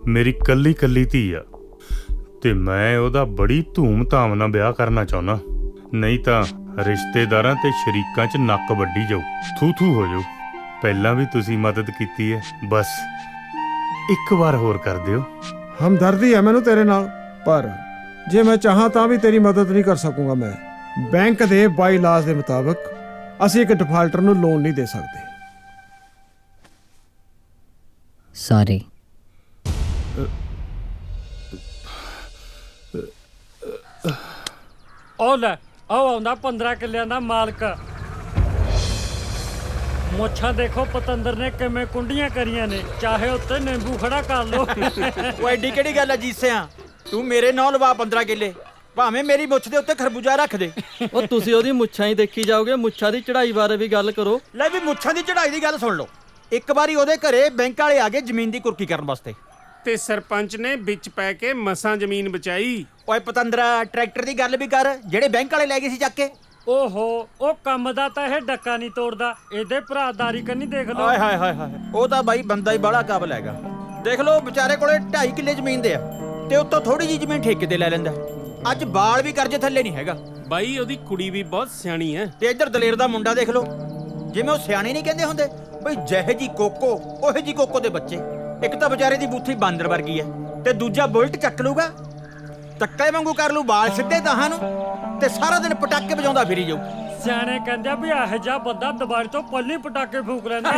ਮੇਰੀ ਕੱਲੀ ਧੀ ਆ ਤੇ ਮੈਂ ਉਹਦਾ ਬੜੀ ਧੂਮ-ਧਾਮ ਨਾਲ ਵਿਆਹ ਕਰਨਾ ਚਾਹੁੰਦਾ, ਨਹੀਂ ਤਾਂ ਰਿਸ਼ਤੇਦਾਰਾਂ ਤੇ ਸ਼ਰੀਕਾਂ 'ਚ ਨੱਕ ਵੱਢੀ ਜਾਊ, ਥੂ ਹੋ ਜਾਊ। ਪਹਿਲਾਂ ਵੀ ਤੁਸੀਂ ਮਦਦ ਕੀਤੀ ਹੈ, ਬਸ ਇੱਕ ਵਾਰ ਹੋਰ ਕਰ ਦਿਓ। ਹਮਦਰਦੀ ਹੈ ਮੈਨੂੰ ਤੇਰੇ ਨਾਲ, ਪਰ ਜੇ ਮੈਂ ਚਾਹਾਂ ਤਾਂ ਵੀ ਤੇਰੀ ਮਦਦ ਨਹੀਂ ਕਰ ਸਕੂੰਗਾ। ਮੈਂ ਬੈਂਕ ਦੇ ਬਾਈ ਲਾਜ਼ ਦੇ ਮੁਤਾਬਕ ਅਸੀਂ ਇੱਕ ਡਿਫਾਲਟਰ ਨੂੰ ਲੋਨ ਨਹੀਂ ਦੇ ਸਕਦੇ। ਸੌਰੀ। ਉਹ ਲੈ, ਉਹ ਆਉਂਦਾ 15 ਕਿੱਲਿਆਂ ਦਾ ਮਾਲਕ। ਮੁੱਛਾਂ ਦੇਖੋ ਪਤੰਦਰ ਨੇ ਕਿਵੇਂ ਕੁੰਡੀਆਂ ਕਰੀਆਂ ਨੇ, ਚਾਹੇ ਉੱਤੇ ਨਿੰਬੂ ਖੜਾ ਕਰ ਲੋ। ਉਹ ਐਡੀ ਕਿਹੜੀ ਗੱਲ ਆ ਜੀਸਿਆ, ਤੂੰ ਮੇਰੇ ਨਾਂ ਲਵਾ 15 ਕਿੱਲੇ, ਭਾਵੇਂ ਮੇਰੀ ਮੁੱਛ ਦੇ ਉੱਤੇ ਖਰਬੂਜਾ ਰੱਖ ਦੇ। ਉਹ ਤੁਸੀਂ ਉਹਦੀ ਮੁੱਛਾਂ ਹੀ ਦੇਖੀ ਜਾਓਗੇ, ਮੁੱਛਾਂ ਦੀ ਚੜ੍ਹਾਈ ਬਾਰੇ ਵੀ ਗੱਲ ਕਰੋ। ਲੈ ਵੀ ਮੁੱਛਾਂ ਦੀ ਚੜ੍ਹਾਈ ਦੀ ਗੱਲ ਸੁਣ ਲਓ। ਇੱਕ ਵਾਰੀ ਉਹਦੇ ਘਰੇ ਬੈਂਕ ਵਾਲੇ ਆ ਗਏ ਜ਼ਮੀਨ ਦੀ ਕੁਰਕੀ ਕਰਨ ਵਾਸਤੇ, ਤੇ ਸਰਪੰਚ ਨੇ ਵਿੱਚ ਪੈ ਕੇ ਮਸਾਂ ਜ਼ਮੀਨ ਬਚਾਈ। ਓਏ ਪਤੰਦਰਾ, ਟਰੈਕਟਰ ਦੀ ਗੱਲ ਵੀ ਕਰ ਜਿਹੜੇ ਬੈਂਕ ਵਾਲੇ ਲੈ ਗਏ ਸੀ ਚੱਕ ਕੇ। ਓਹੋ, ਉਹ ਕੰਮ ਦਾ ਤਾਂ ਇਹ ਡੱਕਾ ਨਹੀਂ ਤੋੜਦਾ, ਇਹਦੇ ਭਰਾਦਾਰੀ ਕੰਨੀ ਦੇਖ ਲਓ। ਹਾਏ ਹਾਏ ਹਾਏ ਹਾਏ, ਉਹ ਤਾਂ ਬਾਈ ਬੰਦਾ ਹੀ ਬੜਾ ਕਾਬਲ ਹੈਗਾ। ਦੇਖ ਲਓ ਵਿਚਾਰੇ ਕੋਲੇ 2.5 ਕਿੱਲੇ ਜ਼ਮੀਨ ਦੇ ਆ ਤੇ ਉੱਤੋਂ ਥੋੜੀ ਜਿਹੀ ਜ਼ਮੀਨ ਠੇਕੇ ਤੇ ਲੈ ਲੈਂਦਾ। ਅੱਜ ਬਾਲ ਵੀ ਕਰਜ਼ੇ ਥੱਲੇ ਨਹੀਂ ਹੈਗਾ। ਬਾਈ ਉਹਦੀ ਕੁੜੀ ਵੀ ਬਹੁਤ ਸਿਆਣੀ ਹੈ। ਤੇ ਇੱਧਰ ਦਲੇਰ ਦਾ ਮੁੰਡਾ ਦੇਖ ਲਓ, ਜਿਵੇਂ ਉਹ ਸਿਆਣੇ ਨਹੀਂ ਕਹਿੰਦੇ ਹੁੰਦੇ ਬਈ ਜਿਹੇ ਜੀ ਕੋਕੋ ਉਹੇ ਜੀ ਕੋਕੋ ਦੇ ਬੱਚੇ। ਇੱਕ ਤਾਂ ਵਿਚਾਰੇ ਦੀ ਬੂਥੀ ਬਾਂਦਰ ਵਰਗੀ ਹੈ ਤੇ ਦੂਜਾ ਬੁਲਟ ਚੱਕ ਲੂਗਾ, ਤੱਕੇ ਵਾਂਗੂ ਕਰ ਲੂ ਵਾਲ ਸਿੱਧੇ ਤਾਹਾਂ ਨੂੰ ਤੇ ਸਾਰਾ ਦਿਨ ਪਟਾਕੇ ਵਜਾਉਂਦਾ ਫਿਰੀ ਜਾਊ। ਸਿਆਣੇ ਕਹਿੰਦੇ ਵੀ ਇਹੋ ਜਿਹਾ ਬੰਦਾ ਦੁਬਾਰੇ ਤੋਂ ਪੱਲੀ ਪਟਾਕੇ ਫੂਕ ਲੈਂਦਾ।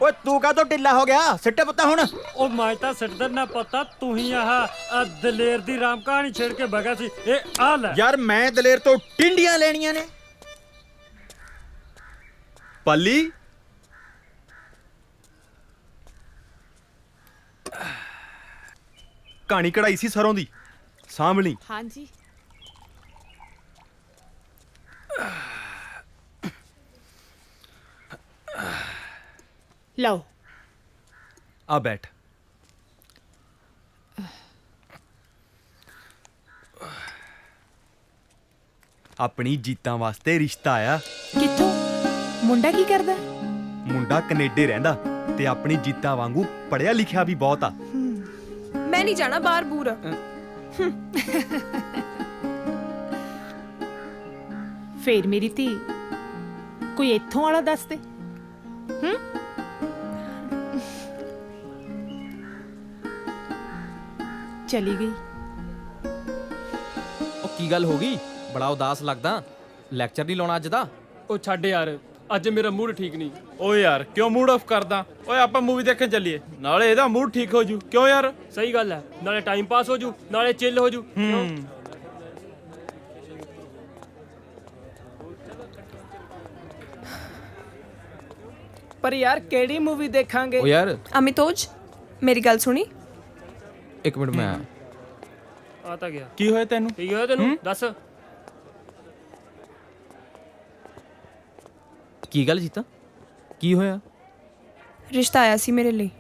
ਓਏ ਤੂੰ ਕਾਹਤੋਂ ਢਿੱਲਾ ਹੋ ਗਿਆ, ਸਿੱਟੇ ਪੁੱਤਾ ਹੁਣ। ਉਹ ਮੈਂ ਤਾਂ ਸਿੱਟਦਾ ਨਾ ਪਤਾ, ਤੂੰ ਹੀ ਆਹ ਦਲੇਰ ਦੀ ਰਾਮ ਕਹਾਣੀ ਛੇੜ ਕੇ ਬਗਾ ਸੀ। ਇਹ ਆ ਲੈ ਯਾਰ, ਮੈਂ ਦਲੇਰ ਤੋਂ ਟਿੰਡੀਆਂ ਲੈਣੀਆਂ ਨੇ। ਪਾਲੀ, ਕਹਾਣੀ ਕਢਾਈ ਸੀ ਸਰੋਂ ਦੀ, ਸਾਂਭ ਲਈ। ਹਾਂਜੀ। ਲਓ ਆ ਬੈਠ। ਆਪਣੀ ਜੀਤਾਂ ਵਾਸਤੇ ਰਿਸ਼ਤਾ ਆਇਆ। ਕਿੱਥੋਂ? ਮੁੰਡਾ ਕੀ ਕਰਦਾ? ਮੁੰਡਾ ਕੈਨੇਡਾ ਰਹਿੰਦਾ ਤੇ ਆਪਣੀ ਜੀਤਾਂ ਵਾਂਗੂ ਪੜਿਆ ਲਿਖਿਆ ਵੀ ਬਹੁਤ ਆ। ਮੈਂ ਨਹੀਂ ਜਾਣਾ ਬਾਹਰ ਬੂਰ। ਫੇਰ ਮੇਰੀ ਧੀ ਕੋਈ ਇੱਥੋਂ ਵਾਲਾ ਦੱਸ ਦੇ। ਚਲੀ ਗਈ। ਉਹ ਕੀ ਗੱਲ ਹੋ ਗਈ? ਬੜਾ ਉਦਾਸ ਲੱਗਦਾ। ਲੈਕਚਰ ਨਹੀਂ ਲਾਉਣਾ ਅੱਜ ਦਾ? ਉਹ ਛੱਡ ਯਾਰ, ਅੱਜ ਮੇਰਾ ਮੂਡ ਠੀਕ ਨਹੀਂ। ਓਏ ਯਾਰ ਕਿਉਂ ਮੂਡ ਆਫ ਕਰਦਾ? ਓਏ ਆਪਾਂ ਮੂਵੀ ਦੇਖਣ ਚੱਲੀਏ, ਨਾਲੇ ਇਹਦਾ ਮੂਡ ਠੀਕ ਹੋ ਜੂ। ਕਿਉਂ ਯਾਰ? ਸਹੀ ਗੱਲ ਹੈ, ਨਾਲੇ ਟਾਈਮ ਪਾਸ ਹੋ ਜੂ, ਨਾਲੇ ਚਿੱਲ ਹੋ ਜੂ। ਪਰ ਯਾਰ ਕਿਹੜੀ ਮੂਵੀ ਦੇਖਾਂਗੇ? ਓ ਯਾਰ ਅਮਿਤੋਜ, ਮੇਰੀ ਗੱਲ ਸੁਣੀ। ਇੱਕ ਮਿੰਟ ਮੈਂ ਆ ਤਾਂ ਗਿਆ। ਕੀ ਹੋਇਆ ਤੈਨੂੰ? ਕੀ ਹੋਇਆ ਤੈਨੂੰ? ਦੱਸ। ਕੀ ਗੱਲ ਜੀਤਾ? ਕੀ ਹੋਇਆ? ਰਿਸ਼ਤਾ ਆਇਆ ਸੀ ਮੇਰੇ ਲਈ,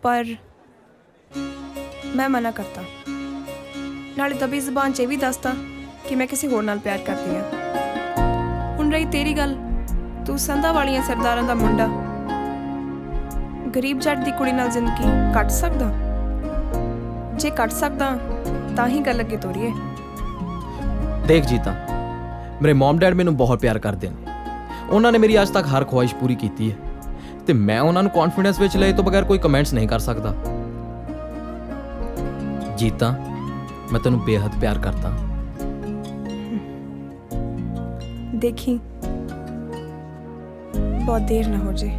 ਪਰ ਮੈਂ ਮਨਾ ਕਰਤਾ। ਨਾਲੇ ਦਬੀ ਜ਼ਬਾਨ 'ਚ ਇਹ ਵੀ ਦੱਸਤਾ ਕਿ ਮੈਂ ਕਿਸੇ ਹੋਰ ਨਾਲ ਪਿਆਰ ਕਰਦੀ ਹਾਂ। ਹੁਣ ਰਹੀ ਤੇਰੀ ਗੱਲ, ਤੂੰ ਸੰਧਾ ਵਾਲੀਆਂ ਸਰਦਾਰਾਂ ਦਾ ਮੁੰਡਾ ਗਰੀਬ ਜੱਟ ਦੀ ਕੁੜੀ ਨਾਲ ਜ਼ਿੰਦਗੀ ਕੱਟ ਸਕਦਾ? ਜੇ ਕੱਟ ਸਕਦਾ ਤਾਂ ਹੀ ਗੱਲ ਅੱਗੇ ਤੋਰੀਏ। ਦੇਖ ਜੀਤਾ, ਮੇਰੇ ਮਮ ਡੈਡ ਮੈਨੂੰ ਬਹੁਤ ਪਿਆਰ ਕਰਦੇ ਨੇ। ਉਹਨਾਂ ਨੇ ਮੇਰੀ ਅੱਜ ਤੱਕ ਹਰ ਖੁਆਇਸ਼ ਪੂਰੀ ਕੀਤੀ ਹੈ ਤੇ ਮੈਂ ਉਹਨਾਂ ਨੂੰ ਕੌਨਫੀਡੈਂਸ ਵਿੱਚ ਲਏ ਤੋਂ ਬਗੈਰ ਕੋਈ ਕਮੈਂਟਸ ਨਹੀਂ ਕਰ ਸਕਦਾ। ਜੀਤਾ, ਮੈਂ ਤੈਨੂੰ ਬੇਹੱਦ ਪਿਆਰ ਕਰਦਾ। ਦੇਖੀ ਬਹੁਤ ਦੇਰ ਨਾ ਹੋ ਜੇ।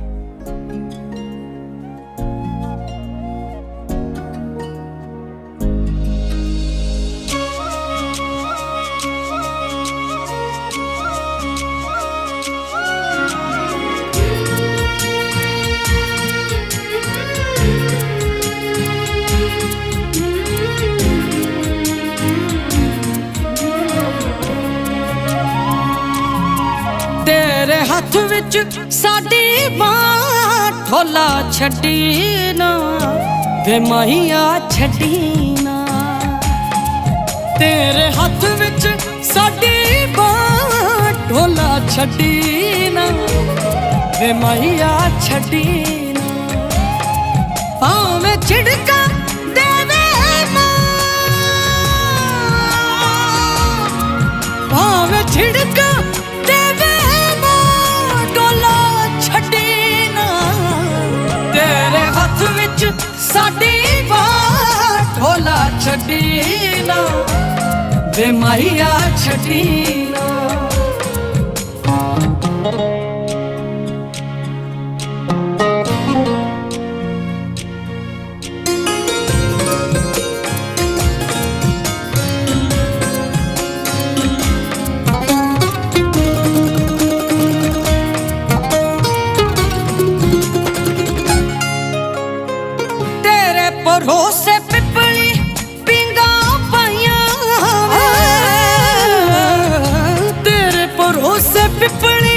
ਤੇਰੇ ਹੱਥ ਵਿੱਚ ਸਾਡੀ ਬਾਂਹ ਢੋਲਾ ਛੱਡੀ ਨਾ ਵੇ ਮਾਹੀਆ ਛੱਡੀ ਨਾ। ਤੇਰੇ ਹੱਥ ਵਿੱਚ ਸਾਡੀ ਬਾਂਹ ਢੋਲਾ ਛੱਡੀ ਨਾ ਵੇ ਮਾਹੀਆ ਛੱਡੀ ਨਾ। ਭਾਵੇਂ ਝਿੜਕਾਂ ਦੇਵੇ ਮਾਂ, ਭਾਵੇਂ ਝਿੜਕਾਂ ਸਾਡੀ ਬਾਤ ਢੋਲਾ ਛੱਡੀ ਨਾ ਵੇ ਮਾਹੀਆ ਛੱਡੀ ਨਾ। ਭਰੋਸੇ ਪਿੱਪਲੀ ਪਿੰਗਾ ਪਾਈਆਂ ਵੇ, ਤੇਰੇ ਭਰੋਸੇ ਪਿੱਪਲੀ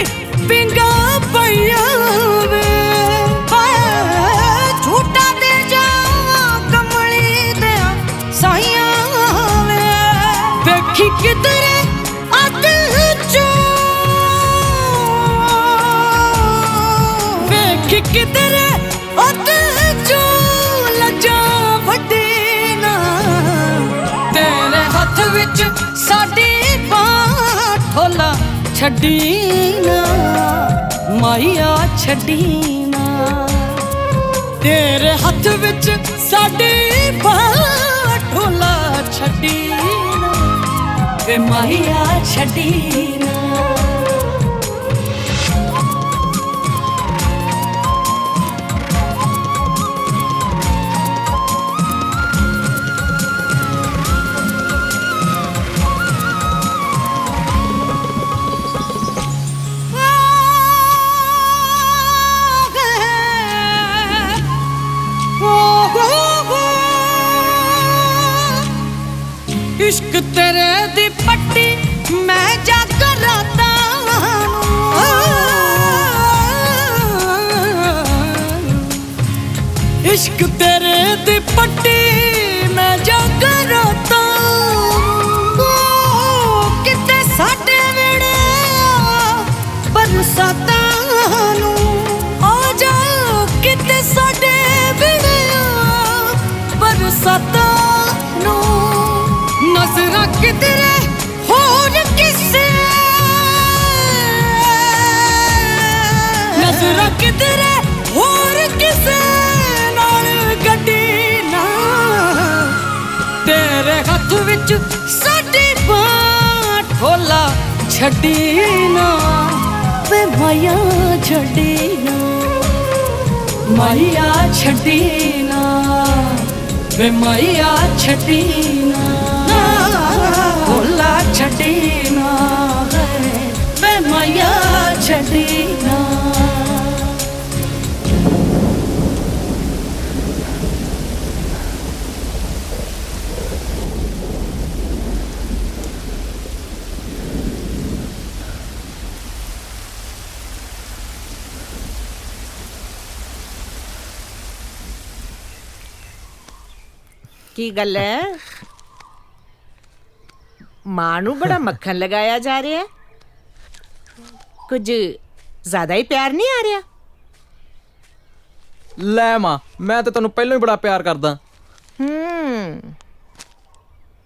ਪਿੰਗਾ ਪਾਈਆਂ ਵੇ। ਝੂਟਾ ਦੇ ਜਾਵਾਂ ਕਮਲੀ ਦੇ ਸਾਈਆਂ ਵੇ। ਵੇਖੀ ਕਿਧਰੇ ਅੱਧ ਚੋਂ, ਵੇਖੀ ਕਿਧਰੇ ਅੱਧ ਚੋਂ ਵੱਡੀ ਨਾ। ਤੇਰੇ ਹੱਥ ਵਿੱਚ ਸਾਡੀ ਬਾਂਹ ਢੋਲਾ ਛੱਡੀ ਨਾ ਮਾਹੀਆ ਛੱਡੀ ਨਾ। ਤੇਰੇ ਹੱਥ ਵਿੱਚ ਸਾਡੀ ਬਾਂਹ ਢੋਲਾ ਛੱਡੀ ਨਾ ਵੇ ਮਾਹੀਆ ਛੱਡੀ ਨਾ। इश्क तेरे दी पट्टी मैं जाकर राता इश्क तेरे दी पट्टी मैं जाकर राता। किते साडे वेड़े बरसातां नूं आ जा, किते साडे वेड़े बरसातां नूं। नजरा किधरे होर किसे, नजरा ਚ ਸਾਡੇ ਬਾਟ ਹੋਲਾ ਛੱਡੀ ਨਾ ਵੇ ਮਾਇਆ ਛੱਡੀ ਨਾ ਮਾਇਆ ਛੱਡੀ ਨਾ ਵੇ ਮਾਇਆ ਛੱਡੀ ਨਾ ਹੋਲਾ ਛੱਡੀ ਨਾ ਵੇ ਮਾਇਆ ਛੱਡੀ ਨਾ ਕੀ ਗੱਲ ਹੈ? ਮਾਂ ਨੂੰ ਬੜਾ ਮੱਖਣ ਲਗਾਇਆ ਜਾ ਰਿਹਾ ਹੈ। ਕੁਝ ਜ਼ਿਆਦਾ ਹੀ ਪਿਆਰ ਨਹੀਂ ਆ ਰਿਹਾ? ਲੈ ਮਾਂ, ਮੈਂ ਤਾਂ ਤੈਨੂੰ ਪਹਿਲਾਂ ਹੀ ਬੜਾ ਪਿਆਰ ਕਰਦਾ।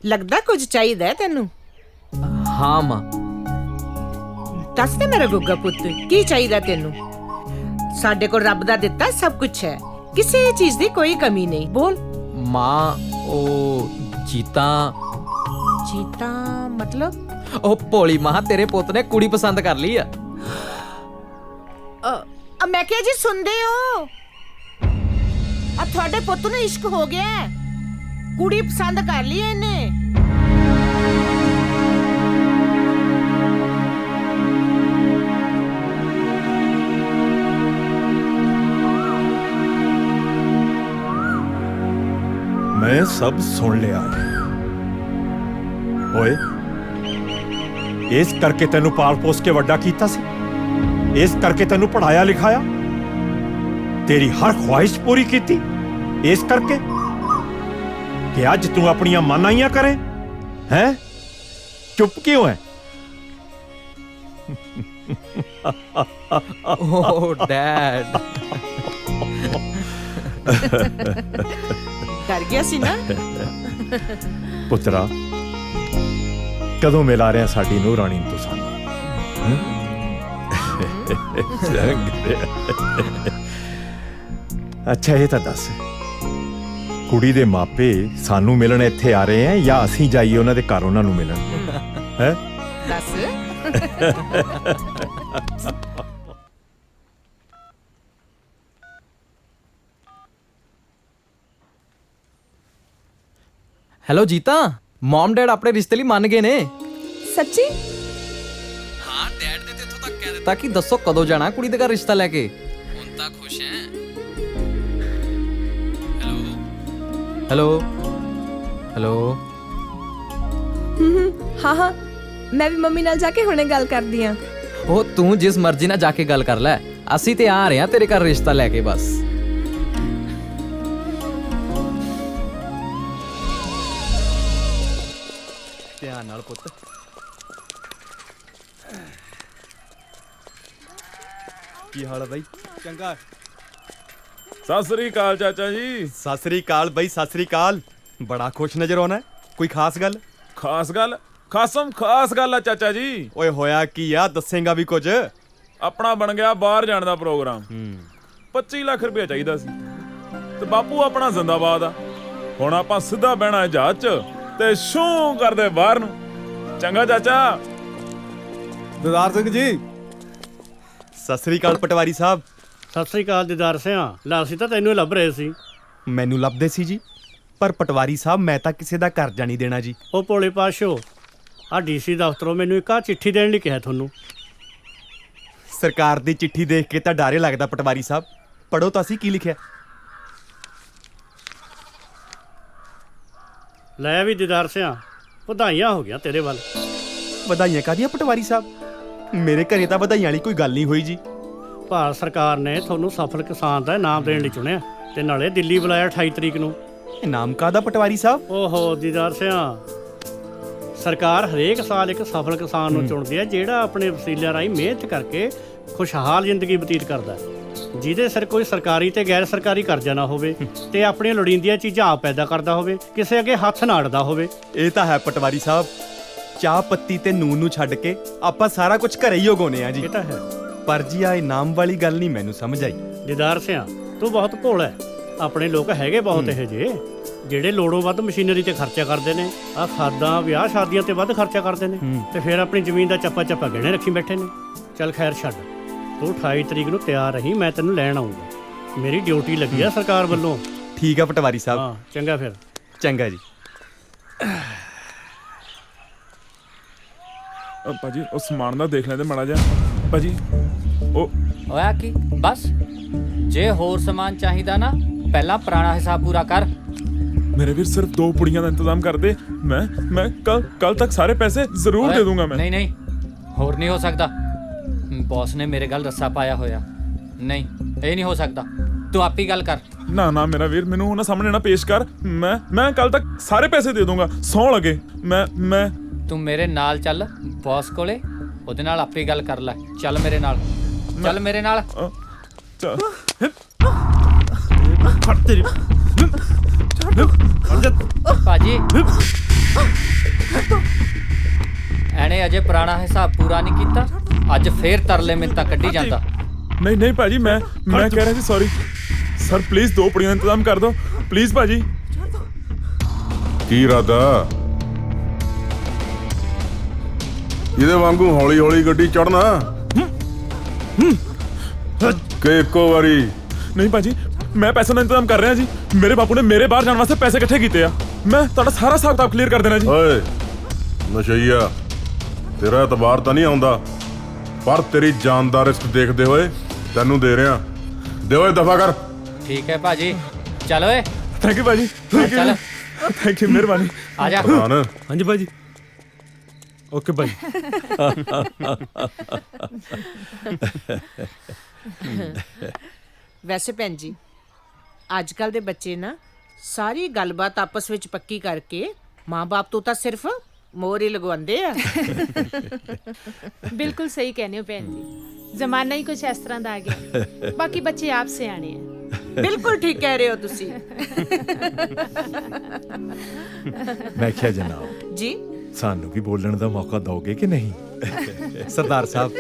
ਲੱਗਦਾ ਕੁਝ ਚਾਹੀਦਾ ਹੈ ਤੈਨੂੰ। ਹਾਂ ਮਾਂ। ਦੱਸ ਦੇ ਮੇਰਾ ਗੁੱਗਾ ਪੁੱਤ, ਕੀ ਚਾਹੀਦਾ ਤੈਨੂੰ? ਸਾਡੇ ਕੋਲ ਰੱਬ ਦਾ ਦਿੱਤਾ ਸਭ ਕੁਝ ਹੈ, ਕਿਸੇ ਚੀਜ਼ ਦੀ ਕੋਈ ਕਮੀ ਨਹੀਂ। ਬੋਲ ਮਾਂ, ਉਹ ਜੀਤਾ ਮਤਲਬ? ਉਹ ਭੋਲੀ ਮਾਂ, ਤੇਰੇ ਪੁੱਤ ਨੇ ਕੁੜੀ ਪਸੰਦ ਕਰ ਲਈ ਆ। ਮੈਂ ਕਿਹਾ ਜੀ ਸੁਣਦੇ ਹੋ? ਆ ਤੁਹਾਡੇ ਪੁੱਤ ਨੂੰ ਇਸ਼ਕ ਹੋ ਗਿਆ ਹੈ, ਕੁੜੀ ਪਸੰਦ ਕਰ ਲਈ ਇਹਨੇ। ਮੈਂ ਸਭ ਸੁਣ ਲਿਆ ਓਏ। ਇਸ ਕਰਕੇ ਤੈਨੂੰ ਪਾਲ ਪੋਸ ਕੇ ਵੱਡਾ ਕੀਤਾ ਸੀ, ਇਸ ਕਰਕੇ ਤੈਨੂੰ ਪੜਾਇਆ ਲਿਖਾਇਆ, ਤੇਰੀ ਹਰ ਖੁਆਇਸ਼ ਪੂਰੀ ਕੀਤੀ, ਇਸ ਕਰਕੇ ਕਿ ਅੱਜ ਤੂੰ ਆਪਣੀਆਂ ਮਨਾਈਆਂ ਕਰੇ। ਹੈਂ, ਚੁੱਪ ਕਿਉਂ ਹੈ? ਓ ਡੈਡ। ਡਰ ਗਿਆ ਸੀ ਨਾ? ਪੁੱਤਰਾ, ਕਦੋਂ ਮਿਲਾ ਰਿਹਾ ਸਾਡੀ ਨੂੰਹ ਰਾਣੀ ਨੂੰ ਸਾਨੂੰ? ਅੱਛਾ ਇਹ ਤਾਂ ਦੱਸ, ਕੁੜੀ ਦੇ ਮਾਪੇ ਸਾਨੂੰ ਮਿਲਣ ਇੱਥੇ ਆ ਰਹੇ ਆ ਜਾਂ ਅਸੀਂ ਜਾਈਏ ਉਹਨਾਂ ਦੇ ਘਰ ਉਹਨਾਂ ਨੂੰ ਮਿਲਣ? ਹੈ ਦੱਸ। ਹੈਲੋ ਜੀਤਾ, ਮਮ ਡੈਡ ਆਪਣੇ ਰਿਸ਼ਤੇ ਲਈ ਮੰਨ ਗਏ ਨੇ। ਸੱਚੀ? ਹਾਂ, ਡੈਡ ਨੇ ਤੇ ਇੱਥੋਂ ਤੱਕ ਕਹਿ ਦਿੱਤਾ ਕਿ ਦੱਸੋ ਕਦੋਂ ਜਾਣਾ ਕੁੜੀ ਦੇ ਘਰ ਰਿਸ਼ਤਾ ਲੈ ਕੇ। ਹੁਣ ਤਾਂ ਖੁਸ਼ ਹੈ। Hello hello. ਹਾਂ, ਮੈਂ ਵੀ ਮੰਮੀ ਨਾਲ ਜਾ ਕੇ ਹੁਣੇ ਗੱਲ ਕਰਦੀ ਆ। ਉਹ ਤੂੰ ਜਿਸ ਮਰਜ਼ੀ ਨਾਲ ਜਾ ਕੇ ਗੱਲ ਕਰ ਲੈ, ਅਸੀਂ ਤੇ ਆ ਰਹੇ ਹਾਂ ਤੇਰੇ ਘਰ ਰਿਸ਼ਤਾ ਲੈ ਕੇ ਬਸ। ਧਿਆਨ ਨਾਲ ਪੁੱਤ। ਕੀ ਹਾਲ ਹੈ ਬਾਈ? ਚੰਗਾ। ਸਤਿ ਸ੍ਰੀ ਅਕਾਲ ਚਾਚਾ ਜੀ। ਸਤਿ ਸ੍ਰੀ ਅਕਾਲ ਬਾਈ, ਸਤਿ ਸ੍ਰੀ ਅਕਾਲ। ਬੜਾ ਖੁਸ਼ ਨਜ਼ਰ ਆਉਣਾ, ਕੋਈ ਖਾਸ ਗੱਲ? ਖਾਸ ਗੱਲ? ਖਾਸਮ ਖਾਸ ਗੱਲ ਆ ਚਾਚਾ ਜੀ। ਓਏ ਹੋਇਆ ਕੀ ਆ, ਦੱਸੇਗਾ ਵੀ ਕੁਝ? ਆਪਣਾ ਬਣ ਗਿਆ ਬਾਹਰ ਜਾਣ ਦਾ ਪ੍ਰੋਗਰਾਮ। 25 ਲੱਖ ਰੁਪਏ ਚਾਹੀਦਾ ਸੀ ਤੇ ਬਾਪੂ ਆਪਣਾ ਜ਼ਿੰਦਾਬਾਦ ਆ। ਹੁਣ ਆਪਾਂ ਸਿੱਧਾ ਬਹਿਣਾ ਜਹਾਜ਼ 'ਚ ਤੇ ਸ਼ੂ ਕਰਦੇ ਬਾਹਰ ਨੂੰ। ਚੰਗਾ ਚਾਚਾ। ਦਿਦਾਰ ਸਿੰਘ ਜੀ। ਸਤਿ ਸ੍ਰੀ ਅਕਾਲ ਪਟਵਾਰੀ ਸਾਹਿਬ। ਸਤਿ ਸ੍ਰੀ ਅਕਾਲ ਦਿਦਾਰ ਸਿੰਘ। ਲੈ ਅਸੀਂ ਤਾਂ ਤੈਨੂੰ ਲੱਭ ਰਹੇ ਸੀ। ਮੈਨੂੰ ਲੱਭਦੇ ਸੀ ਜੀ, ਪਰ ਪਟਵਾਰੀ ਸਾਹਿਬ ਮੈਂ ਤਾਂ ਕਿਸੇ ਦਾ ਕਰਜ਼ਾ ਨਹੀਂ ਦੇਣਾ ਜੀ। ਉਹ ਭੋਲੇ ਪਾਸ਼ੋ, ਆ ਡੀਸੀ ਦਫ਼ਤਰੋਂ ਮੈਨੂੰ ਇੱਕ ਆ ਚਿੱਠੀ ਦੇਣ ਲਈ ਕਿਹਾ ਤੁਹਾਨੂੰ। ਸਰਕਾਰ ਦੀ ਚਿੱਠੀ ਦੇਖ ਕੇ ਤਾਂ ਡਾਰੇ ਲੱਗਦਾ ਪਟਵਾਰੀ ਸਾਹਿਬ। ਪੜੋ ਤਾਂ ਅਸੀਂ ਕੀ ਲਿਖਿਆ। ਲੈ ਵੀ ਦਿਦਾਰ ਸਿੰਘ, ਵਧਾਈਆਂ ਹੋ ਗਿਆ ਤੇਰੇ ਵੱਲ। ਵਧਾਈਆਂ ਕਾਹਦੀਆਂ ਪਟਵਾਰੀ ਸਾਹਿਬ? ਮੇਰੇ ਘਰੇ ਤਾਂ ਵਧਾਈਆਂ ਵਾਲੀ ਕੋਈ ਗੱਲ ਨਹੀਂ ਹੋਈ ਜੀ। ਭਾਰਤ ਸਰਕਾਰ ਨੇ ਤੁਹਾਨੂੰ ਸਫਲ ਕਿਸਾਨ ਦਾ ਇਨਾਮ ਦੇਣ ਲਈ ਚੁਣਿਆ ਤੇ ਨਾਲੇ ਦਿੱਲੀ ਬੁਲਾਇਆ 28 ਤਰੀਕ ਨੂੰ। ਇਨਾਮ ਕਾਹਦਾ ਪਟਵਾਰੀ ਸਾਹਿਬ? ਓਹੋ ਦਿਦਾਰ ਸਿੰਘ, ਸਰਕਾਰ ਹਰੇਕ ਸਾਲ ਇੱਕ ਸਫਲ ਕਿਸਾਨ ਨੂੰ ਚੁਣਦੀ ਹੈ ਜਿਹੜਾ ਆਪਣੇ ਵਸੀਲਿਆਂ ਰਾਹੀਂ ਮਿਹਨਤ ਕਰਕੇ ਖੁਸ਼ਹਾਲ ਜ਼ਿੰਦਗੀ ਬਤੀਤ ਕਰਦਾ ਹੈ, ਜਿਹਦੇ ਸਿਰ ਕੋਈ ਸਰਕਾਰੀ ਤੇ ਗੈਰ ਸਰਕਾਰੀ ਕਰਜ਼ਾ ਨਾ ਹੋਵੇ ਤੇ ਆਪਣੀਆਂ ਲੋੜੀਂਦੀਆਂ ਚੀਜ਼ਾਂ ਆਪ ਪੈਦਾ ਕਰਦਾ ਹੋਵੇ, ਕਿਸੇ ਅੱਗੇ ਹੱਥ ਨਾ ਅੜਦਾ ਹੋਵੇ। ਇਹ ਤਾਂ ਹੈ ਪਟਵਾਰੀ ਸਾਹਿਬ। ਚਾਹ ਪੱਤੀ ਤੇ ਨੂਨ ਨੂੰ ਛੱਡ ਕੇ ਆਪਾਂ ਸਾਰਾ ਕੁਝ ਘਰੇ ਹੀ ਉਗਾਉਂਦੇ ਆ ਜੀ। ਇਹ ਤਾਂ ਹੈ, ਪਰ ਜੀ ਆ ਇਨਾਮ ਵਾਲੀ ਗੱਲ ਨਹੀਂ ਮੈਨੂੰ ਸਮਝ ਆਈ। ਦਿਦਾਰ ਸਿੰਘ, ਤੂੰ ਬਹੁਤ ਭੋਲਾ ਹੈ। ਆਪਣੇ ਲੋਕ ਹੈਗੇ ਬਹੁਤ ਇਹੋ ਜਿਹੇ। ਜਿਹੜੇ ਲੋੜੋਂ ਵੱਧ ਮਸ਼ੀਨਰੀ ਤੇ ਖਰਚਾ ਕਰਦੇ ਨੇ, ਆ ਸਾਦਾ ਵਿਆਹ ਸ਼ਾਦੀਆਂ ਤੇ ਵੱਧ ਖਰਚਾ ਕਰਦੇ ਨੇ, ਤੇ ਫਿਰ ਆਪਣੀ ਜ਼ਮੀਨ ਦਾ ਚੱਪਾ ਚੱਪਾ ਗਹਿਣੇ ਰੱਖੀ ਬੈਠੇ ਨੇ। ਚੱਲ ਖੈਰ ਛੱਡ, ਤੂੰ 28 ਤਰੀਕ ਨੂੰ ਤਿਆਰ ਰਹੀ, ਮੈਂ ਤੈਨੂੰ ਲੈਣ ਆਉਂਗਾ। ਮੇਰੀ ਡਿਊਟੀ ਲੱਗੀ ਆ ਸਰਕਾਰ ਵੱਲੋਂ। ਠੀਕ ਆ ਪਟਵਾਰੀ ਸਾਹਿਬ। ਹਾਂ ਚੰਗਾ ਫਿਰ। ਚੰਗਾ ਜੀ। ਭਾਜੀ ਉਹ ਸਮਾਨ ਦਾ ਦੇਖ ਲੈਂਦੇ ਮਾੜਾ ਜਿਹਾ ਭਾਜੀ। ਉਹ ਹੋਇਆ ਕੀ? ਬਸ ਜੇ ਹੋਰ ਸਮਾਨ ਚਾਹੀਦਾ ਨਾ ਪਹਿਲਾਂ ਪੁਰਾਣਾ ਹਿਸਾਬ ਪੂਰਾ ਕਰ। ਮੇਰੇ ਵੀਰ ਸਿਰਫ 2 ਪੁੜੀਆਂ ਦਾ ਇੰਤਜ਼ਾਮ ਕਰ ਦੇ, ਮੈਂ ਕੱਲ ਤੱਕ ਸਾਰੇ ਪੈਸੇ ਜ਼ਰੂਰ ਦੇ ਦੂੰਗਾ। ਮੈਂ ਨਹੀਂ ਹੋਰ ਨਹੀਂ ਹੋ ਸਕਦਾ। ਬੌਸ ਨੇ ਮੇਰੇ ਗੱਲ ਰੱਸਾ ਪਾਇਆ ਹੋਇਆ। ਨਹੀਂ ਇਹ ਨਹੀਂ ਹੋ ਸਕਦਾ, ਤੂੰ ਆਪ ਹੀ ਗੱਲ ਕਰ। ਨਾ ਮੇਰਾ ਵੀਰ, ਮੈਨੂੰ ਉਹਨਾਂ ਸਾਹਮਣੇ ਨਾ ਪੇਸ਼ ਕਰ। ਮੈਂ ਕੱਲ ਤੱਕ ਸਾਰੇ ਪੈਸੇ ਦੇ ਦੂੰਗਾ, ਸੌਂ ਲੱਗੇ। ਮੈਂ ਤੂੰ ਮੇਰੇ ਨਾਲ ਚੱਲ ਬੌਸ ਕੋਲੇ, ਉਹਦੇ ਨਾਲ ਆਪੇ ਗੱਲ ਕਰ ਲੈ। ਚੱਲ ਮੇਰੇ ਨਾਲ, ਚੱਲ ਮੇਰੇ ਨਾਲ। ਭਾਜੀ ਐਨੇ ਅਜੇ ਪੁਰਾਣਾ ਹਿਸਾਬ ਪੂਰਾ ਨਹੀਂ ਕੀਤਾ, ਅੱਜ ਫੇਰ ਤਰਲੇ ਮਿੰਤਾ ਕੱਢੀ ਜਾਂਦਾ। ਨਹੀਂ ਭਾਜੀ, ਮੈਂ ਕਹਿ ਰਿਹਾ ਸੀ ਸੌਰੀ ਸਰ, ਪਲੀਜ਼ 2 ਪੁੜੀਆਂ ਦਾ ਇੰਤਜ਼ਾਮ ਕਰ ਦਿਓ ਪਲੀਜ਼ ਭਾਜੀ। ਕੀ ਇਰਾਦਾ? ਇਹਦੇ ਵਾਂਗੂ ਹੌਲੀ ਹੌਲੀ ਗੱਡੀ ਚੜਨਾ ਕਿ ਇੱਕੋ ਵਾਰੀ? ਨਹੀਂ ਭਾਜੀ, ਮੈਂ ਪੈਸੇ ਦਾ ਇੰਤਜ਼ਾਮ ਕਰ ਰਿਹਾ ਜੀ। ਮੇਰੇ ਬਾਪੂ ਨੇ ਮੇਰੇ ਬਾਹਰ ਜਾਣ ਵਾਸਤੇ ਪੈਸੇ ਇਕੱਠੇ ਕੀਤੇ ਆ। ਮੈਂ ਤੁਹਾਡਾ ਸਾਰਾ ਹਿਸਾਬ ਕਿਤਾਬ ਕਲੀਅਰ ਕਰ ਦੇਣਾ ਜੀ। ਓਏ ਨਸ਼ਈਆ, ਤੇਰਾ ਇਤਬਾਰ ਤਾਂ ਨਹੀਂ ਆਉਂਦਾ, ਪਰ ਤੇਰੀ ਜਾਨ ਦਾ ਰਿਸਕ ਦੇਖਦੇ ਹੋਏ ਤੈਨੂੰ ਦੇ ਰਿਹਾ। ਦੇ ਓਏ ਦਫਾ ਕਰ। ਠੀਕ ਹੈ ਭਾਜੀ, ਚੱਲ ਓਏ। ਥੈਂਕ ਯੂ ਭਾਜੀ, ਚੱਲ। ਥੈਂਕ ਯੂ, ਮਿਹਰਬਾਨੀ। ਆ ਜਾ। ਹਾਂਜੀ ਭਾਜੀ। ਓਕੇ ਭਾਈ। ਵੈਸੇ ਭੈਣ ਜੀ, ਅੱਜ ਕੱਲ ਦੇ ਬੱਚੇ ਨਾ ਸਾਰੀ ਗੱਲਬਾਤ ਆਪਸ ਵਿੱਚ ਪੱਕੀ ਕਰਕੇ ਮਾਂ-ਬਾਪ ਤੋਂ ਤਾਂ ਸਿਰਫ ਮੋਹਰ ਹੀ ਲਗਵਾਉਂਦੇ ਆ। ਬਿਲਕੁਲ ਸਹੀ ਕਹਿੰਦੇ ਹੋ ਭੈਣ ਜੀ, ਜ਼ਮਾਨਾ ਹੀ ਕੁਝ ਇਸ ਤਰ੍ਹਾਂ ਦਾ ਆ ਗਿਆ। ਬਾਕੀ ਬੱਚੇ ਆਪ ਸਿਆਣੇ ਆ। ਬਿਲਕੁਲ ਠੀਕ ਕਹਿ ਰਹੇ ਹੋ ਤੁਸੀਂ। ਮੈਂ ਕਿਹਾ ਜਨਾਬ ਜੀ, ਸਾਨੂੰ ਵੀ ਬੋਲਣ ਦਾ ਮੌਕਾ ਦਿਓਗੇ ਕਿ ਨਹੀਂ? ਸਰਦਾਰ ਸਾਹਿਬ,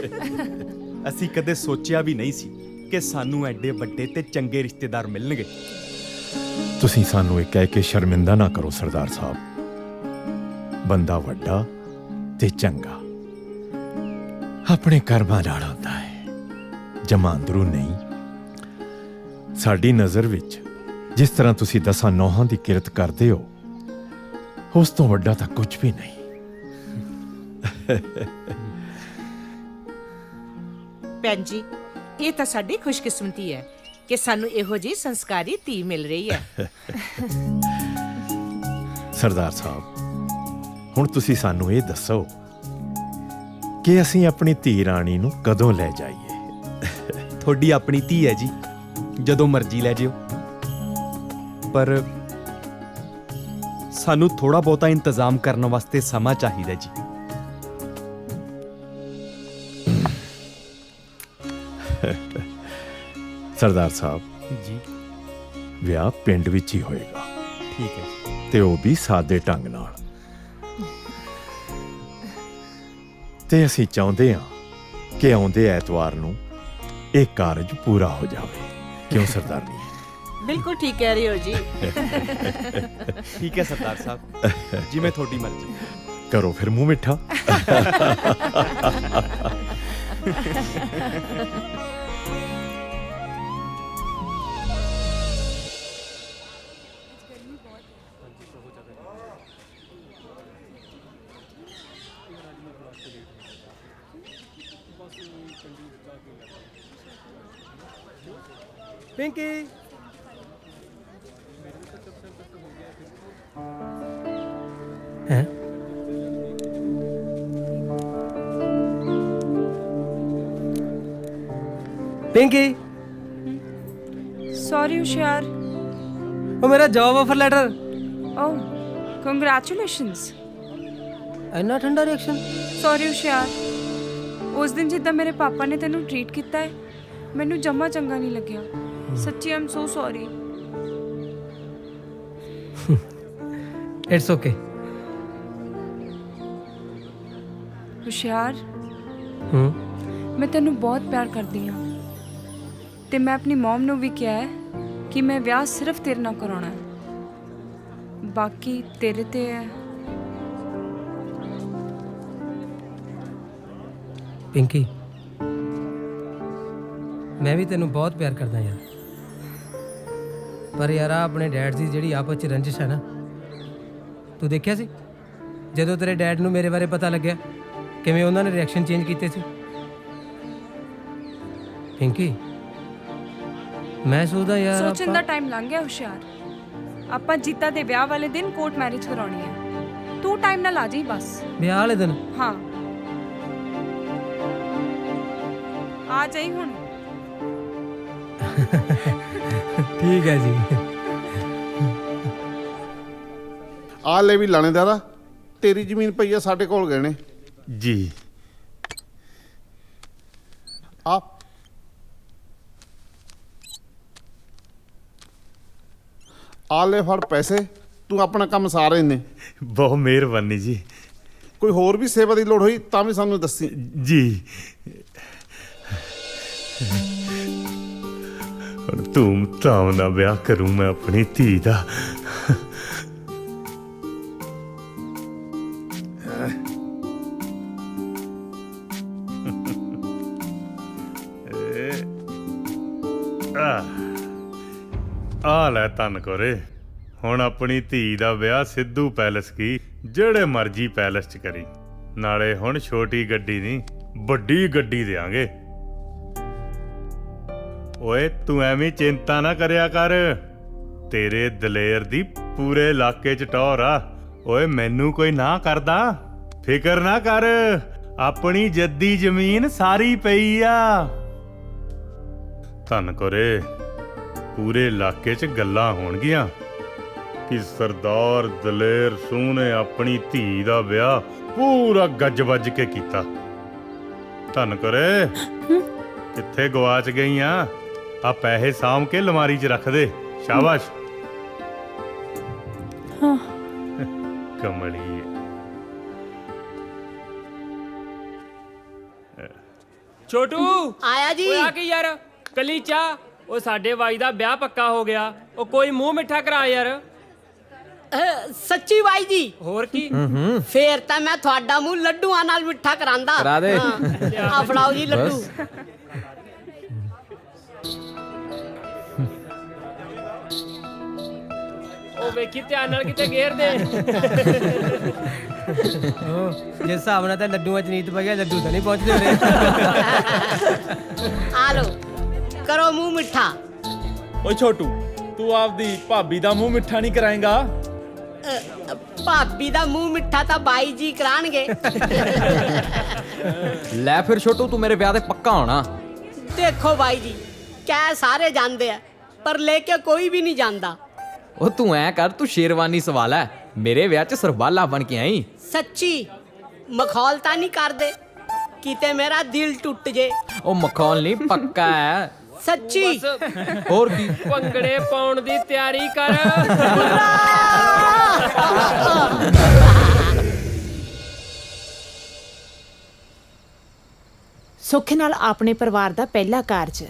ਅਸੀਂ ਕਦੇ ਸੋਚਿਆ ਵੀ ਨਹੀਂ ਸੀ ਕਿ ਸਾਨੂੰ ਐਡੇ ਵੱਡੇ ਤੇ ਚੰਗੇ ਰਿਸ਼ਤੇਦਾਰ ਮਿਲਣਗੇ। ਤੁਸੀਂ ਸਾਨੂੰ ਇਹ ਕਹਿ ਕੇ ਸ਼ਰਮਿੰਦਾ ਨਾ ਕਰੋ ਸਰਦਾਰ ਸਾਹਿਬ। ਬੰਦਾ ਵੱਡਾ ਤੇ ਚੰਗਾ ਆਪਣੇ ਕਰਮਾਂ ਨਾਲ ਹੁੰਦਾ ਹੈ, ਜਮਾਂ ਅੰਦਰੋਂ ਨਹੀਂ। ਸਾਡੀ ਨਜ਼ਰ ਵਿੱਚ ਜਿਸ ਤਰ੍ਹਾਂ ਤੁਸੀਂ 10 ਨੌਹਾਂ ਦੀ ਕਿਰਤ ਕਰਦੇ ਹੋ, ਉਸ ਤੋਂ ਵੱਡਾ ਤਾਂ ਕੁਝ ਵੀ ਨਹੀਂ। ਭੈਣ ਜੀ, ਇਹ ਤਾਂ ਸਾਡੀ ਖੁਸ਼ਕਿਸਮਤੀ ਹੈ ਕਿ ਸਾਨੂੰ ਇਹੋ ਜਿਹੀ ਸੰਸਕਾਰੀ ਧੀ ਮਿਲ ਰਹੀ ਹੈ। ਸਰਦਾਰ ਸਾਹਿਬ, ਹੁਣ ਤੁਸੀਂ ਸਾਨੂੰ ਇਹ ਦੱਸੋ ਕਿ ਅਸੀਂ ਆਪਣੀ ਧੀ ਰਾਣੀ ਨੂੰ ਕਦੋਂ ਲੈ ਜਾਈਏ? ਤੁਹਾਡੀ ਆਪਣੀ ਧੀ ਹੈ ਜੀ, ਜਦੋਂ ਮਰਜ਼ੀ ਲੈ ਜਿਓ, ਪਰ ਸਾਨੂੰ ਥੋੜਾ ਬਹੁਤਾ ਇੰਤਜ਼ਾਮ ਕਰਨ ਵਾਸਤੇ ਸਮਾਂ ਚਾਹੀਦਾ ਜੀ। ਸਰਦਾਰ ਸਾਹਿਬ ਜੀ, ਵਿਆਹ ਪਿੰਡ ਵਿੱਚ ਹੀ ਹੋਏਗਾ। ਠੀਕ ਹੈ। ਤੇ ਉਹ ਵੀ ਸਾਦੇ ਢੰਗ ਨਾਲ। ਤੇ ਅਸੀਂ ਚਾਹੁੰਦੇ ਹਾਂ ਕਿ ਆਉਂਦੇ ਐਤਵਾਰ ਨੂੰ ਇਹ ਕਾਰਜ ਪੂਰਾ ਹੋ ਜਾਵੇ। ਕਿਉਂ ਸਰਦਾਰਨੀ? ਬਿਲਕੁਲ ਠੀਕ ਕਹਿ ਰਹੇ ਹੋ ਜੀ। ਠੀਕ ਹੈ ਸਰਦਾਰ ਸਾਹਿਬ, ਜਿਵੇਂ ਤੁਹਾਡੀ ਮਰਜ਼ੀ। ਕਰੋ ਫਿਰ ਮੂੰਹ ਮਿੱਠਾ। ਪਿੰਕੀ, ਹੈ ਪਿੰਕੀ, सॉरी होशियार। ਉਹ ਮੇਰਾ ਜੌਬ ਆਫਰ ਲੈਟਰ। ओह ਕੰਗ੍ਰੈਚੁਲੇਸ਼ਨਸ। ਇੰਨਾ ਠੰਡਾ ਰਿਐਕਸ਼ਨ? ਸੌਰੀ ਹੋਸ਼ਿਆਰ, ਉਸ ਦਿਨ ਜਿੱਦਾਂ ਮੇਰੇ ਪਾਪਾ ਨੇ ਤੈਨੂੰ ਟ੍ਰੀਟ ਕੀਤਾ ਹੈ, ਮੈਨੂੰ ਜਮਾ ਚੰਗਾ ਨਹੀਂ ਲੱਗਿਆ। ਸੱਚੀ I'm so sorry. It's okay. ਹੋਸ਼ਿਆਰ, ਮੈਂ ਤੈਨੂੰ ਬਹੁਤ ਪਿਆਰ ਕਰਦੀ ਹਾਂ ਤੇ ਮੈਂ ਆਪਣੀ ਮਮ ਨੂੰ ਵੀ ਕਿਹਾ ਹੈ ਕਿ ਮੈਂ ਵਿਆਹ ਸਿਰਫ ਤੇਰੇ ਨਾਲ ਕਰਾਉਣਾ ਹੈ। ਬਾਕੀ ਤੇਰੇ ਤੇ ਹੈ। ਪਿੰਕੀ, ਮੈਂ ਵੀ ਤੈਨੂੰ ਬਹੁਤ ਪਿਆਰ ਕਰਦਾ ਯਾਰ, ਪਰ ਯਾਰ ਆਹ ਆਪਣੇ ਡੈਡ ਦੀ ਜਿਹੜੀ ਆਪਸ ਚ ਰੰਜਿਸ਼ ਹੈ ਨਾ, ਤੂੰ ਦੇਖਿਆ ਸੀ ਜਦੋਂ ਤੇਰੇ ਡੈਡ ਨੂੰ ਮੇਰੇ ਬਾਰੇ ਪਤਾ ਲੱਗਿਆ ਕਿਵੇਂ ਉਹਨਾਂ ਨੇ ਰਿਐਕਸ਼ਨ ਚੇਂਜ ਕੀਤੇ ਸੀ। ਪਿੰਕੀ, ਮੈਂ ਸੋਚਦਾ ਯਾਰ ਸੋਚਣ ਦਾ ਟਾਈਮ ਲੰਘ ਗਿਆ ਹੁਸ਼ਿਆਰ। ਆਪਾਂ ਜੀਤਾ ਦੇ ਵਿਆਹ ਵਾਲੇ ਦਿਨ ਕੋਰਟ ਮੈਰਿਜ ਕਰਾਉਣੀ ਹੈ। ਤੂੰ ਟਾਈਮ ਨਾਲ ਆ ਜਾਈਂ ਬਸ। ਵਿਆਹ ਵਾਲੇ ਦਿਨ? ਹਾਂ ਆ ਜਾਈਂ ਹੁਣ। ਠੀਕ ਹੈ ਜੀ। ਆ ਲੈ ਵੀ ਲਾਣੇਦਾਰਾ, ਤੇਰੀ ਜ਼ਮੀਨ ਪਈ ਆ ਸਾਡੇ ਕੋਲ ਗਏ ਨੇ ਜੀ। ਆ ਲੈ ਫੜ ਪੈਸੇ, ਤੂੰ ਆਪਣਾ ਕੰਮ ਸਾਰੇ ਨੇ। ਬਹੁਤ ਮਿਹਰਬਾਨੀ ਜੀ। ਕੋਈ ਹੋਰ ਵੀ ਸੇਵਾ ਦੀ ਲੋੜ ਹੋਈ ਤਾਂ ਵੀ ਸਾਨੂੰ ਦੱਸੀ ਜੀ। ਹੁਣ ਧੂਮ ਧਾਮ ਨਾਲ ਵਿਆਹ ਕਰੂੰ ਮੈਂ ਆਪਣੀ ਧੀ ਦਾ। ਆ ਲੈ ਧੰਨ ਕੋਰੇ, ਹੁਣ ਆਪਣੀ ਧੀ ਦਾ ਵਿਆਹ ਸਿੱਧੂ ਪੈਲਸ ਕੀ ਜਿਹੜੇ ਮਰਜੀ ਪੈਲਸ 'ਚ ਕਰੀ। ਨਾਲੇ ਹੁਣ ਛੋਟੀ ਗੱਡੀ ਨਹੀਂ ਵੱਡੀ ਗੱਡੀ ਦੇਾਂਗੇ। ਓਏ ਤੂੰ ਐਵੇਂ ਚਿੰਤਾ ਨਾ ਕਰਿਆ ਕਰ, ਤੇਰੇ ਦਲੇਰ ਦੀ ਪੂਰੇ ਇਲਾਕੇ 'ਚ ਟੌਰ ਆ। ਓਏ ਮੈਨੂੰ ਕੋਈ ਨਾ ਕਰਦਾ, ਫਿਕਰ ਨਾ ਕਰ, ਆਪਣੀ ਜੱਦੀ ਜ਼ਮੀਨ ਸਾਰੀ ਪਈ ਆ। ਧੰਨ ਕੋਰੇ, ਪੂਰੇ ਇਲਾਕੇ 'ਚ ਗੱਲਾਂ ਹੋਣਗੀਆਂ ਕਿ ਸਰਦਾਰ ਦਲੇਰ ਸਿੰਘ ਨੇ ਆਪਣੀ ਧੀ ਦਾ ਵਿਆਹ ਪੂਰਾ ਗੱਜ ਵੱਜ ਕੇ ਕੀਤਾ। ਧੰਨ ਕੋਰੇ, ਕਿੱਥੇ ਗਵਾਚ ਗਈ ਆ? ਆ ਪੈਸੇ ਸਾਂਭ ਕੇ ਅਲਮਾਰੀ 'ਚ ਰੱਖ ਦੇ। ਸ਼ਾਬਾਸ਼। ਹਾਂ ਕਮਲੀ। ਛੋਟੂ ਆਇਆ ਜੀ। ਓਏ ਆ ਕੀ ਯਾਰ, ਕੱਲੀ ਚਾਹ? ਉਹ ਸਾਡੇ ਬਾਈ ਦਾ ਵਿਆਹ ਪੱਕਾ ਹੋ ਗਿਆ, ਉਹ ਕੋਈ ਮੂੰਹ ਮਿੱਠਾ ਕਰਾ ਯਾਰ। ਸੱਚੀ ਬਾਈ ਜੀ? ਹੋਰ ਕੀ, ਫੇਰ ਤਾਂ ਮੈਂ ਤੁਹਾਡਾ ਮੂੰਹ ਲੱਡੂਆਂ ਨਾਲ ਮਿੱਠਾ ਕਰਾਂਦਾ। ਕਰਾ ਦੇ। ਆ ਫੜਾਓ ਜੀ ਲੱਡੂ। ਉਹ ਵੇਖੀ ਧਿਆਨ ਨਾਲ ਕਿਤੇ ਗੇਰ ਦੇ। ਜਿਸ ਹਿਸਾਬ ਨਾਲ ਤਾਂ ਲੱਡੂਆਂ 'ਚ ਨੀਤ ਪੈ ਗਿਆ, ਲੱਡੂ ਤਾਂ ਨਹੀਂ ਪਹੁੰਚਦੇ ਉਰੇ। ਆ ਲੋ, ਕਰੋ ਮੂੰਹ ਮਿੱਠਾ। ਓਏ ਛੋਟੂ, ਤੂੰ ਆਪਦੀ ਭਾਬੀ ਦਾ ਮੂੰਹ ਮਿੱਠਾ ਨਹੀਂ ਕਰਾਏਗਾ? ਭਾਬੀ ਦਾ ਮੂੰਹ ਮਿੱਠਾ ਤਾਂ ਬਾਈ ਜੀ ਕਰਾਣਗੇ। ਲੈ ਫਿਰ ਛੋਟੂ, ਤੂੰ ਮੇਰੇ ਵਿਆਹ ਤੇ ਪੱਕਾ ਹੋਣਾ। ਦੇਖੋ ਬਾਈ ਜੀ, ਕਹਿ ਸਾਰੇ ਜਾਂਦੇ ਆ ਪਰ ਲੈ ਕੇ ਕੋਈ ਵੀ ਨਹੀਂ ਜਾਂਦਾ। ਉਹ ਤੂੰ ਐ ਕਰ, ਤੂੰ ਸ਼ੇਰਵਾਨੀ ਸਵਾਲ ਹੈ, ਮੇਰੇ ਵਿਆਹ 'ਚ ਸਰਬਾਲਾ ਬਣ ਕੇ ਆਈ। ਸੱਚੀ? ਮਖੌਲ ਤਾਂ ਨਹੀਂ ਕਰਦੇ ਕਿਤੇ ਮੇਰਾ ਦਿਲ ਟੁੱਟ ਜੇ। ਉਹ ਮਖੌਲ ਨਹੀਂ, ਪੱਕਾ ਹੈ। ਸੱਚੀ? ਹੋਰ ਕੀ, ਭੰਗੜੇ ਪਾਉਣ ਦੀ ਤਿਆਰੀ ਕਰ। ਸੁੱਖ ਨਾਲ ਆਪਣੇ ਪਰਿਵਾਰ ਦਾ ਪਹਿਲਾ ਕਾਰਜ।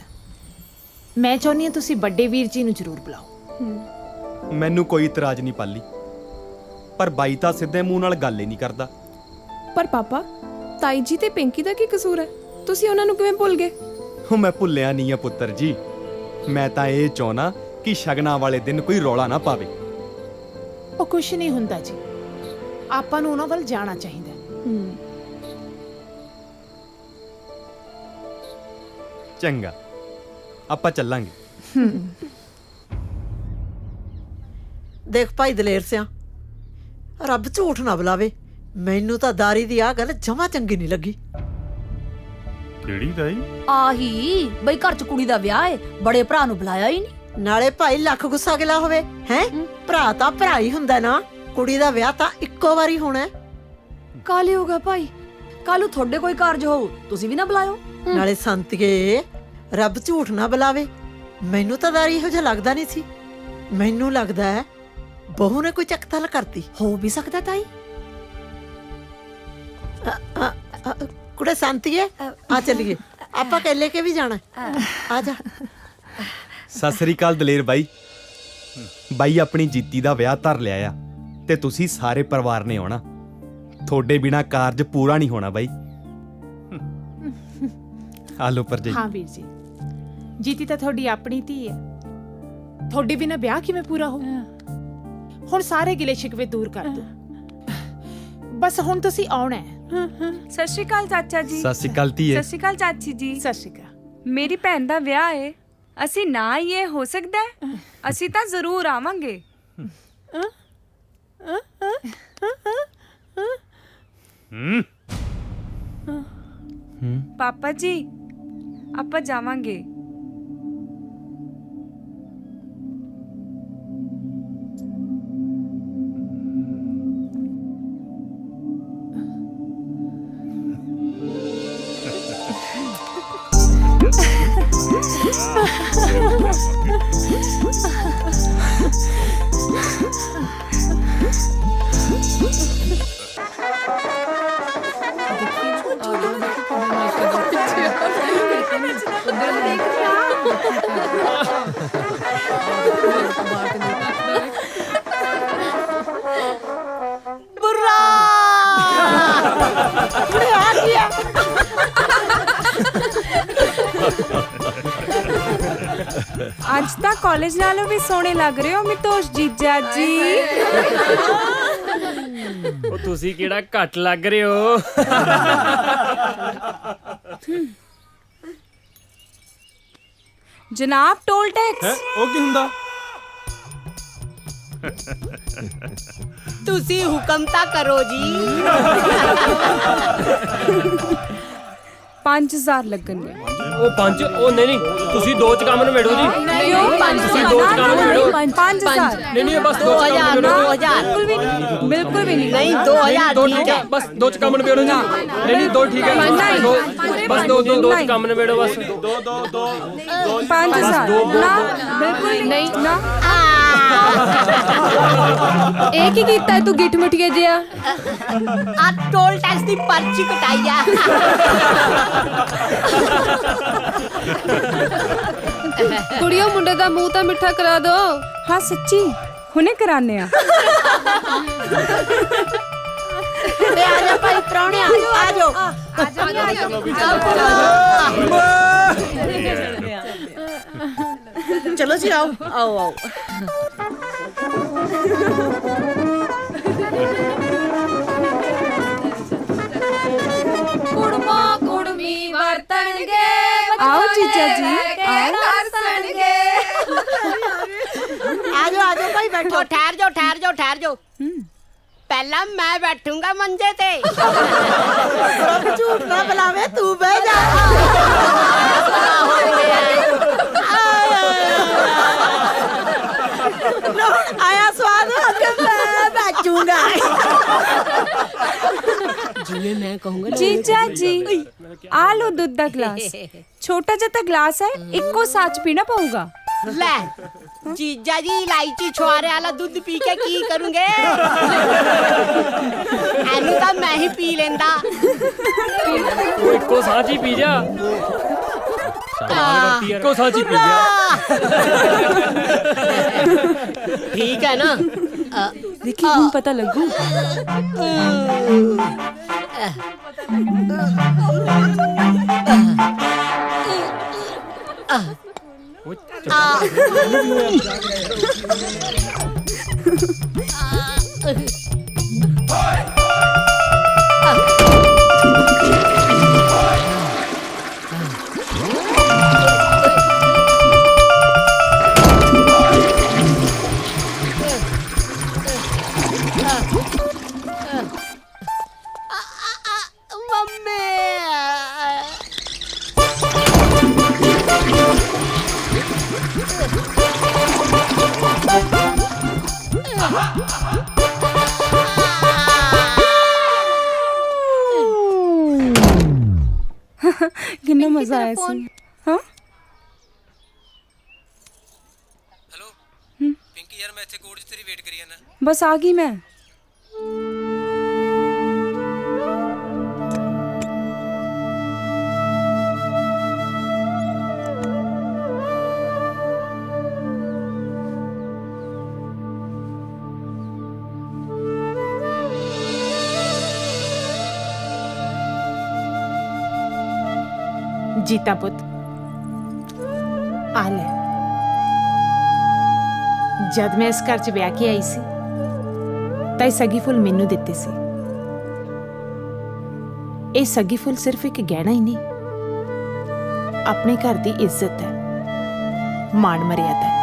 ਮੈਂ ਚਾਹੁੰਦੀ ਹਾਂ ਤੁਸੀਂ ਵੱਡੇ ਵੀਰ ਜੀ ਨੂੰ ਜ਼ਰੂਰ ਬੁਲਾਓ। ਮੈਨੂੰ ਕੋਈ ਇਤਰਾਜ਼ ਨਹੀਂ ਪਾਲੀ, ਪਰ ਬਾਈ ਤਾਂ ਸਿੱਧੇ ਮੂੰਹ ਨਾਲ ਗੱਲ ਹੀ ਨਹੀਂ ਕਰਦਾ। ਪਰ ਪਾਪਾ, ਤਾਈ ਜੀ ਤੇ ਪਿੰਕੀ ਦਾ ਕੀ ਕਸੂਰ ਹੈ? ਤੁਸੀਂ ਉਹਨਾਂ ਨੂੰ ਕਿਵੇਂ ਭੁੱਲ ਗਏ? ਉਹ ਮੈਂ ਭੁੱਲਿਆ ਨਹੀਂ ਆ ਪੁੱਤਰ ਜੀ, ਮੈਂ ਤਾਂ ਇਹ ਚਾਹਣਾ ਕਿ ਸ਼ਗਨਾਂ ਵਾਲੇ ਦਿਨ ਕੋਈ ਰੌਲਾ ਨਾ ਪਾਵੇ। ਉਹ ਕੁਛ ਨਹੀਂ ਹੁੰਦਾ ਜੀ, ਆਪਾਂ ਨੂੰ ਉਹਨਾਂ ਵੱਲ ਜਾਣਾ ਚਾਹੀਦਾ। ਚੰਗਾ, ਆਪਾਂ ਚੱਲਾਂਗੇ। ਦੇਖ ਭਾਈ ਦਲੇਰ ਸਿਆ, ਰੱਬ ਝੂਠ ਨਾ ਬੁਲਾਵੇ, ਮੈਨੂੰ ਤਾਂ ਦਾਰੀ ਦੀ ਆ ਗੱਲ ਜਮਾ ਚੰਗੀ ਨਹੀਂ ਲੱਗੀ। ਕਿਹੜੀ ਤਾਈ? ਆਹੀ ਬਈ ਘਰ ਚ ਕੁੜੀ ਦਾ ਵਿਆਹ ਏ, ਬੜੇ ਭਰਾ ਨੂੰ ਬੁਲਾਇਆ ਹੀ ਨਹੀਂ। ਨਾਲੇ ਭਾਈ ਲੱਖ ਗੁੱਸਾ ਗਿਲਾ ਹੋਵੇ ਹੈ, ਭਰਾ ਤਾਂ ਭਰਾ ਹੀ ਹੁੰਦਾ ਨਾ। ਕੁੜੀ ਦਾ ਵਿਆਹ ਤਾਂ ਇੱਕੋ ਵਾਰੀ ਹੋਣਾ। ਕਾਲੇ ਹੋਗਾ ਭਾਈ, ਕੱਲੂ ਤੁਹਾਡੇ ਕੋਈ ਕਾਰਜ ਹੋਊ, ਤੁਸੀਂ ਵੀ ਨਾ ਬੁਲਾਇਓ। ਨਾਲੇ ਸੰਤੀਏ, ਰੱਬ ਝੂਠ ਨਾ ਬੁਲਾਵੇ, ਮੈਨੂੰ ਤਾਂ ਦਾਰੀ ਇਹੋ ਜਿਹਾ ਲੱਗਦਾ ਨਹੀਂ ਸੀ। ਮੈਨੂੰ ਲੱਗਦਾ ਹੈ ਬਹੂ ਨੇ ਕੋਈ ਚੱਕਤਲ ਕਰਤੀ। ਹੋ ਵੀ ਸਕਦਾ ਤਾਈ। ਕੁੜੇ ਸੰਤੀਏ, ਆ ਚੱਲੀਏ, ਆਪਾਂ ਕਹਿ ਲੈ ਕੇ ਵੀ ਜਾਣਾ। ਆ ਜਾ। ਸਤਿ ਸ੍ਰੀ ਅਕਾਲ ਦਲੇਰ ਬਾਈ। ਬਾਈ ਆਪਣੀ ਜੀਤੀ ਦਾ ਵਿਆਹ ਧਰ ਲਿਆ ਆ, ਤੇ ਤੁਸੀਂ ਸਾਰੇ ਪਰਿਵਾਰ ਨੇ ਆਉਣਾ। ਤੁਹਾਡੇ ਬਿਨਾ ਕਾਰਜ ਪੂਰਾ ਨਹੀਂ ਹੋਣਾ ਬਾਈ। ਆ ਲਓ ਭਰਜਾਈ। ਹਾਂ ਵੀਰ ਜੀ, ਜੀਤੀ ਤਾਂ ਤੁਹਾਡੀ ਆਪਣੀ ਧੀ ਹੈ। ਤੁਹਾਡੇ ਬਿਨਾ ਵਿਆਹ ਕਿਵੇਂ ਪੂਰਾ ਹੋ? ਹੁਣ ਸਾਰੇ ਗਿਲੇ ਸ਼ਿਕਵੇ ਦੂਰ ਕਰ ਦਿਓ। ਬਸ ਹੁਣ ਤੁਸੀਂ ਆਉਣਾ ਹੈ। ਸਤਿ ਸ਼੍ਰੀ ਅਕਾਲ ਚਾਚਾ ਜੀ। ਸਤਿ ਸ਼੍ਰੀ ਅਕਾਲ ਧੀਏ। ਸਤਿ ਸ਼੍ਰੀ ਅਕਾਲ ਚਾਚੀ ਜੀ। ਸਤਿ ਸ਼੍ਰੀ ਅਕਾਲ। ਮੇਰੀ ਭੈਣ ਦਾ ਵਿਆਹ ਹੈ, ਅਸੀਂ ਨਾ ਆਈਏ ਹੋ ਸਕਦਾ ਹੈ? ਅਸੀਂ ਤਾਂ ਜ਼ਰੂਰ ਆਵਾਂਗੇ। ਪਾਪਾ ਜੀ ਆਪਾਂ ਜਾਵਾਂਗੇ। बुर्रा आ गया। ਅੱਜ ਤਾਂ ਕਾਲਜ ਨਾਲੋਂ ਵੀ ਸੋਹਣੇ ਲੱਗ ਰਹੇ ਹੋ ਮਿਤੋਸ਼ ਜੀਜਾ ਜੀ। ਉਹ ਤੁਸੀਂ ਕਿਹੜਾ ਘੱਟ ਲੱਗ ਰਹੇ ਹੋ। ਜਨਾਬ ਟੋਲ ਟੈਕਸ। ਉਹ ਕੀ ਹੁੰਦਾ? ਤੁਸੀਂ ਹੁਕਮ ਤਾਂ ਕਰੋ ਜੀ। 5000 ਲੱਗਣਗੇ। ਉਹ 5 ਉਹ ਨਹੀਂ ਤੁਸੀਂ 2 ਚ ਕੰਮ ਨਿਬੇੜੋ ਜੀ। ਕਿਉਂ? ਤੁਸੀਂ 2 ਚ ਕੰਮ ਨਿਬੇੜੋ। 5000 ਨਹੀਂ ਬਸ 2000 ਬਿਲਕੁਲ ਵੀ ਨਹੀਂ। ਨਹੀਂ 2000 2 ਠੀਕ ਹੈ ਬਸ 2 ਚ ਕੰਮ ਨਿਬੇੜੋ ਜੀ। ਨਹੀਂ 2 ਠੀਕ ਹੈ ਬਸ 2 ਚ ਕੰਮ ਨਿਬੇੜੋ ਬਸ। 5000 ਨਾ ਬਿਲਕੁਲ ਨਹੀਂ ਨਾ। ਇਹ ਕੀ ਕੀਤਾ ਹੈ ਤੂੰ ਗਿੱਠ ਮੁੱਠੀਏ ਜਿਆ? ਆ ਟੋਲ ਟੈਕਸ ਦੀ ਪਰਚੀ ਕਟਾਈ ਆ। ਕੁੜੀਓ ਮੁੰਡੇ ਦਾ ਮੂੰਹ ਤਾਂ ਮਿੱਠਾ ਕਰਾ ਦੋ। ਹਾਂ ਸੱਚੀ ਹੁਣੇ ਕਰਾਨੇ ਆ। ਤੇ ਆ ਜਾ ਭਾਈ ਪ੍ਰਾਹੁਣੇ ਆ ਜਾਓ। चलो जी आओ आओ आओ। ਕੁੜਮਾ ਕੁੜਮੀ ਵਰਤਣਗੇ। ਆਓ ਜੀਜਾ ਜੀ करसणगे। आ जाओ भाई बैठो। ठहर जाओ। पहला मैं बैठूंगा मंजे ते। झूठ ना बुलावे तू बह जा। आया स्वाद मैं बैठूंगा। जिन्हें मैं कहूंगा ਜੀਜਾ ਜੀ ਆ ਲੋ ਦੁੱਧ ਦਾ ਗਲਾਸ। ਛੋਟਾ ਜਿਹਾ ਤਾਂ ਗਲਾਸ ਹੈ, ਇੱਕੋ ਸਾਚ ਪੀਣਾ ਪਊਗਾ। ਲੈ जीजा जी इलायची छुआरे वाला दूध पी के की करूंगे? एनू तो मैं ही पी लेंदा। ਉਹ ਇੱਕੋ ਸਾਹ ਚ ਹੀ ਪੀ ਜਾ। ਇੱਕੋ ਸਾਹ ਚ ਹੀ ਪੀ ਜਾ। ठीक है ना? देखिए ਹੁਣ ਪਤਾ ਲੱਗੂ। कितना मजा आया सी। हाँ हेलो पिंकी यार मैं ਇੱਥੇ ਕੋਰਟ 'ਚ ਤੇਰੀ ਵੇਟ ਕਰੀ ਜਾਣਾ। बस आ गई मैं। ਜੀਤਾ ਪੁੱਤ ਆ ਲੈ। ਜਦ ਮੈਂ ਇਸ ਘਰ 'ਚ ਵਿਆਹ ਕੇ ਆਈ ਸੀ ਤਾਂ ਇਹ ਸੱਗੀ ਫੁੱਲ ਮੈਨੂੰ ਦਿੱਤੇ ਸੀ। ਇਹ ਸੱਗੀ ਫੁੱਲ ਸਿਰਫ ਇੱਕ ਗਹਿਣਾ ਹੀ ਨਹੀਂ, ਆਪਣੇ ਘਰ ਦੀ ਇੱਜ਼ਤ ਹੈ, ਮਾਣ ਮਰਿਆਦਾ ਹੈ।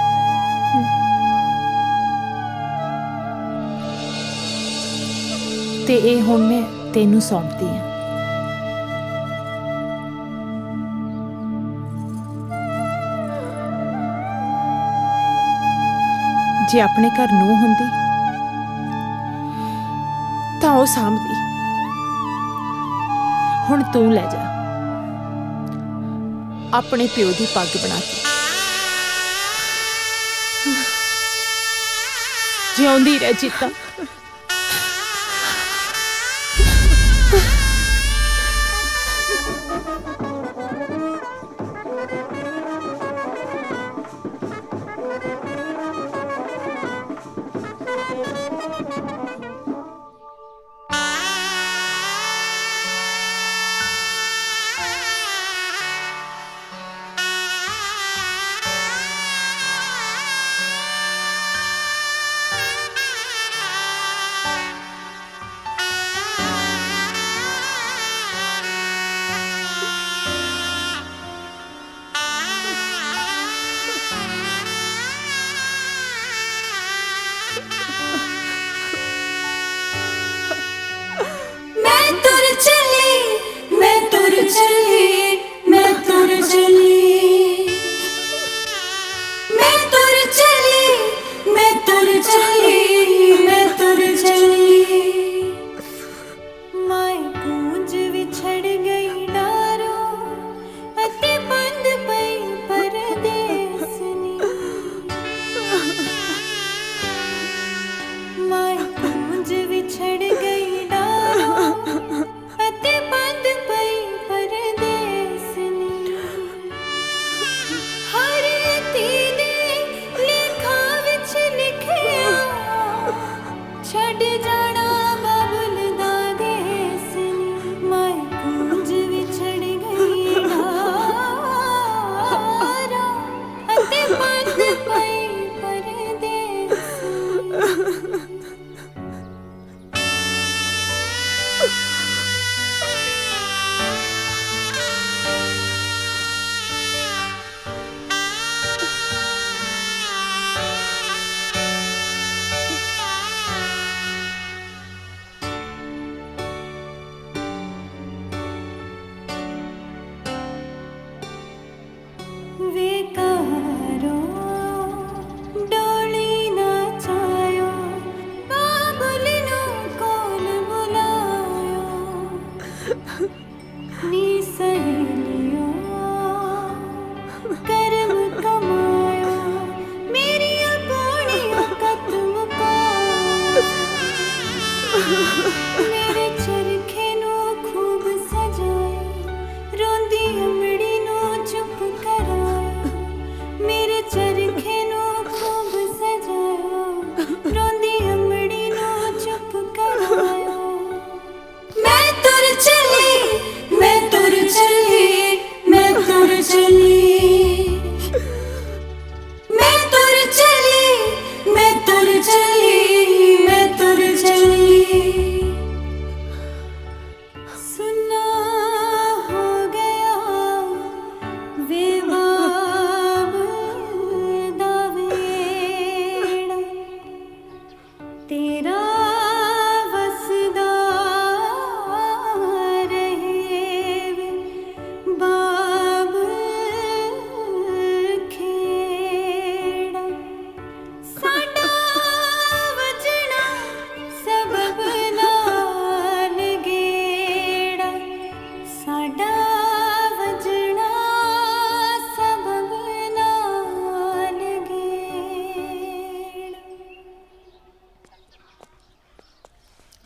ਤੇ ਇਹ ਹੁਣ ਮੈਂ ਤੈਨੂੰ ਸੌਂਪਦੀ ਹਾਂ। ਜੇ ਆਪਣੇ ਘਰ ਨੂੰਹ ਹੁੰਦੀ ਤਾਂ ਉਹ ਸਾਂਭਦੀ। ਹੁਣ ਤੂੰ ਲੈ ਜਾ ਆਪਣੇ ਪਿਓ ਦੀ ਪੱਗ ਬਣਾ ਕੇ। ਜਿਉਂਦੀ ਰਹਿ ਜੀਤਾ।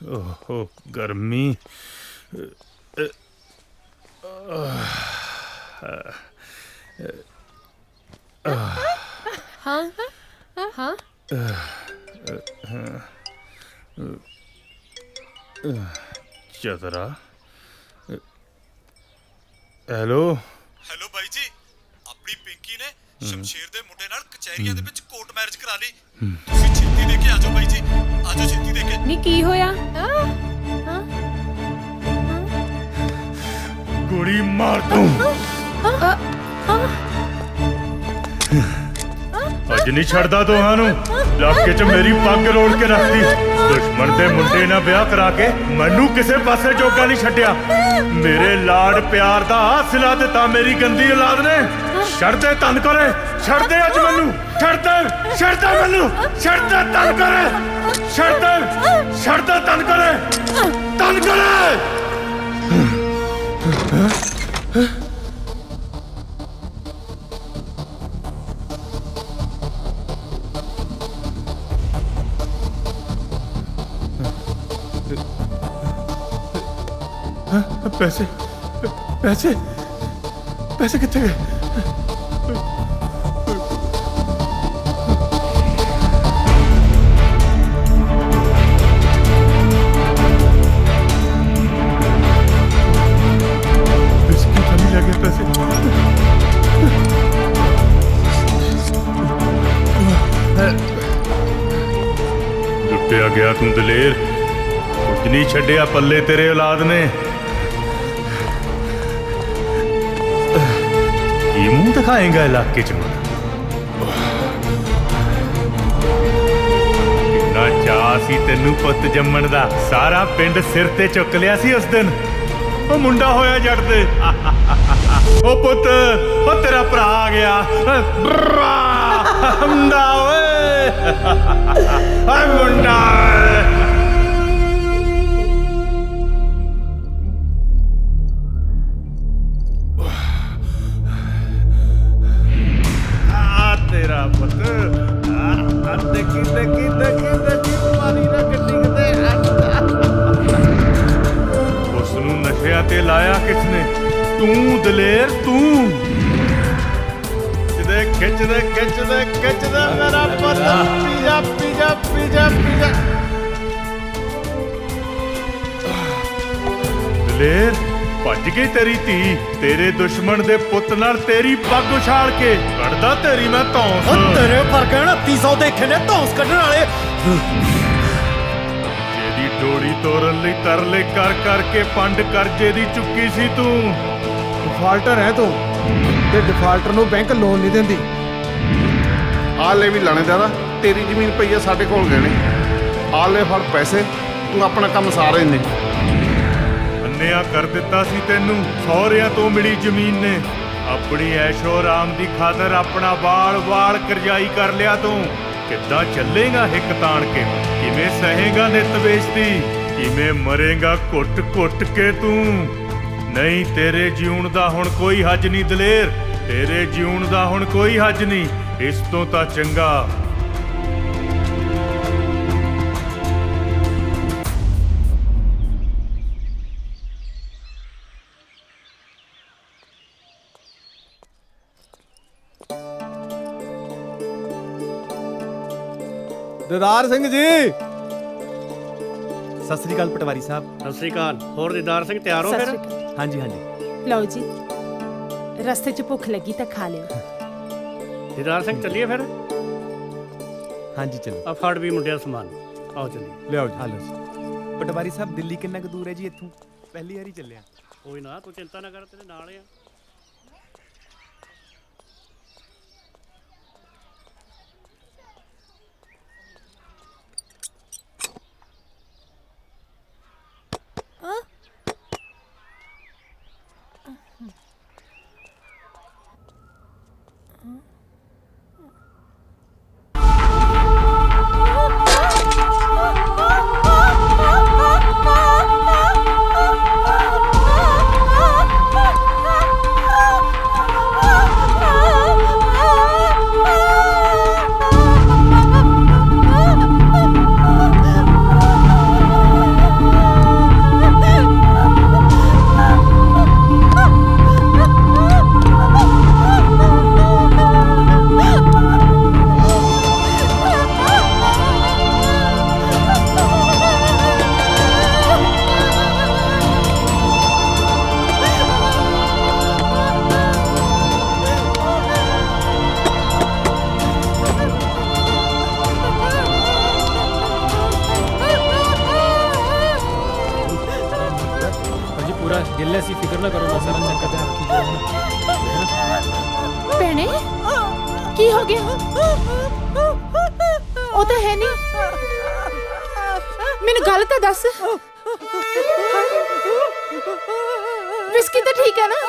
ओहो गर्मी। हाँ हाँ चतरा। हेलो ਸ਼ਮਸ਼ੀਰ ਦੇ ਮੁੰਡੇ ਨਾਲ ਕਚਹਿਰੀਆਂ ਦੇ ਵਿੱਚ ਕੋਰਟ ਮੈਰਿਜ ਕਰਾ ਲਈ। ਤੁਸੀਂ ਛੇਤੀ ਦੇ ਕੇ ਆਜੋ ਬਾਈ ਜੀ, ਆਜੋ ਛੇਤੀ ਦੇ ਕੇ। ਨੀ ਕੀ ਹੋਇਆ? ਗੋਲੀ ਮਾਰ ਦੂੰ। ਅੱਜ ਨਹੀਂ ਛੱਡਦਾ ਦੋਹਾਂ ਨੂੰ। ਇਲਾਕੇ 'ਚ ਮੇਰੀ ਪੱਗ ਰੋੜ ਕੇ ਰੱਖਦੀ। ਦੁਸ਼ਮਣ ਦੇ ਮੁੰਡੇ ਨਾਲ ਵਿਆਹ ਕਰਾ ਕੇ ਮੈਨੂੰ ਕਿਸੇ ਪਾਸੇ ਜੋਗਾ ਨਹੀਂ ਛੱਡਿਆ। ਮੇਰੇ ਲਾਡ ਪਿਆਰ ਦਾ ਹਾਸਿਲਾ ਦਿੱਤਾ ਮੇਰੀ ਗੰਦੀ ਔਲਾਦ ਨੇ। ਛੱਡ ਦੇ ਤਨ ਕਰੇ, ਛੱਡ ਦੇ ਅੱਜ ਮੈਨੂੰ, ਛੱਡ ਦੇ, ਛੱਡ ਦੇ ਮੈਨੂੰ, ਛੱਡ ਦੇ ਤਨ ਕਰੇ, ਛੱਡ ਦੇ, ਛੱਡ ਦੇ ਤਨ ਕਰੇ, ਤਨ ਕਰੇ। ਪੈਸੇ ਪੈਸੇ ਪੈਸੇ ਕਿੱਥੇ ਗਏ? ਬਿਸਕਿਟ ਨਹੀਂ ਲੱਗੇ ਪੈਸੇ। ਲੁੱਟਿਆ ਗਿਆ ਤੂੰ ਦਲੇਰ, ਕੁਝ ਨਹੀਂ ਛੱਡਿਆ ਪੱਲੇ ਤੇਰੇ ਔਲਾਦ ਨੇ। ਕੀ ਮੂੰਹ ਦਿਖਾਏਗਾ ਇਲਾਕੇ 'ਚ? ਕਿੰਨਾ ਚਾਅ ਸੀ ਤੈਨੂੰ ਪੁੱਤ ਜੰਮਣ ਦਾ। ਸਾਰਾ ਪਿੰਡ ਸਿਰ ਤੇ ਚੁੱਕ ਲਿਆ ਸੀ ਉਸ ਦਿਨ। ਉਹ ਮੁੰਡਾ ਹੋਇਆ ਜੱਟ ਤੇ। ਉਹ ਪੁੱਤ, ਉਹ ਤੇਰਾ ਭਰਾ ਆ ਗਿਆ। ਮੁੰਡਾ ਓਏ, ਓਏ ਮੁੰਡਾ। ਤੇਰਾ ਪੁੱਤ ਦੇਖੀ ਦੇਖੀ ਦੇਖੀ ਦੇਖੀ ਮਾਰੀ ਨਾ ਗੱਡੀ ਕਿਤੇ। ਉਸ ਨੂੰ ਨਸ਼ਿਆਂ ਤੇ ਲਾਇਆ ਕਿਸਨੇ? ਤੂੰ ਦਲੇਰ, ਤੂੰ। ਖਿੱਚਦੇ ਖਿੱਚਦੇ ਖਿੱਚਦੇ ਮੇਰਾ ਪੁੱਤ ਪੀਜਾ ਪੀਜਾ ਪੀਜਾ ਪੀਜਾ। ਦਲੇਰ ਭੱਜ ਗਈ ਤੇਰੀ ਧੀ ਤੇਰੇ ਦੁਸ਼ਮਣ ਦੇ ਪੁੱਤ ਨਾਲ ਤੇਰੀ ਪੱਗ ਉਛਾਲ ਕੇ। ਕੱਢਦਾ ਤੇਰੀ ਮੈਂ ਧੌਂਸ। ਉਹ ਤੇਰੇ ਵਰਗੇ 2900 ਦੇਖੇ ਨੇ ਧੌਂਸ ਕੱਢਣ ਵਾਲੇ। ਜਿਹਦੀ ਡੋਰੀ ਤੋੜਨ ਲਈ ਤਰਲੇ ਕਰ ਕਰਕੇ ਪੰਡ ਕਰਜ਼ੇ ਦੀ ਚੁੱਕੀ ਸੀ ਤੂੰ। ਡਿਫਾਲਟਰ ਹੈ ਤੂੰ, ਤੇ ਡਿਫਾਲਟਰ ਨੂੰ ਬੈਂਕ ਲੋਨ ਨਹੀਂ ਦਿੰਦੀ। ਆ ਲੈ ਵੀ ਲਾਣੇਦਾਰਾ, ਤੇਰੀ ਜ਼ਮੀਨ ਪਈ ਆ ਸਾਡੇ ਕੋਲ ਗਹਿਣੇ। ਆ ਲੈ ਫੜ ਪੈਸੇ, ਤੂੰ ਆਪਣਾ ਕੰਮ ਸਾਰੇ ਨੇ। ਅੰਨਿਆ ਕਰ ਦਿੱਤਾ ਸੀ ਤੈਨੂੰ ਸਹੁਰਿਆਂ ਤੋਂ ਮਿਲੀ ਜ਼ਮੀਨ ਨੇ। ਆਪਣੀ ਐਸ਼ੋ ਆਰਾਮ ਦੀ ਖਾਤਰ ਆਪਣਾ ਵਾਲ ਕਰਜ਼ਾਈ ਕਰ ਲਿਆ ਤੂੰ। ਕਿੱਦਾਂ ਚੱਲੇਗਾ ਹਿੱਕ ਤਾਣ ਕੇ? ਕਿਵੇਂ ਸਹੇਗਾ ਨਿੱਤ ਵੇਚਦੀ? ਕਿਵੇਂ ਮਰੇਗਾ ਘੁੱਟ ਘੁੱਟ ਕੇ ਤੂੰ? ਨਹੀਂ, ਤੇਰੇ ਜਿਉਣ ਦਾ ਹੁਣ ਕੋਈ ਹੱਜ ਨਹੀਂ ਦਲੇਰ। ਤੇਰੇ ਜਿਉਣ ਦਾ ਹੁਣ ਕੋਈ ਹੱਜ ਨਹੀਂ। ਇਸ ਤੋਂ ਤਾਂ ਚੰਗਾ ਦਿਦਾਰ ਸਿੰਘ ਜੀ। ਸਤਿ ਸ੍ਰੀ ਅਕਾਲ ਪਟਵਾਰੀ ਸਾਹਿਬ। ਸਤਿ ਸ੍ਰੀ ਅਕਾਲ। ਹੋਰ ਦਿਦਾਰ ਸਿੰਘ ਤਿਆਰ ਹੋ ਫਿਰ? ਹਾਂਜੀ ਹਾਂਜੀ। ਲਓ ਜੀ, ਰਸਤੇ 'ਚ ਭੁੱਖ ਲੱਗੀ ਤਾਂ ਖਾ ਲਿਓ। ਦਿਦਾਰ ਸਿੰਘ ਚੱਲੀਏ ਫਿਰ? ਹਾਂਜੀ ਚਲੋ। ਆ ਫੜ ਵੀ ਮੁੰਡਿਆ ਸਮਾਨ। ਆਓ ਚੱਲੀਏ। ਲਿਆਓ ਜੀ। ਹਲੋ ਜੀ। ਪਟਵਾਰੀ ਸਾਹਿਬ, ਦਿੱਲੀ ਕਿੰਨਾ ਕੁ ਦੂਰ ਹੈ ਜੀ ਇੱਥੋਂ? ਪਹਿਲੀ ਵਾਰੀ ਚੱਲਿਆ। ਕੋਈ ਨਾ, ਤੂੰ ਚਿੰਤਾ ਨਾ ਕਰ, ਤੇਰੇ ਨਾਲ ਆ। ਐਸੀ ਫਿਕਰ ਨਾ ਕਰੋ, ਮੈਂ ਸਾਰਾ ਚੈੱਕ ਕਰਦਾ। ਭੈਣੇ ਕੀ ਹੋ ਗਿਆ? ਉਹ ਤਾਂ ਹੈ ਨਹੀਂ, ਮੈਨੂੰ ਗੱਲ ਤਾਂ ਦੱਸ। ਵਿਸਕੀ ਤਾਂ ਠੀਕ ਹੈ ਨਾ?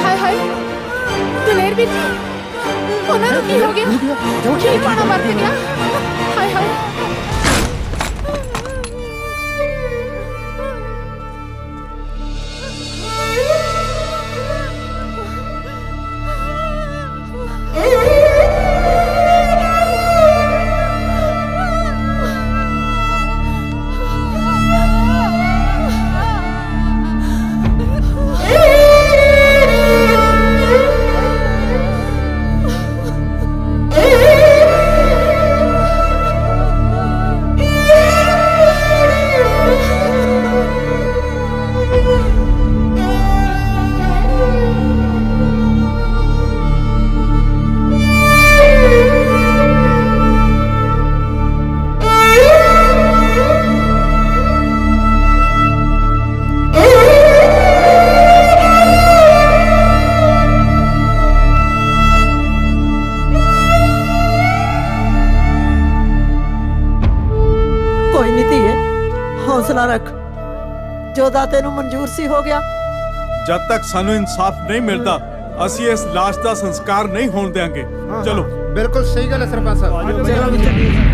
ਹਾਏ ਹਾਏ ਦਲੇਰ ਵੀਰ ਜੀ, ਉਹਨਾਂ ਨੂੰ ਕੀ ਹੋ ਗਿਆ? ਕੀ ਪਾਣਾ ਵਰਤ ਗਿਆ? ਹਾਏ ਹਾਏ। ਕੋਈ ਨਹੀਂ ਧੀਏ, ਹੌਸਲਾ ਰੱਖ। ਜੋ ਦਾਤੇ ਨੂੰ ਮਨਜ਼ੂਰ ਸੀ ਹੋ ਗਿਆ। ਜਦ ਤੱਕ ਸਾਨੂੰ ਇਨਸਾਫ ਨਹੀਂ ਮਿਲਦਾ ਅਸੀਂ ਇਸ ਲਾਸ਼ ਦਾ ਸੰਸਕਾਰ ਨਹੀਂ ਹੋਣ ਦੇਵਾਂਗੇ। ਚਲੋ। ਬਿਲਕੁਲ ਸਹੀ ਗੱਲ ਹੈ ਸਰਪੰਚ ਸਾਹਿਬ।